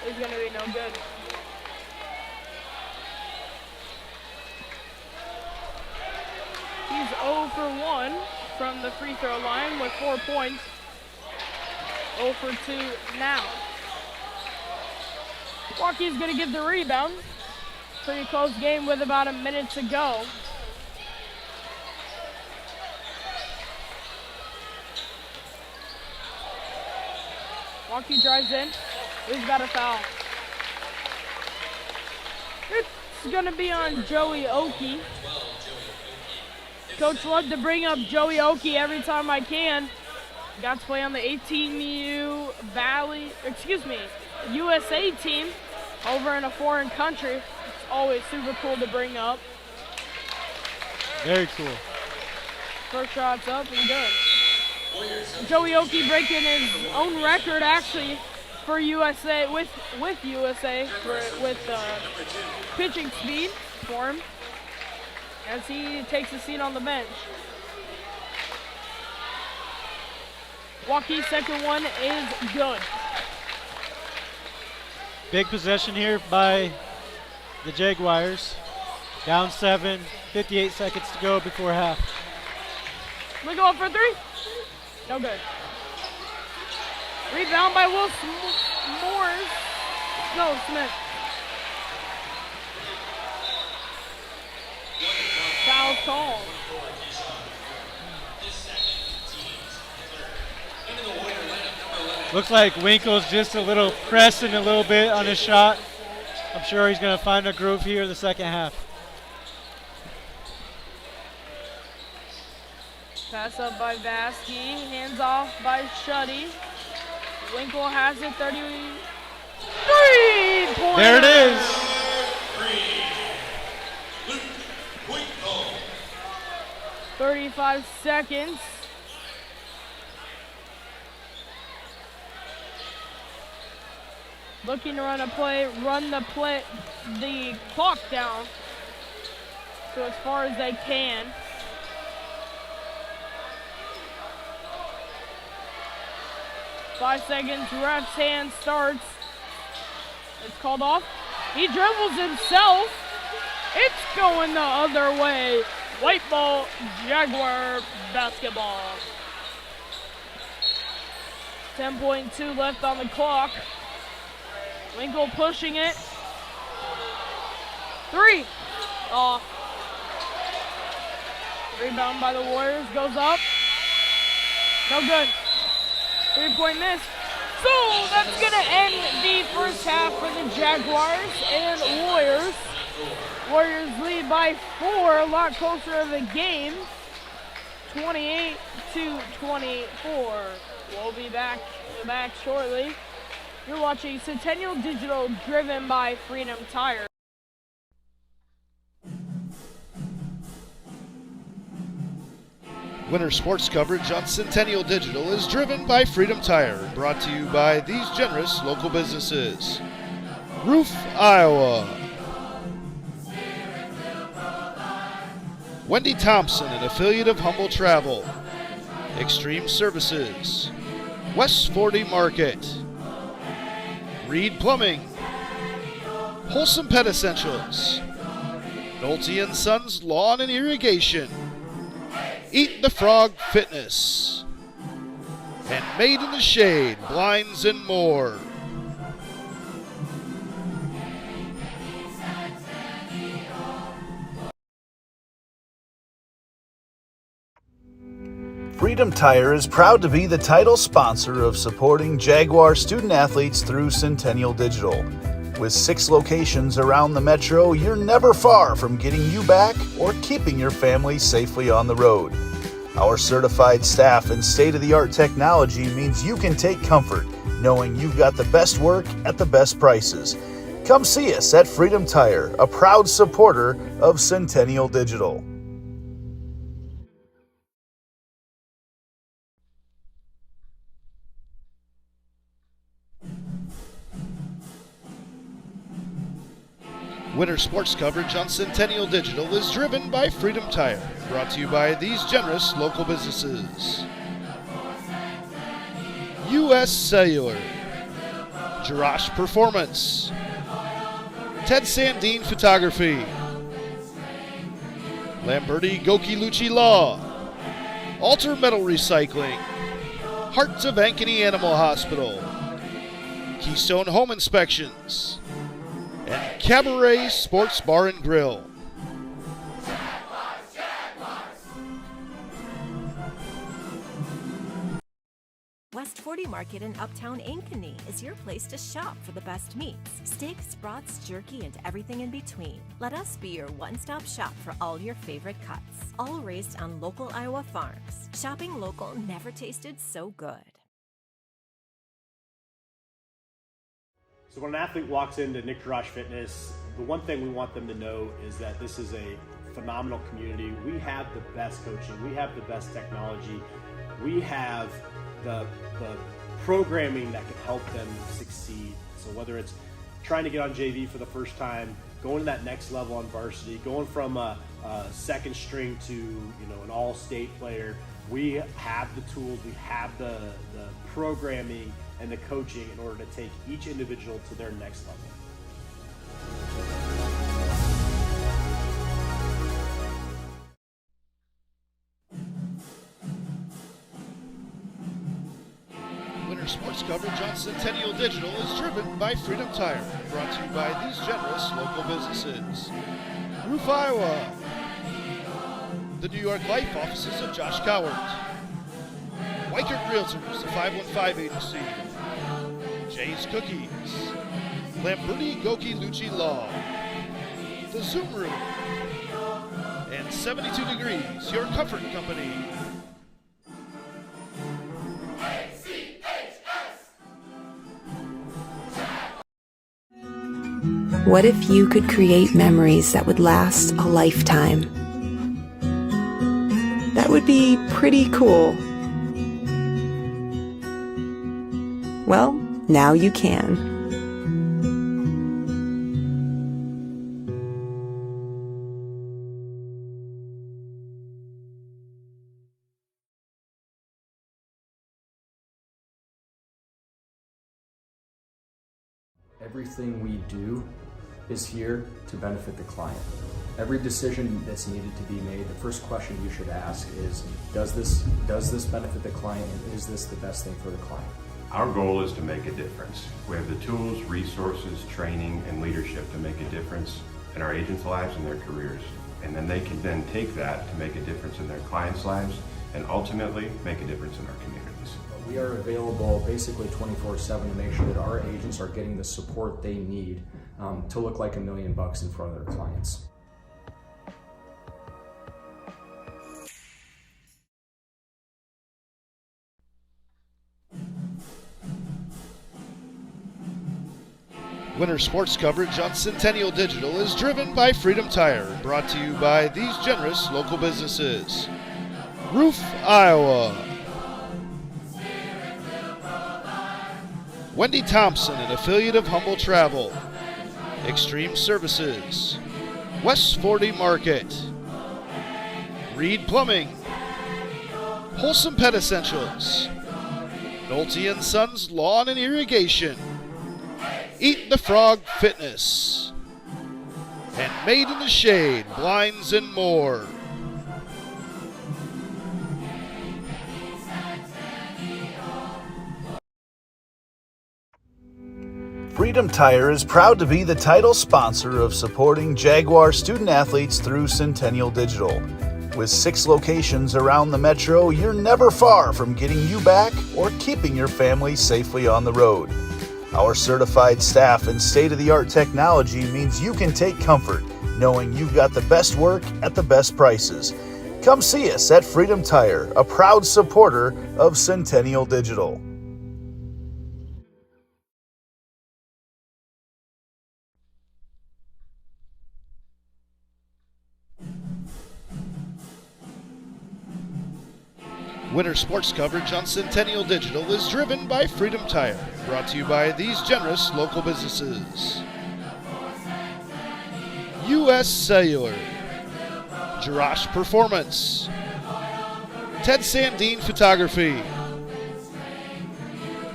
[SPEAKER 9] is going to be no good. He's 0 for 1 from the free throw line with 4 points. 0 for 2 now. Waukee's going to give the rebound. Pretty close game with about a minute to go. Waukee drives in. He's got a foul. It's going to be on Joey Oakey. Coach loves to bring up Joey Oakey every time I can. got to play on the 18U USA team over in a foreign country. It's always super cool to bring up.
[SPEAKER 10] Very cool.
[SPEAKER 9] First shot's up and good. Joey Waukee breaking his own record actually for USA with USA with pitching speed for him as he takes a seat on the bench. Waukee's second one is good.
[SPEAKER 10] Big possession here by the Jaguars. Down 7, 58 seconds to go before half.
[SPEAKER 9] We go up for three. No good. Rebound by Smith. Foul call.
[SPEAKER 10] Looks like Winkle's just a little pressing a little bit on his shot. I'm sure he's going to find a groove here in the second half.
[SPEAKER 9] Pass up by Vasky, hands off by Shuddy. Winkle has it, 33-pointer.
[SPEAKER 10] There it is.
[SPEAKER 9] 35 seconds. Looking to run the clock down so as far as they can. Five seconds, ref's hand starts. It's called off. He dribbles himself. It's going the other way. White ball, Jaguar basketball. 10.2 left on the clock. Winkle pushing it. Three. Off. Rebound by the Warriors, goes up. No good. 3-point miss. So that's going to end the first half for the Jaguars and Warriors. Warriors lead by 4, a lot closer of the game. 28-24. We'll be back shortly. You're watching Centennial Digital, driven by Freedom Tire.
[SPEAKER 1] Winter sports coverage on Centennial Digital is driven by Freedom Tire, brought to you by these generous local businesses. Roof, Iowa. Wendy Thompson, an affiliate of Humble Travel. Extreme Services. West 40 Market. Reed Plumbing. Wholesome Pet Essentials. Nolte & Sons Lawn and Irrigation. Eat the Frog Fitness. And Made in the Shade, Blinds and more.
[SPEAKER 2] Freedom Tire is proud to be the title sponsor of supporting Jaguar student athletes through Centennial Digital. With 6 locations around the metro, you're never far from getting you back or keeping your family safely on the road. Our certified staff and state-of-the-art technology means you can take comfort knowing you've got the best work at the best prices. Come see us at Freedom Tire, a proud supporter of Centennial Digital.
[SPEAKER 1] Winter sports coverage on Centennial Digital is driven by Freedom Tire, brought to you by these generous local businesses. U.S. Cellular, Jirash Performance, Ted Sandine Photography, Lamberti Goki Lucci Law, Alter Metal Recycling, Hearts of Ankeny Animal Hospital, Keystone Home Inspections, and Cabaret Sports Bar and Grill.
[SPEAKER 3] West West 40 Market in Uptown Ankeny is your place to shop for the best meats, steaks, brats, jerky, and everything in between. Let us be your one-stop shop for all your favorite cuts, all raised on local Iowa farms. Shopping local never tasted so good.
[SPEAKER 4] So when an athlete walks into Nick Garage Fitness, the one thing we want them to know is that this is a phenomenal community. We have the best coaching, we have the best technology, we have the programming that can help them succeed. So whether it's trying to get on JV for the first time, going to that next level on varsity, going from a second string to an all-state player, we have the tools, we have the programming and the coaching in order to take each individual to their next level.
[SPEAKER 1] Winter sports coverage on Centennial Digital is driven by Freedom Tire, brought to you by these generous local businesses. Roof, Iowa. The New York Life offices of Josh Cowart. Weichert Realtors, the 515 agency. Jay's Cookies. Lamberti Goki Lucci Law. The Zoom Room. And 72 Degrees, your comfort company.
[SPEAKER 5] What if you could create memories that would last a lifetime? That would be pretty cool. Well, now you can.
[SPEAKER 6] Everything we do is here to benefit the client. Every decision that's needed to be made, the first question you should ask is, does this benefit the client, and is this the best thing for the client?
[SPEAKER 7] Our goal is to make a difference. We have the tools, resources, training, and leadership to make a difference in our agents' lives and their careers. And then they can then take that to make a difference in their clients' lives and ultimately make a difference in our communities.
[SPEAKER 6] We are available basically 24/7 to make sure that our agents are getting the support they need to look like $1 million in front of their clients.
[SPEAKER 1] Winter sports coverage on Centennial Digital is driven by Freedom Tire, brought to you by these generous local businesses. Roof, Iowa. Wendy Thompson, an affiliate of Humble Travel. Extreme Services. West 40 Market. Reed Plumbing. Wholesome Pet Essentials. Nolte & Sons Lawn and Irrigation. Eat the Frog Fitness. And Made in the Shade, Blinds and more.
[SPEAKER 2] Freedom Tire is proud to be the title sponsor of supporting Jaguar student athletes through Centennial Digital. With 6 locations around the metro, you're never far from getting you back or keeping your family safely on the road. Our certified staff and state-of-the-art technology means you can take comfort knowing you've got the best work at the best prices. Come see us at Freedom Tire, a proud supporter of Centennial Digital.
[SPEAKER 1] Winter sports coverage on Centennial Digital is driven by Freedom Tire, brought to you by these generous local businesses. U.S. Cellular, Jirash Performance, Ted Sandine Photography,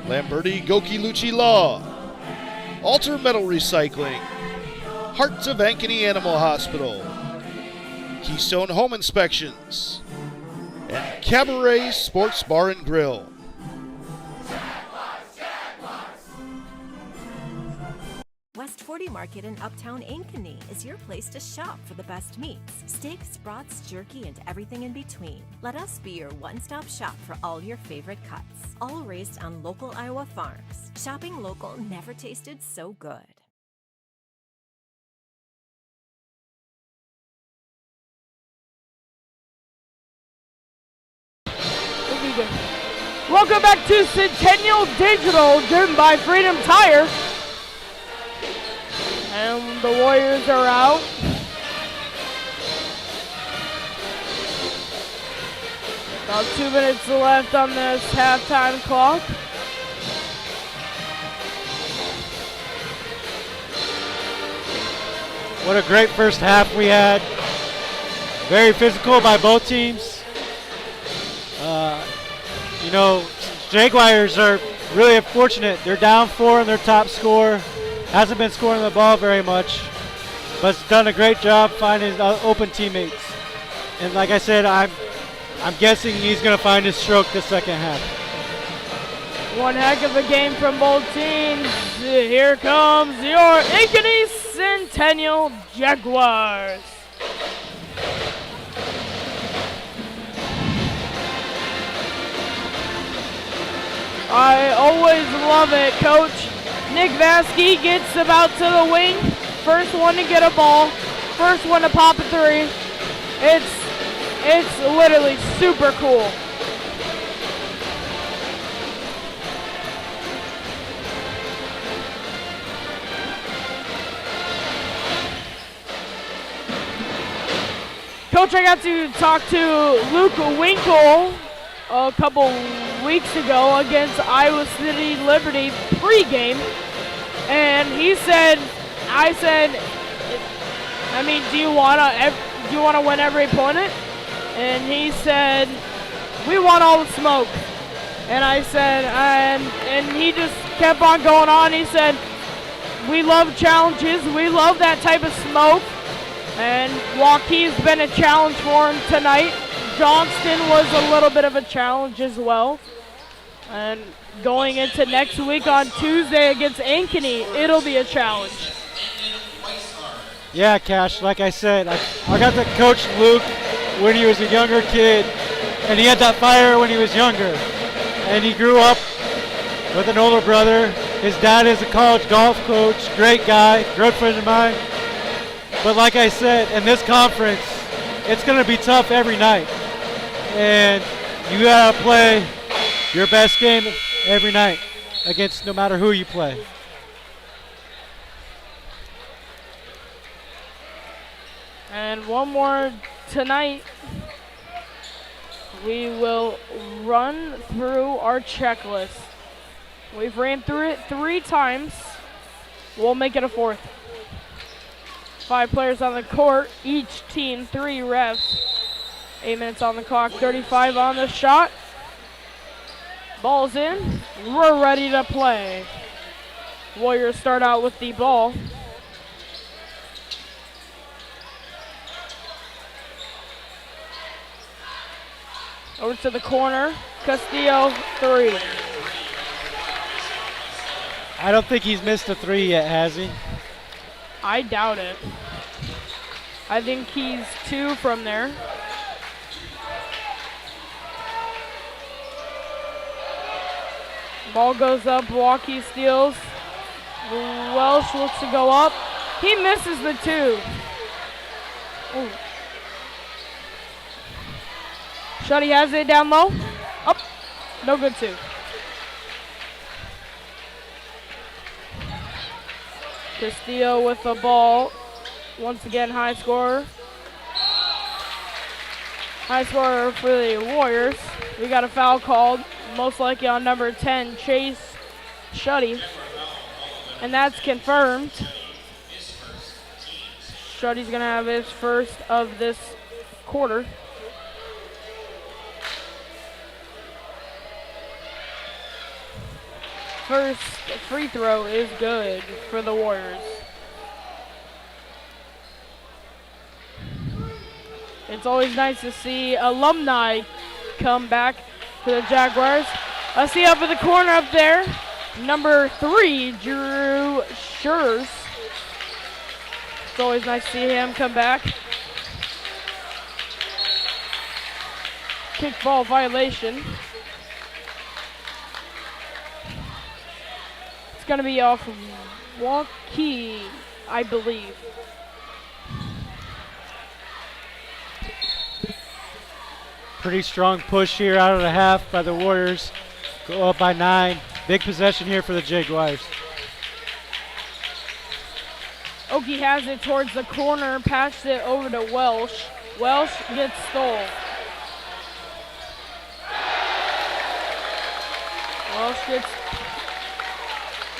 [SPEAKER 1] Lamberti Goki Lucci Law, Alter Metal Recycling, Hearts of Ankeny Animal Hospital, Keystone Home Inspections, and Cabaret Sports Bar and Grill.
[SPEAKER 3] West 40 Market in Uptown Ankeny is your place to shop for the best meats, steaks, brats, jerky, and everything in between. Let us be your one-stop shop for all your favorite cuts, all raised on local Iowa farms. Shopping local never tasted so good.
[SPEAKER 9] Welcome back to Centennial Digital, driven by Freedom Tire. And the Warriors are out. About 2 minutes left on this halftime clock.
[SPEAKER 10] What a great first half we had. Very physical by both teams. You know, Jaguars are really unfortunate. They're down 4 and their top scorer hasn't been scoring the ball very much, but has done a great job finding open teammates. And like I said, I'm guessing he's going to find his stroke the second half.
[SPEAKER 9] One heck of a game from both teams. Here comes your Ankeny Centennial Jaguars. I always love it, Coach. Nick Vasky gets about to the wing. First one to get a ball. First one to pop a three. It's literally super cool. Coach, I got to talk to Luke Winkle a couple weeks ago against Iowa City Liberty pregame, and he said, I said, I mean, do you wanna win every opponent? And he said, we want all the smoke. And I said, and he just kept on going on. He said, we love challenges. We love that type of smoke. And Waukee's been a challenge for him tonight. Johnston was a little bit of a challenge as well. And going into next week on Tuesday against Ankeny, it'll be a challenge.
[SPEAKER 10] Yeah, Cash, like I said, I got to coach Luke when he was a younger kid, and he had that fire when he was younger. And he grew up with an older brother. His dad is a college golf coach, great guy, good friend of mine. But like I said, in this conference, it's going to be tough every night. And you got to play your best game every night against no matter who you play.
[SPEAKER 9] And one more tonight. We will run through our checklist. We've ran through it 3 times. We'll make it a 4th. 5 players on the court, each team 3 refs. 8 minutes on the clock, 35 on the shot. Ball's in, we're ready to play. Warriors start out with the ball. Over to the corner, Castillo, 3.
[SPEAKER 10] I don't think he's missed a 3 yet, has he?
[SPEAKER 9] I doubt it. I think he's 2 from there. Ball goes up, Waukee steals. Welsh looks to go up. He misses the 2. Ooh. Shuddy has it down low. Up. No good 2. Castillo with the ball. Once again, high scorer. High scorer for the Warriors. We got a foul called, most likely on number 10, Chase Shuddy. And that's confirmed. Shuddy's going to have his first of this quarter. First free throw is good for the Warriors. It's always nice to see alumni come back to the Jaguars. I see up in the corner up there, number 3, Drew Schurz. It's always nice to see him come back. Kickball violation. It's going to be off of Waukee, I believe.
[SPEAKER 10] Pretty strong push here out of the half by the Warriors. Go up by 9. Big possession here for the Jaguars.
[SPEAKER 9] Okie has it towards the corner, passed it over to Welsh. Welsh gets stole. Welsh gets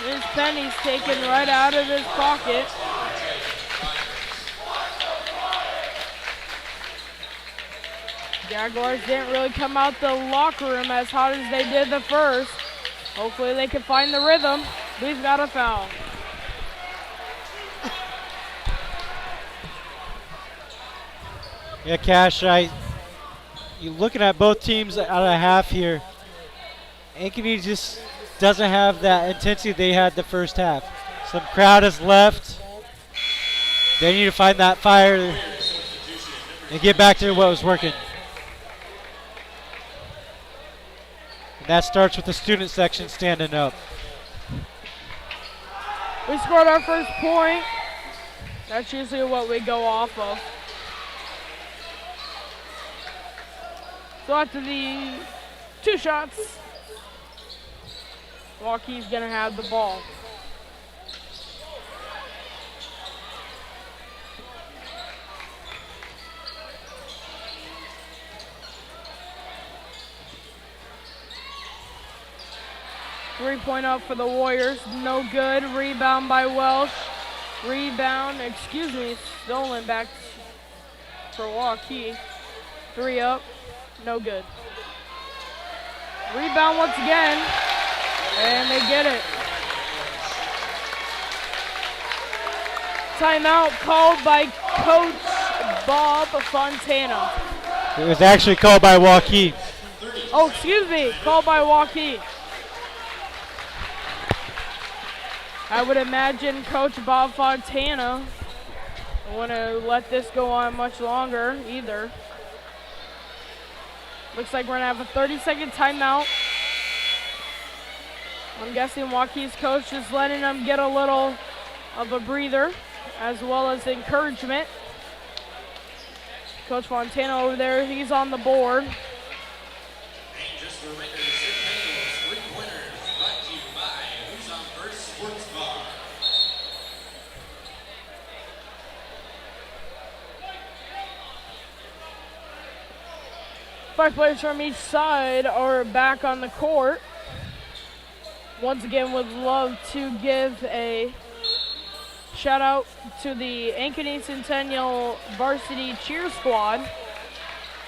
[SPEAKER 9] his pennies taken right out of his pocket. Jaguars didn't really come out the locker room as hot as they did the first. Hopefully they can find the rhythm. We've got a foul.
[SPEAKER 10] Yeah, Cash, you're looking at both teams out of half here. Ankeny just doesn't have that intensity they had the first half. Some crowd has left. They need to find that fire and get back to what was working. And that starts with the student section standing up.
[SPEAKER 9] We scored our first point. That's usually what we go off of. So after the 2 shots, Waukee's gonna have the ball. Three-point up for the Warriors, no good. Rebound by Welsh. Stolen back for Waukee. 3 up, no good. Rebound once again, and they get it. Timeout called by Coach Bob Fontana.
[SPEAKER 10] It was actually called by Waukee.
[SPEAKER 9] Oh, excuse me, called by Waukee. I would imagine Coach Bob Fontana wouldn't let this go on much longer either. Looks like we're gonna have a 30-second timeout. I'm guessing Waukee's coach is letting them get a little of a breather as well as encouragement. Coach Fontana over there, he's on the board.
[SPEAKER 8] And just a reminder, Centennial's 3-pointers brought to you by Who's on First Sports Bar.
[SPEAKER 9] 5 players from each side are back on the court. Once again, would love to give a shout out to the Ankeny Centennial varsity cheer squad.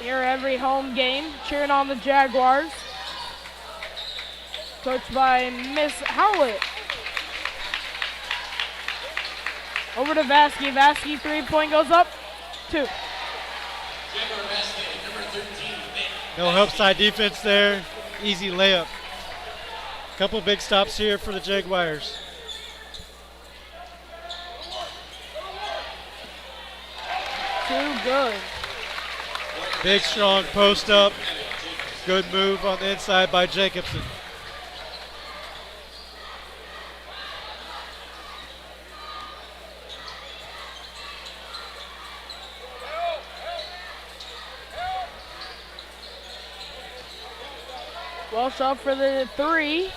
[SPEAKER 9] Here every home game, cheering on the Jaguars. Coached by Miss Howlett. Over to Vasky. Vasky 3-point goes up. 2.
[SPEAKER 8] Jaguar basket, number 13.
[SPEAKER 10] No help side defense there. Easy layup. Couple big stops here for the Jaguars.
[SPEAKER 9] Too good.
[SPEAKER 10] Big strong post up. Good move on the inside by Jacobson.
[SPEAKER 9] Welsh up for the 3.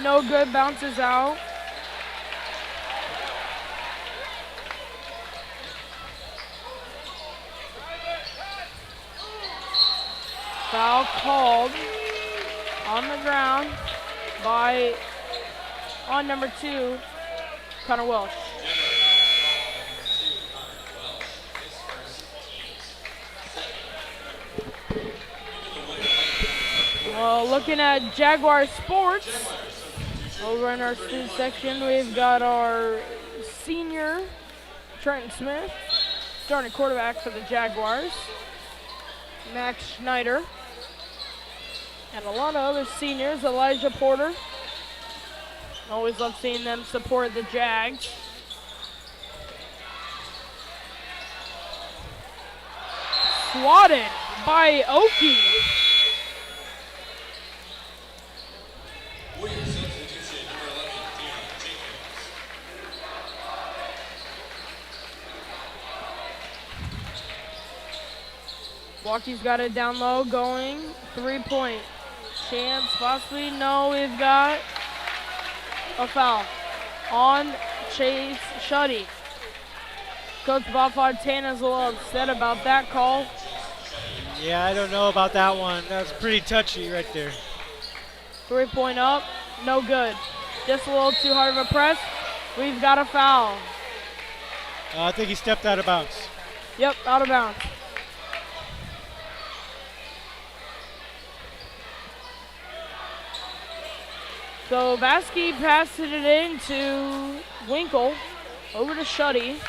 [SPEAKER 9] No good, bounces out. Foul called on the ground by, on number 2, Connor Welsh. Well, looking at Jaguar Sports, over in our student section, we've got our senior, Trenton Smith, starting quarterback for the Jaguars, Max Schneider, and a lot of other seniors, Elijah Porter. Always love seeing them support the Jags. swatted by Waukee.
[SPEAKER 8] Warriors substitution, number 11, Dion Jenkins.
[SPEAKER 9] Waukee's got it down low, going 3-point chance, possibly. No, we've got a foul on Chase Shuddy. Coach Bob Fontana's a little upset about that call.
[SPEAKER 10] Yeah, I don't know about that one. That's pretty touchy right there.
[SPEAKER 9] 3-point up, no good. Just a little too hard of a press. We've got a foul.
[SPEAKER 10] I think he stepped out of bounds.
[SPEAKER 9] Yep, out of bounds. So Vasky passed it in to Winkle, over to Shuddy.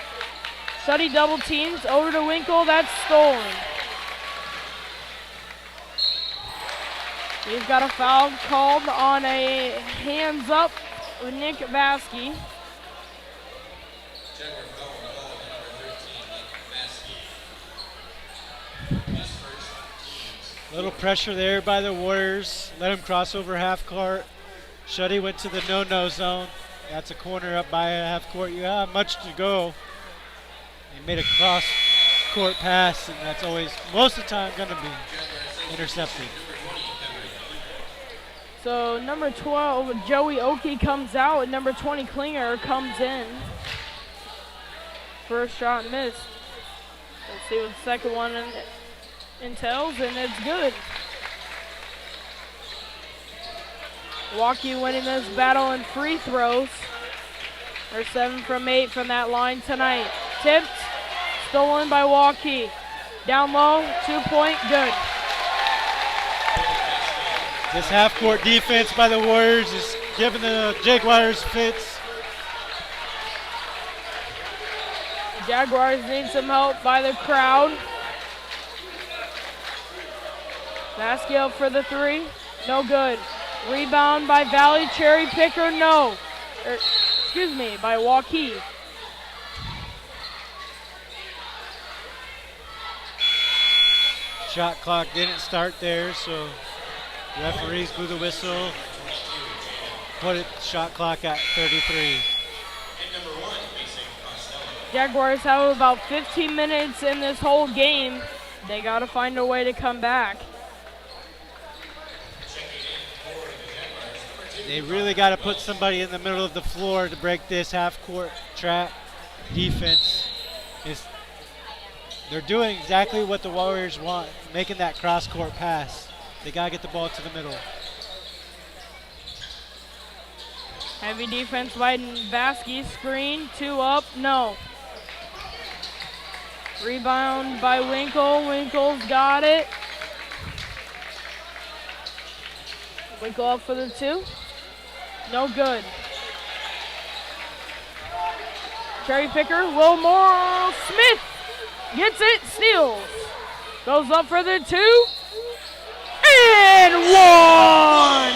[SPEAKER 9] Shuddy double teams, over to Winkle, that's stolen. We've got a foul called on a hands up with Nick Vasky.
[SPEAKER 8] Jaguar foul on the ball, number 13, Nick Vasky. His first teams.
[SPEAKER 10] Little pressure there by the Warriors. Let him cross over half court. Shuddy went to the no-no zone. That's a corner up by a half court. You have much to go. He made a cross court pass, and that's always, most of the time, going to be intercepted.
[SPEAKER 9] So number 12, Joey Waukee comes out, and number 20, Klinger comes in. First shot missed. Let's see what the second one entails, and it's good. Waukee winning this battle in free throws. They're 7 from 8 from that line tonight. Tipped, stolen by Waukee. Down low, 2-point, good.
[SPEAKER 10] This half-court defense by the Warriors is giving the Jaguars fits.
[SPEAKER 9] Jaguars need some help by the crowd. Vasky out for the 3, no good. Rebound by Valley, cherry picker, no. Excuse me, by Waukee.
[SPEAKER 10] Shot clock didn't start there, so referees blew the whistle. Put it shot clock at 33.
[SPEAKER 8] And number 1, facing Costello.
[SPEAKER 9] Jaguars have about 15 minutes in this whole game. They got to find a way to come back.
[SPEAKER 10] They really got to put somebody in the middle of the floor to break this half-court trap defense. They're doing exactly what the Warriors want, making that cross-court pass. They got to get the ball to the middle.
[SPEAKER 9] Heavy defense by Vasky, screen, 2 up, no. Rebound by Winkle, Winkle's got it. Winkle up for the 2. No good. Cherry picker, Wilmore Smith gets it, steals. Goes up for the 2. And 1!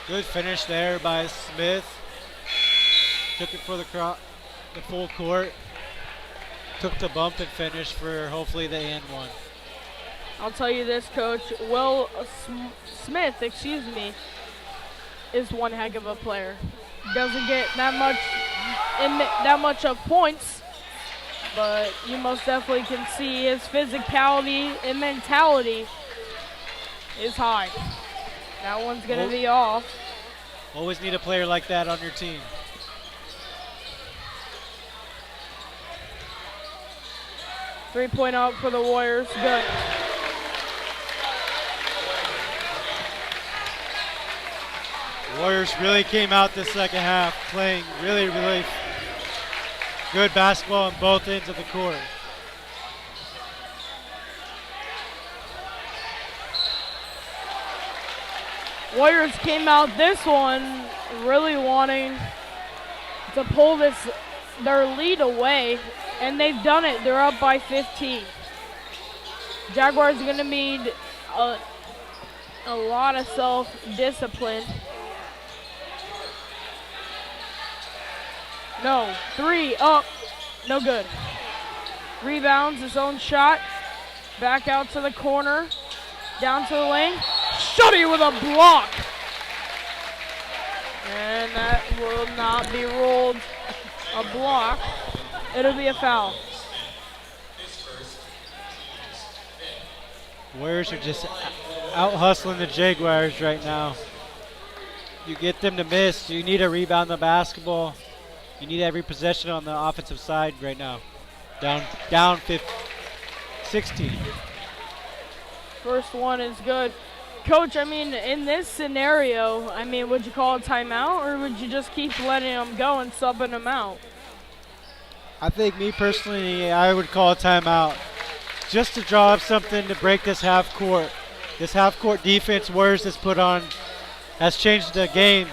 [SPEAKER 10] Good finish there by Smith. Took it for the full court. Took the bump and finished for hopefully the and 1.
[SPEAKER 9] I'll tell you this, Coach. Will Smith, is one heck of a player. Doesn't get that much of points, but you most definitely can see his physicality and mentality is high. That one's going to be off.
[SPEAKER 10] Always need a player like that on your team.
[SPEAKER 9] Three-point out for the Warriors. Good.
[SPEAKER 10] Warriors really came out the second half playing really, really good basketball on both ends of the court.
[SPEAKER 9] Warriors came out this one really wanting to pull their lead away, and they've done it. They're up by 15. Jaguars are going to need a lot of self-discipline. No, 3 up, no good. Rebounds his own shot. Back out to the corner. Down to the lane. Shuddy with a block. And that will not be ruled a block. It'll be a foul.
[SPEAKER 10] Warriors are just out hustling the Jaguars right now. You get them to miss. You need a rebound the basketball. You need every possession on the offensive side right now. Down 16.
[SPEAKER 9] First one is good. Coach, I mean, in this scenario, I mean, would you call a timeout or would you just keep letting them go and subbing them out?
[SPEAKER 10] I think me personally, I would call a timeout just to draw up something to break this half court. This half court defense Warriors has put on has changed the game.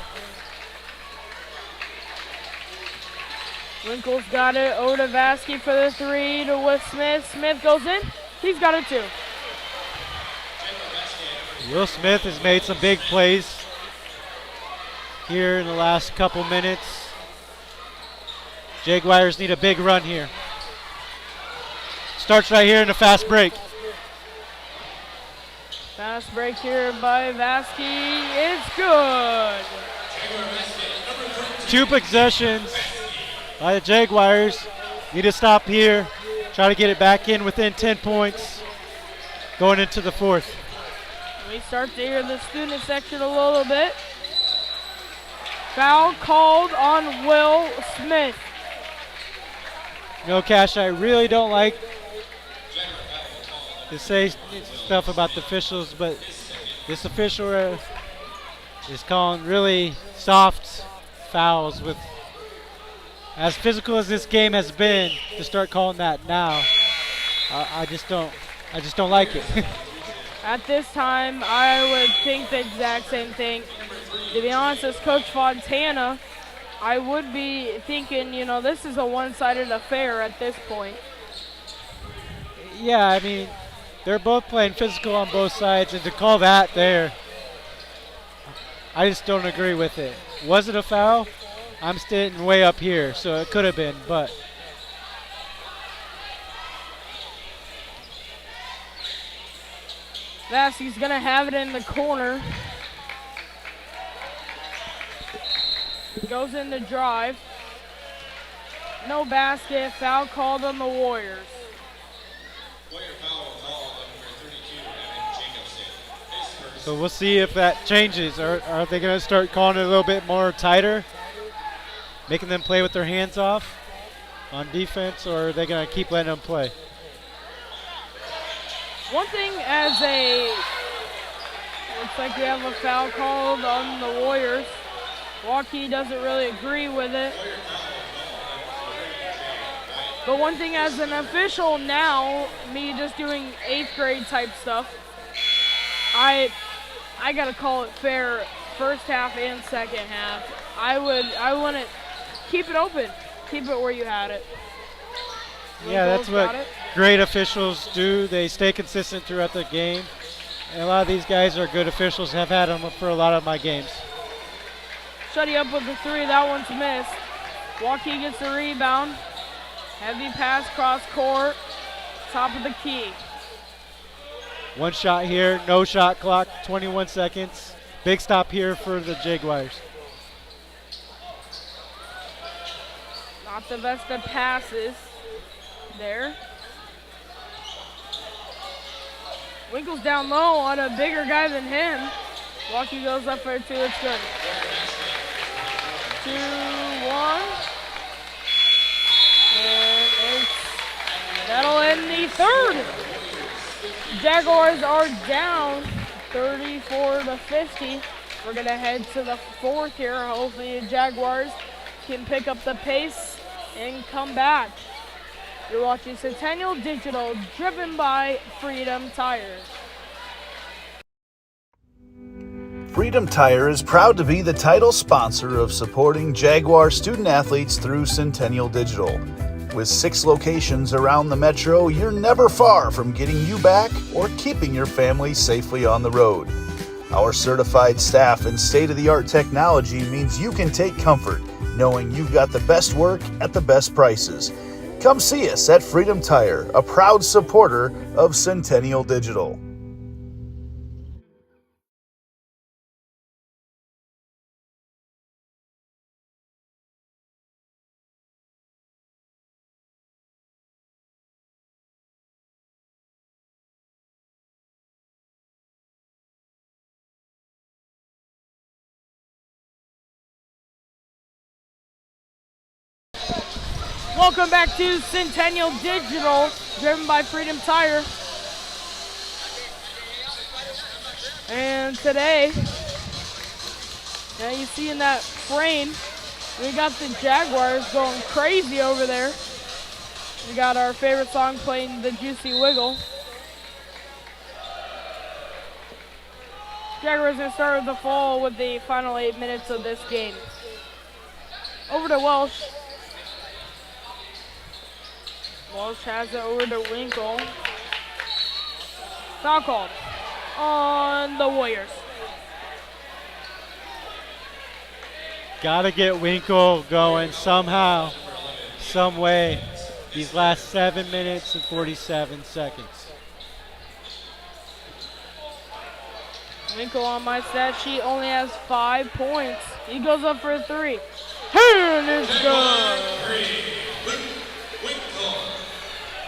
[SPEAKER 9] Winkle's got it. Oda Vasky for the three to Will Smith. Smith goes in. He's got it too.
[SPEAKER 10] Will Smith has made some big plays here in the last couple minutes. Jaguars need a big run here. Starts right here in a fast break.
[SPEAKER 9] Fast break here by Vasky. It's good.
[SPEAKER 10] 2 possessions by the Jaguars. Need to stop here. Try to get it back in within 10 points going into the fourth.
[SPEAKER 9] We start to hear the student section a little bit. Foul called on Will Smith.
[SPEAKER 10] You know, Cash, I really don't like to say stuff about the officials, but this official is calling really soft fouls with as physical as this game has been. To start calling that now, I just don't like it.
[SPEAKER 9] At this time, I would think the exact same thing. To be honest, as Coach Fontana, I would be thinking, you know, this is a one-sided affair at this point.
[SPEAKER 10] Yeah, I mean, they're both playing physical on both sides, and to call that there, I just don't agree with it. Was it a foul? I'm sitting way up here, so it could have been, but
[SPEAKER 9] Vasky's going to have it in the corner. Goes in the drive. No basket. Foul called on the Warriors.
[SPEAKER 10] so we'll see if that changes. Are they going to start calling it a little bit more tighter, making them play with their hands off on defense, or are they going to keep letting them play?
[SPEAKER 9] One thing looks like we have a foul called on the Warriors. Waukee doesn't really agree with it. But one thing as an official now, me just doing 8th grade type stuff, I gotta call it fair first half and second half. I want to keep it open. Keep it where you had it.
[SPEAKER 10] Yeah, that's what great officials do. They stay consistent throughout the game. And a lot of these guys are good officials, have had them for a lot of my games.
[SPEAKER 9] Shutty up with the three. That one's missed. Waukee gets the rebound. Heavy pass cross court. Top of the key.
[SPEAKER 10] One shot here, no shot clock, 21 seconds. Big stop here for the Jaguars.
[SPEAKER 9] Not the best of passes there. Winkle's down low on a bigger guy than him. Waukee goes up for 2, it's good. 2-1. And that'll end the third. Jaguars are down 34-50. We're gonna head to the fourth here. Hopefully the Jaguars can pick up the pace and come back. You're watching Centennial Digital, driven by Freedom Tire.
[SPEAKER 2] Freedom Tire is proud to be the title sponsor of supporting Jaguar student athletes through Centennial Digital. With 6 locations around the metro, you're never far from getting you back or keeping your family safely on the road. Our certified staff and state-of-the-art technology means you can take comfort knowing you've got the best work at the best prices. Come see us at Freedom Tire, a proud supporter of Centennial Digital.
[SPEAKER 9] Welcome back to Centennial Digital, driven by Freedom Tire. And today, you see in that frame, we got the Jaguars going crazy over there. We got our favorite song playing, The Juicy Wiggle. Jaguars going to start with the fall with the final 8 minutes of this game. Over to Welsh. Welsh has it over to Winkle. Foul called on the Warriors.
[SPEAKER 10] Gotta get Winkle going somehow, some way, these last 7 minutes and 47 seconds.
[SPEAKER 9] Winkle on my stat sheet only has 5 points. He goes up for a 3. And it's good.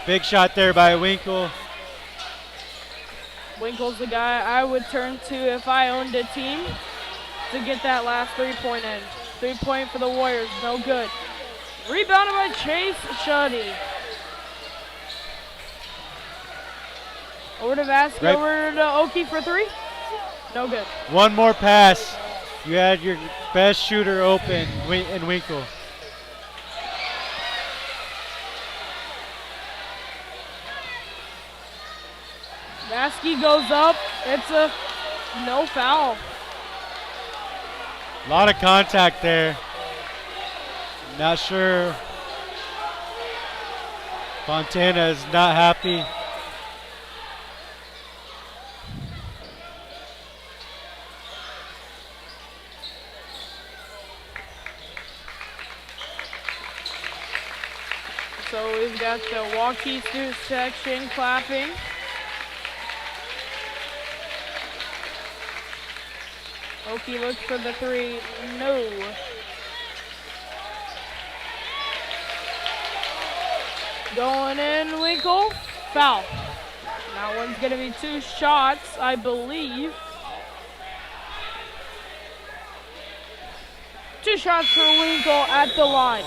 [SPEAKER 10] Big shot there by Winkle.
[SPEAKER 9] Winkle's the guy I would turn to if I owned a team to get that last 3-point in. 3-point for the Warriors, no good. Rebounded by Chase Shuddy. Over to Vasquez,
[SPEAKER 10] Right.
[SPEAKER 9] over to Waukee for 3. No good.
[SPEAKER 10] One more pass. You had your best shooter open in Winkle.
[SPEAKER 9] Vasquez goes up. It's a no foul.
[SPEAKER 10] A lot of contact there. Not sure. Fontana is not happy.
[SPEAKER 9] So we've got the Waukee student section clapping. Waukee looks for the 3. No. Going in, Winkle. Foul. That one's going to be 2 shots, I believe. 2 shots for Winkle at the line.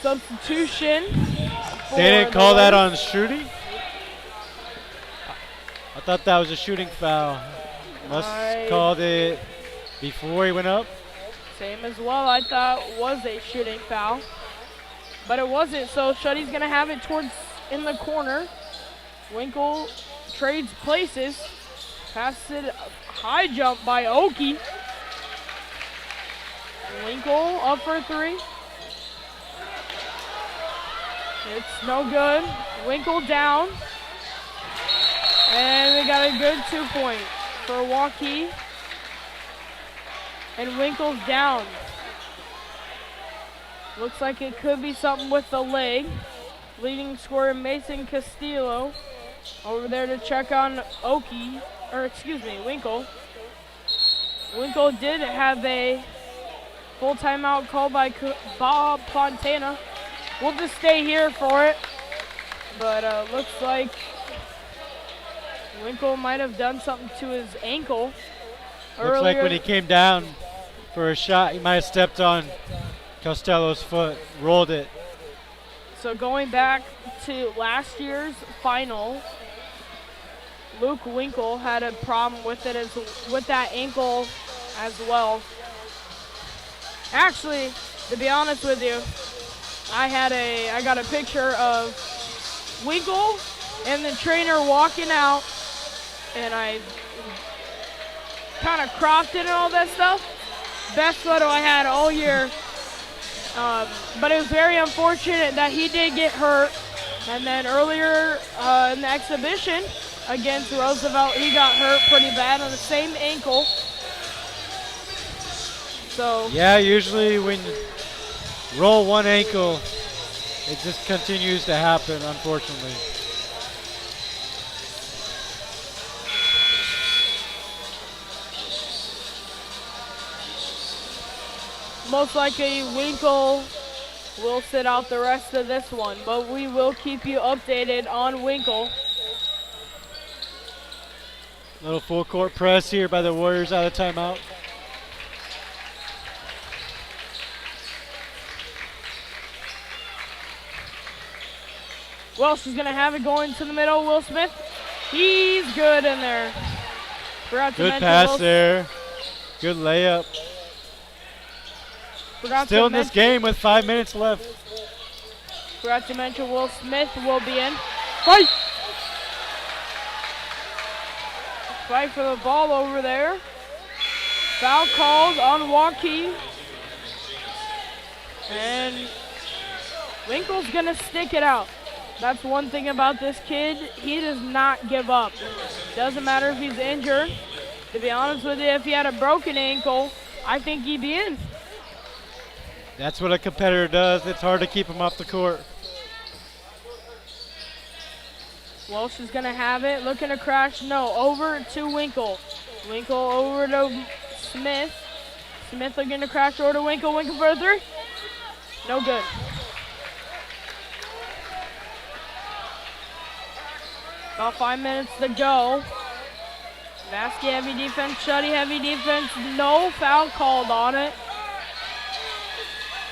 [SPEAKER 9] Substitution.
[SPEAKER 10] They didn't call that on shooting? I thought that was a shooting foul. Must called it before he went up.
[SPEAKER 9] Same as well, I thought was a shooting foul. But it wasn't, so Shuddy's gonna have it towards in the corner. Winkle trades places. Passes it, high jump by Waukee. Winkle up for 3. It's no good. Winkle down. And we got a good 2-point for Waukee. And Winkle's down. Looks like it could be something with the leg. Leading scorer Mason Castillo over there to check on Winkle. Winkle did have a full timeout called by Bob Fontana. We'll just stay here for it. But looks like Winkle might have done something to his ankle earlier.
[SPEAKER 10] Looks like when he came down for a shot, he might have stepped on Costello's foot, rolled it.
[SPEAKER 9] So going back to last year's final, Luke Winkle had a problem with it with that ankle as well. Actually, to be honest with you, I got a picture of Winkle and the trainer walking out, and I kind of cropped it and all that stuff. Best photo I had all year. But it was very unfortunate that he did get hurt. And then earlier in the exhibition against Roosevelt, he got hurt pretty bad on the same ankle. So
[SPEAKER 10] yeah, usually when you roll one ankle, It just continues to happen, unfortunately.
[SPEAKER 9] Most likely Winkle will sit out the rest of this one, but we will keep you updated on Winkle.
[SPEAKER 10] Little full court press here by the Warriors out of timeout.
[SPEAKER 9] Welsh is going to have it going to the middle. Will Smith, he's good in there.
[SPEAKER 10] Good pass there. Good layup. Still in this game with 5 minutes left.
[SPEAKER 9] Forgot to mention Will Smith will be in. Fight! Fight for the ball over there. Foul called on Waukee. And Winkle's going to stick it out. That's one thing about this kid. He does not give up. Doesn't matter if he's injured. To be honest with you, if he had a broken ankle, I think he'd be in.
[SPEAKER 10] That's what a competitor does. It's hard to keep him off the court.
[SPEAKER 9] Welsh is going to have it. Looking to crash. No. Over to Winkle. Winkle over to Smith. Smith looking to crash over to Winkle. Winkle for a three. No good. About 5 minutes to go. Vasky heavy defense. Shuddy heavy defense. No foul called on it.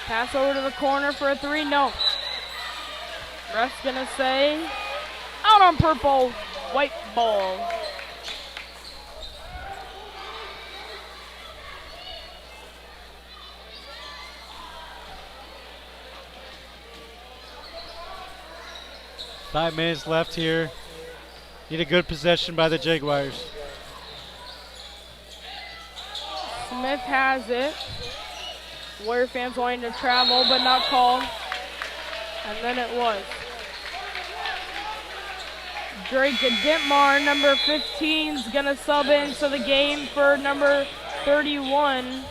[SPEAKER 9] Pass over to the corner for a three. No. Ref's going to say out on purple. White ball.
[SPEAKER 10] Five minutes left here. Need a good possession by the Jaguars.
[SPEAKER 9] Smith has it. Warrior fans wanting to travel, but not called. And then it was. Drake Dittmar, number 15, is going to sub into the game for number 31,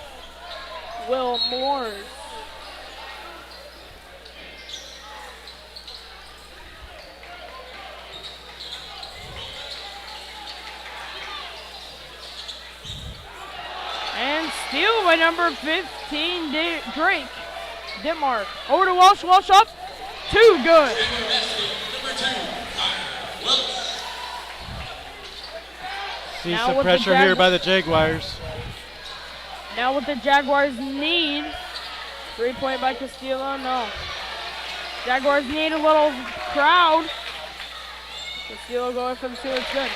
[SPEAKER 9] Will Moores. And steal by number 15, Drake Dittmar. Over to Walsh. Walsh up. Too good.
[SPEAKER 10] See some pressure here by the Jaguars.
[SPEAKER 9] Now what the Jaguars need. 3-point by Castillo. No. Jaguars need a little crowd. Castillo going for the two. It's good.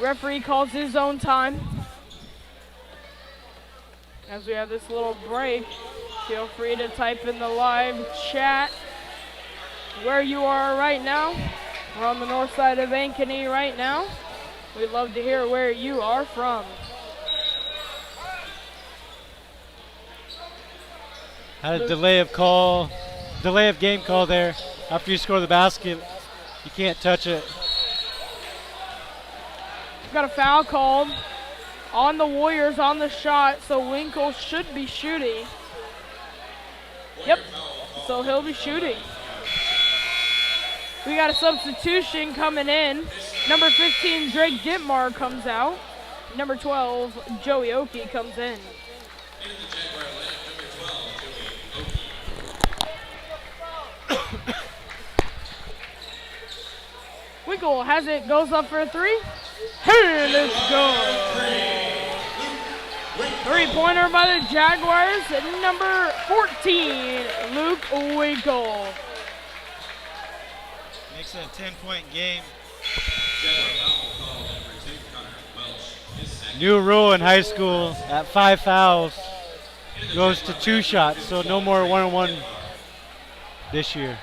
[SPEAKER 9] Referee calls his own time. As we have this little break, feel free to type in the live chat where you are right now. We're on the north side of Ankeny right now. We'd love to hear where you are from.
[SPEAKER 10] Had a delay of game call there. After you score the basket, you can't touch it.
[SPEAKER 9] Got a foul called on the Warriors on the shot, so Winkle should be shooting. Yep, so he'll be shooting. We got a substitution coming in. Number 15, Drake Dittmar comes out. Number 12, Joey Oakey comes in. Winkle has it, goes up for a three. Hey, let's go. Three-pointer by the Jaguars, number 14, Luke Winkle.
[SPEAKER 10] Makes it a 10-point game. New rule in high school, at 5 fouls, goes to 2 shots, so no more one-on-one this year.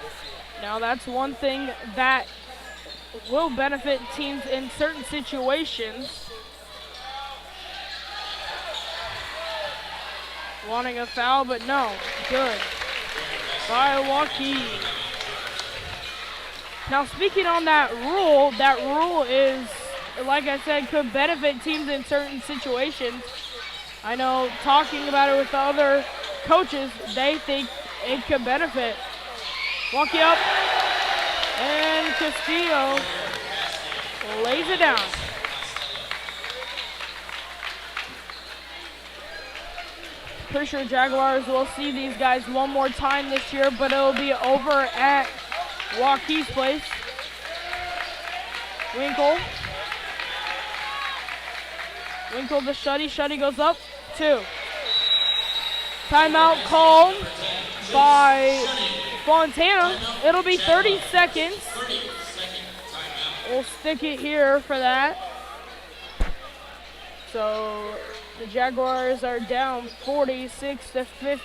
[SPEAKER 9] Now that's one thing that will benefit teams in certain situations. Wanting a foul, but no. Good. By Waukee. Now speaking on that rule is, like I said, could benefit teams in certain situations. I know talking about it with the other coaches, they think it could benefit. Waukee up, and Castillo lays it down. Pretty sure Jaguars will see these guys one more time this year, but it'll be over at Waukee's place. Winkle to Shuddy. Shuddy goes up. 2. Timeout called by Fontana. It'll be 30 seconds. We'll stick it here for that. So the Jaguars are down 46-58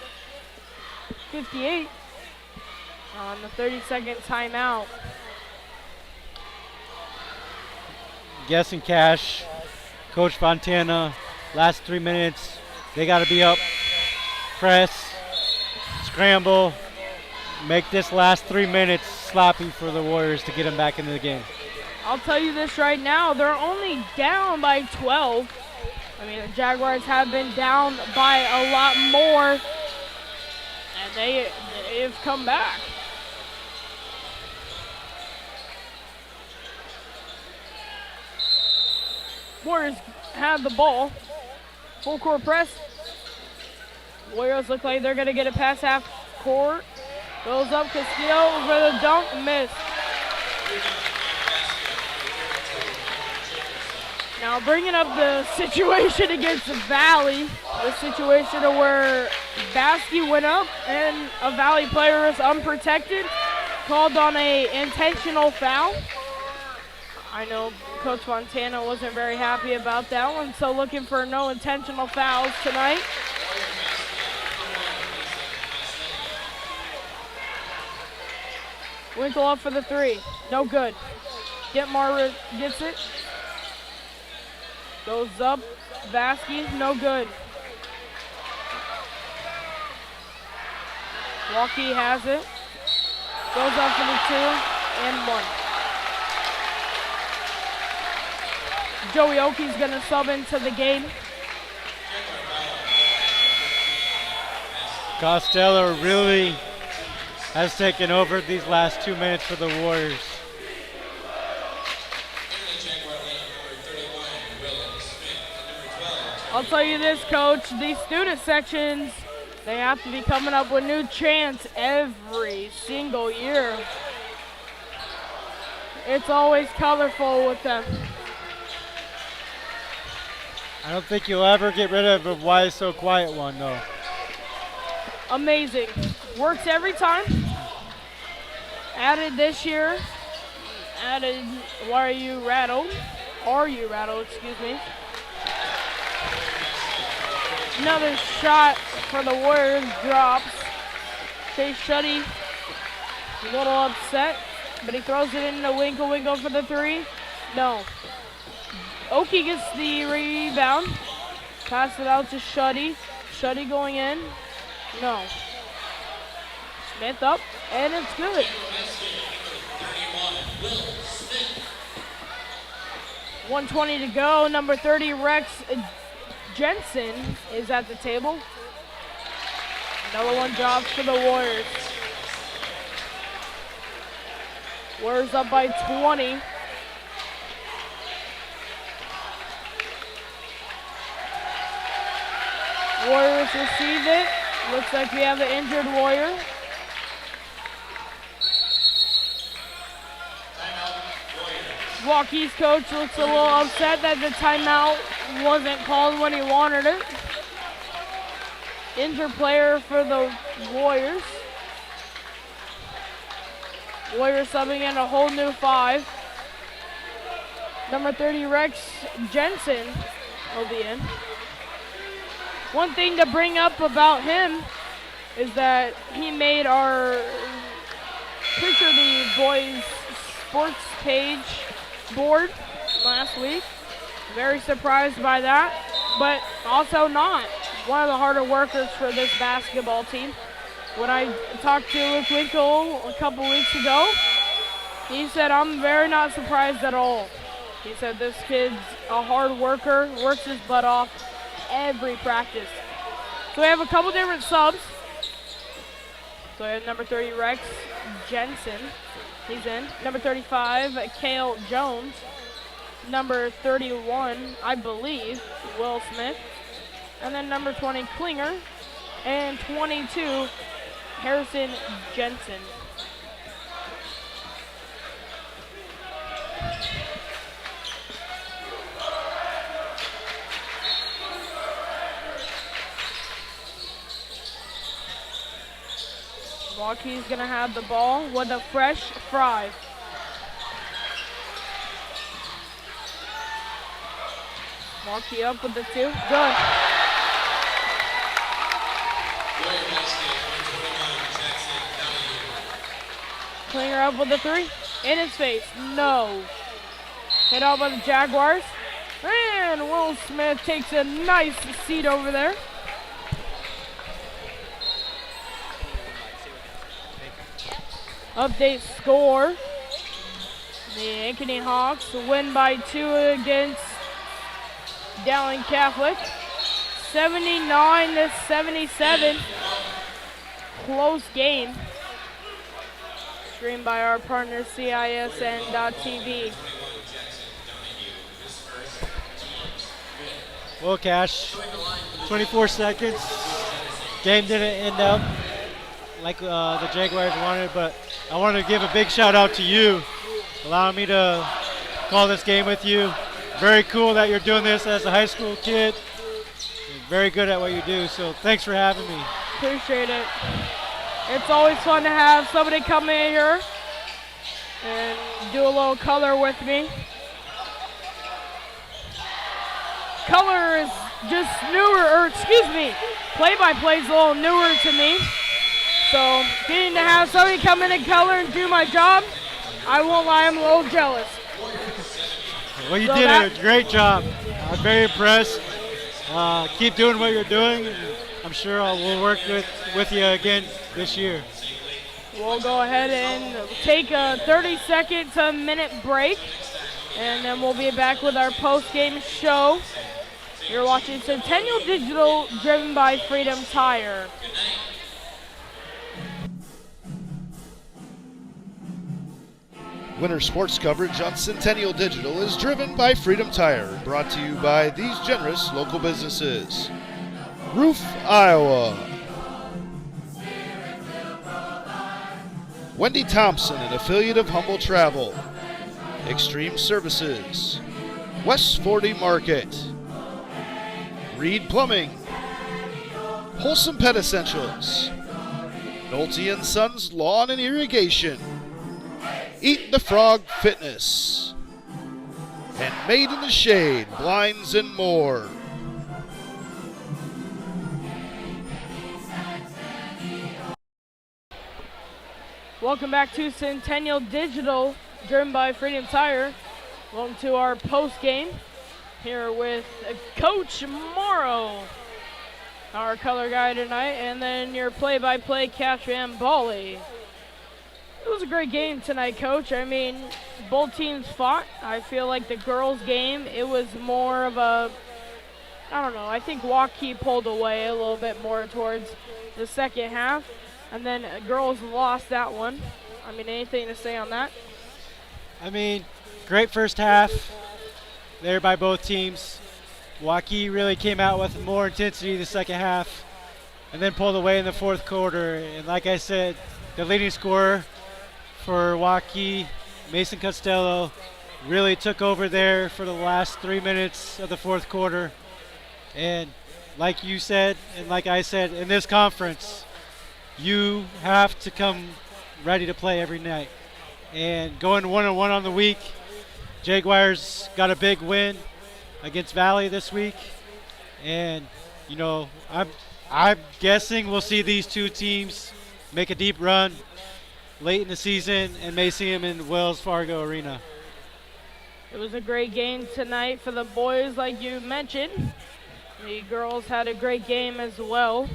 [SPEAKER 9] on the 30-second timeout.
[SPEAKER 10] Guessing cash. Coach Fontana, last 3 minutes, they got to be up, press, scramble, make this last 3 minutes sloppy for the Warriors to get them back into the game.
[SPEAKER 9] I'll tell you this right now, they're only down by 12. I mean, the Jaguars have been down by a lot more, and they've come back. Warriors have the ball. Full court press. Warriors look like they're going to get it past half court. Goes up Castillo for the dunk. Miss. Now bringing up the situation against Valley. The situation where Baskey went up and a Valley player is unprotected. Called on a intentional foul. I know Coach Fontana wasn't very happy about that one, so looking for no intentional fouls tonight. Winkle up for the 3. No good. Getmar gets it. Goes up. Baskey, no good. Waukee has it. Goes up for the 2 and 1. Joey Oakey's going to sub into the game.
[SPEAKER 10] Costello really has taken over these last 2 minutes for the Warriors.
[SPEAKER 9] I'll tell you this, Coach, these student sections, they have to be coming up with new chants every single year. It's always colorful with them.
[SPEAKER 10] I don't think you'll ever get rid of a Why It's So Quiet one, though.
[SPEAKER 9] Amazing. Works every time. Added this year. Added Why Are You Rattled? Are You Rattled, excuse me. Another shot for the Warriors drops. Chase Shuddy a little upset, but he throws it into Winkle. Winkle for the 3. No. Oakey gets the rebound. Pass it out to Shuddy. Shuddy going in. No. Smith up, and it's good. 1:20 to go. Number 30, Rex Jensen is at the table. Another one drops for the Warriors. Warriors up by 20. Warriors receive it. Looks like we have an injured Warrior. Waukee's coach looks a little upset that the timeout wasn't called when he wanted it. Injured player for the Warriors. Warriors subbing in a whole new 5. Number 30, Rex Jensen will be in. One thing to bring up about him is that he made our Picture the Boys sports page board last week. Very surprised by that, but also not. One of the harder workers for this basketball team. When I talked to Luke Winkle a couple weeks ago, he said, I'm very not surprised at all. He said this kid's a hard worker, works his butt off, every practice. So we have a couple different subs. So we have number 30, Rex Jensen. He's in. Number 35, Kale Jones. Number 31, I believe, Will Smith. And then number 20, Klinger. And 22, Harrison Jensen. Waukee's going to have the ball with a fresh fry. Waukee up with the 2. Good. Klinger up with the 3. In his face. No. Hit out by the Jaguars. And Will Smith takes a nice seat over there. Update score. The Ankeny Hawks win by 2 against Dowling Catholic. 79-77. Close game. Streamed by our partner CISN.TV.
[SPEAKER 10] Well, Cash, 24 seconds. Game didn't end up like the Jaguars wanted, but I want to give a big shout out to you, allowing me to call this game with you. Very cool that you're doing this as a high school kid. You're very good at what you do, so thanks for having me.
[SPEAKER 9] Appreciate it. It's always fun to have somebody come in here and do a little color with me. Color is just newer, play-by-play is a little newer to me. So getting to have somebody come in and color and do my job, I won't lie, I'm a little jealous.
[SPEAKER 10] Well, you did a great job. I'm very impressed. Keep doing what you're doing. I'm sure we'll work with you again this year.
[SPEAKER 9] We'll go ahead and take a 30-second to a minute break, and then we'll be back with our post-game show. You're watching Centennial Digital, driven by Freedom Tire.
[SPEAKER 1] Winter sports coverage on Centennial Digital is driven by Freedom Tire, brought to you by these generous local businesses. Roof, Iowa. Wendy Thompson, an affiliate of Humble Travel. Extreme Services. West 40 Market. Reed Plumbing. Wholesome Pet Essentials. Nolte & Sons Lawn and Irrigation. Eat the Frog Fitness. And Made in the Shade, Blinds and more.
[SPEAKER 9] Welcome back to Centennial Digital, driven by Freedom Tire. Welcome to our post game here with Coach Morrow, our color guy tonight, and then your play-by-play Cash Van Bali. It was a great game tonight, Coach. I mean, both teams fought. I feel like the girls' game, it was more of a, I don't know, I think Waukee pulled away a little bit more towards the second half, and then girls lost that one. I mean, anything to say on that?
[SPEAKER 10] I mean, great first half there by both teams. Waukee really came out with more intensity the second half and then pulled away in the fourth quarter. And like I said, the leading scorer for Waukee, Mason Costello, really took over there for the last 3 minutes of the fourth quarter. And like you said, and like I said, in this conference, you have to come ready to play every night. And going 1-1 on the week, Jaguars got a big win against Valley this week. And, you know, I'm guessing we'll see these two teams make a deep run late in the season and may see them in Wells Fargo Arena.
[SPEAKER 9] It was a great game tonight for the boys, like you mentioned. The girls had a great game as well.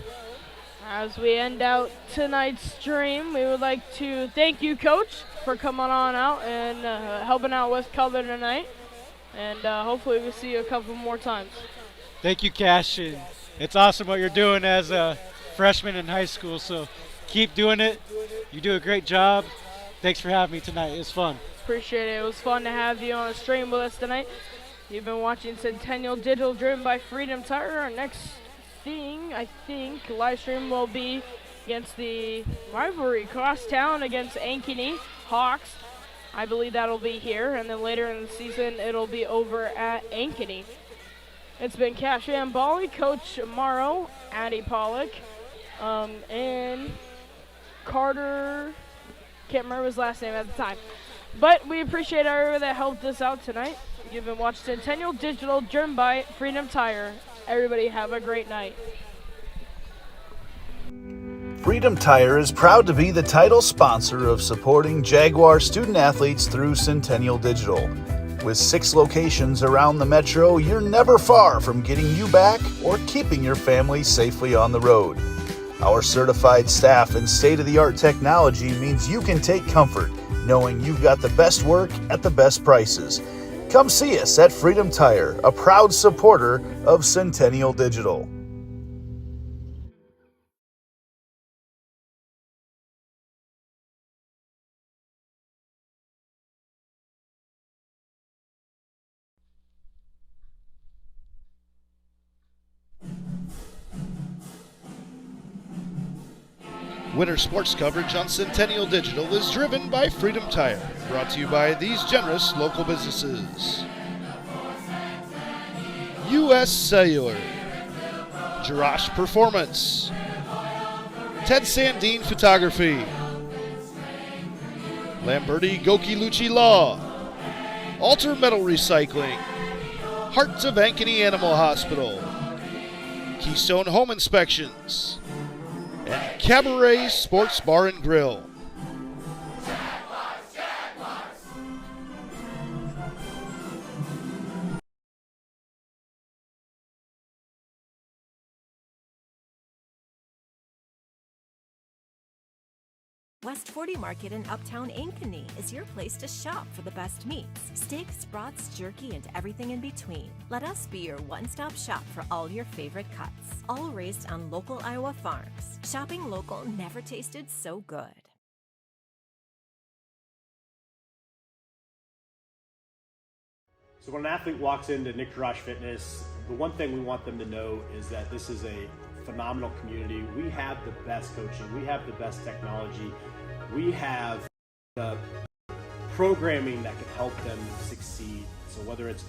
[SPEAKER 9] As we end out tonight's stream, we would like to thank you, Coach, for coming on out and helping out with color tonight. And hopefully we'll see you a couple more times.
[SPEAKER 10] Thank you, Cash. And it's awesome what you're doing as a freshman in high school, so keep doing it. You do a great job. Thanks for having me tonight. It was fun.
[SPEAKER 9] Appreciate it. It was fun to have you on a stream with us tonight. You've been watching Centennial Digital, driven by Freedom Tire. Our next thing, I think, live stream will be against the rivalry crosstown against Ankeny Hawks. I believe that'll be here, and then later in the season, it'll be over at Ankeny. It's been Cash Ambali, Coach Morrow, Addie Pollock, and Carter. Can't remember his last name at the time. But we appreciate everyone that helped us out tonight. You've been watching Centennial Digital, driven by Freedom Tire. Everybody have a great night.
[SPEAKER 2] Freedom Tire is proud to be the title sponsor of supporting Jaguar student athletes through Centennial Digital. With 6 locations around the metro, you're never far from getting you back or keeping your family safely on the road. Our certified staff and state-of-the-art technology means you can take comfort knowing you've got the best work at the best prices. Come see us at Freedom Tire, a proud supporter of Centennial Digital.
[SPEAKER 1] Winter sports coverage on Centennial Digital is driven by Freedom Tire. Brought to you by these generous local businesses. U.S. Cellular, Jirash Performance, Ted Sandine Photography, Lamberti Goki Lucci Law, Alter Metal Recycling, Hearts of Ankeny Animal Hospital, Keystone Home Inspections, and Cabaret Sports Bar and Grill.
[SPEAKER 3] West 40 Market in Uptown Ankeny is your place to shop for the best meats, steaks, brats, jerky, and everything in between. Let us be your one-stop shop for all your favorite cuts, all raised on local Iowa farms. Shopping local never tasted so good.
[SPEAKER 4] So when an athlete walks into Nick Jirash Fitness, the one thing we want them to know is that this is a phenomenal community. We have the best coaching. We have the best technology. We have the programming that can help them succeed. So whether it's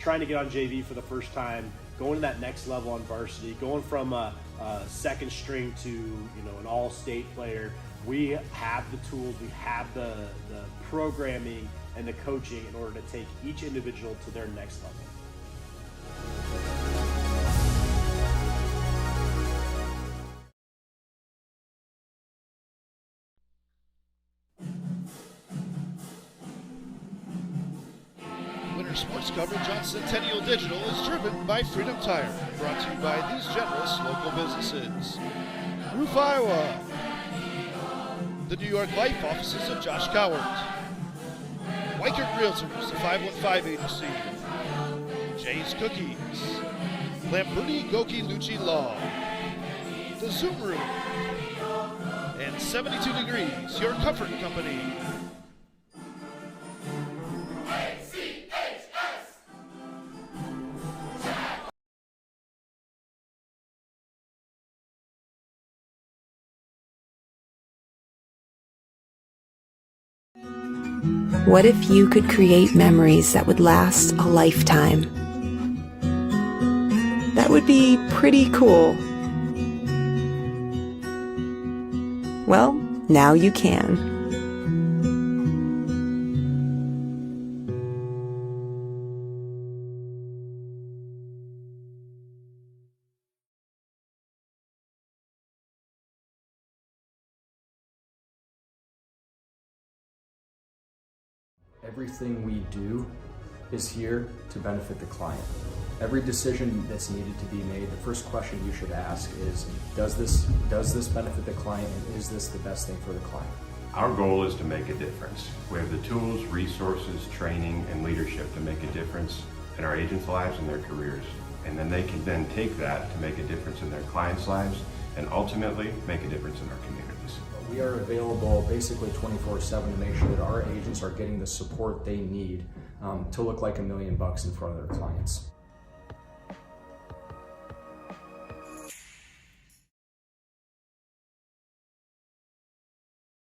[SPEAKER 4] trying to get on JV for the first time, going to that next level on varsity, going from a second string to an all-state player, we have the tools, we have the programming and the coaching in order to take each individual to their next level.
[SPEAKER 1] Sports coverage on Centennial Digital is driven by Freedom Tire. Brought to you by these generous local businesses. Roof, Iowa. The New York Life offices of Josh Cowart. Weichert Realtors, the 515 Agency. Jay's Cookies. Lamberti Goki Lucci Law. The Zoom Room. And 72 Degrees, your comfort company.
[SPEAKER 5] What if you could create memories that would last a lifetime? That would be pretty cool. Well, now you can.
[SPEAKER 6] Everything we do is here to benefit the client. Every decision that's needed to be made, the first question you should ask is, does this benefit the client, and is this the best thing for the client?
[SPEAKER 7] Our goal is to make a difference. We have the tools, resources, training, and leadership to make a difference in our agents' lives and their careers. And then they can then take that to make a difference in their clients' lives and ultimately make a difference in our communities.
[SPEAKER 6] We are available basically 24/7 to make sure that our agents are getting the support they need to look like $1 million in front of their clients.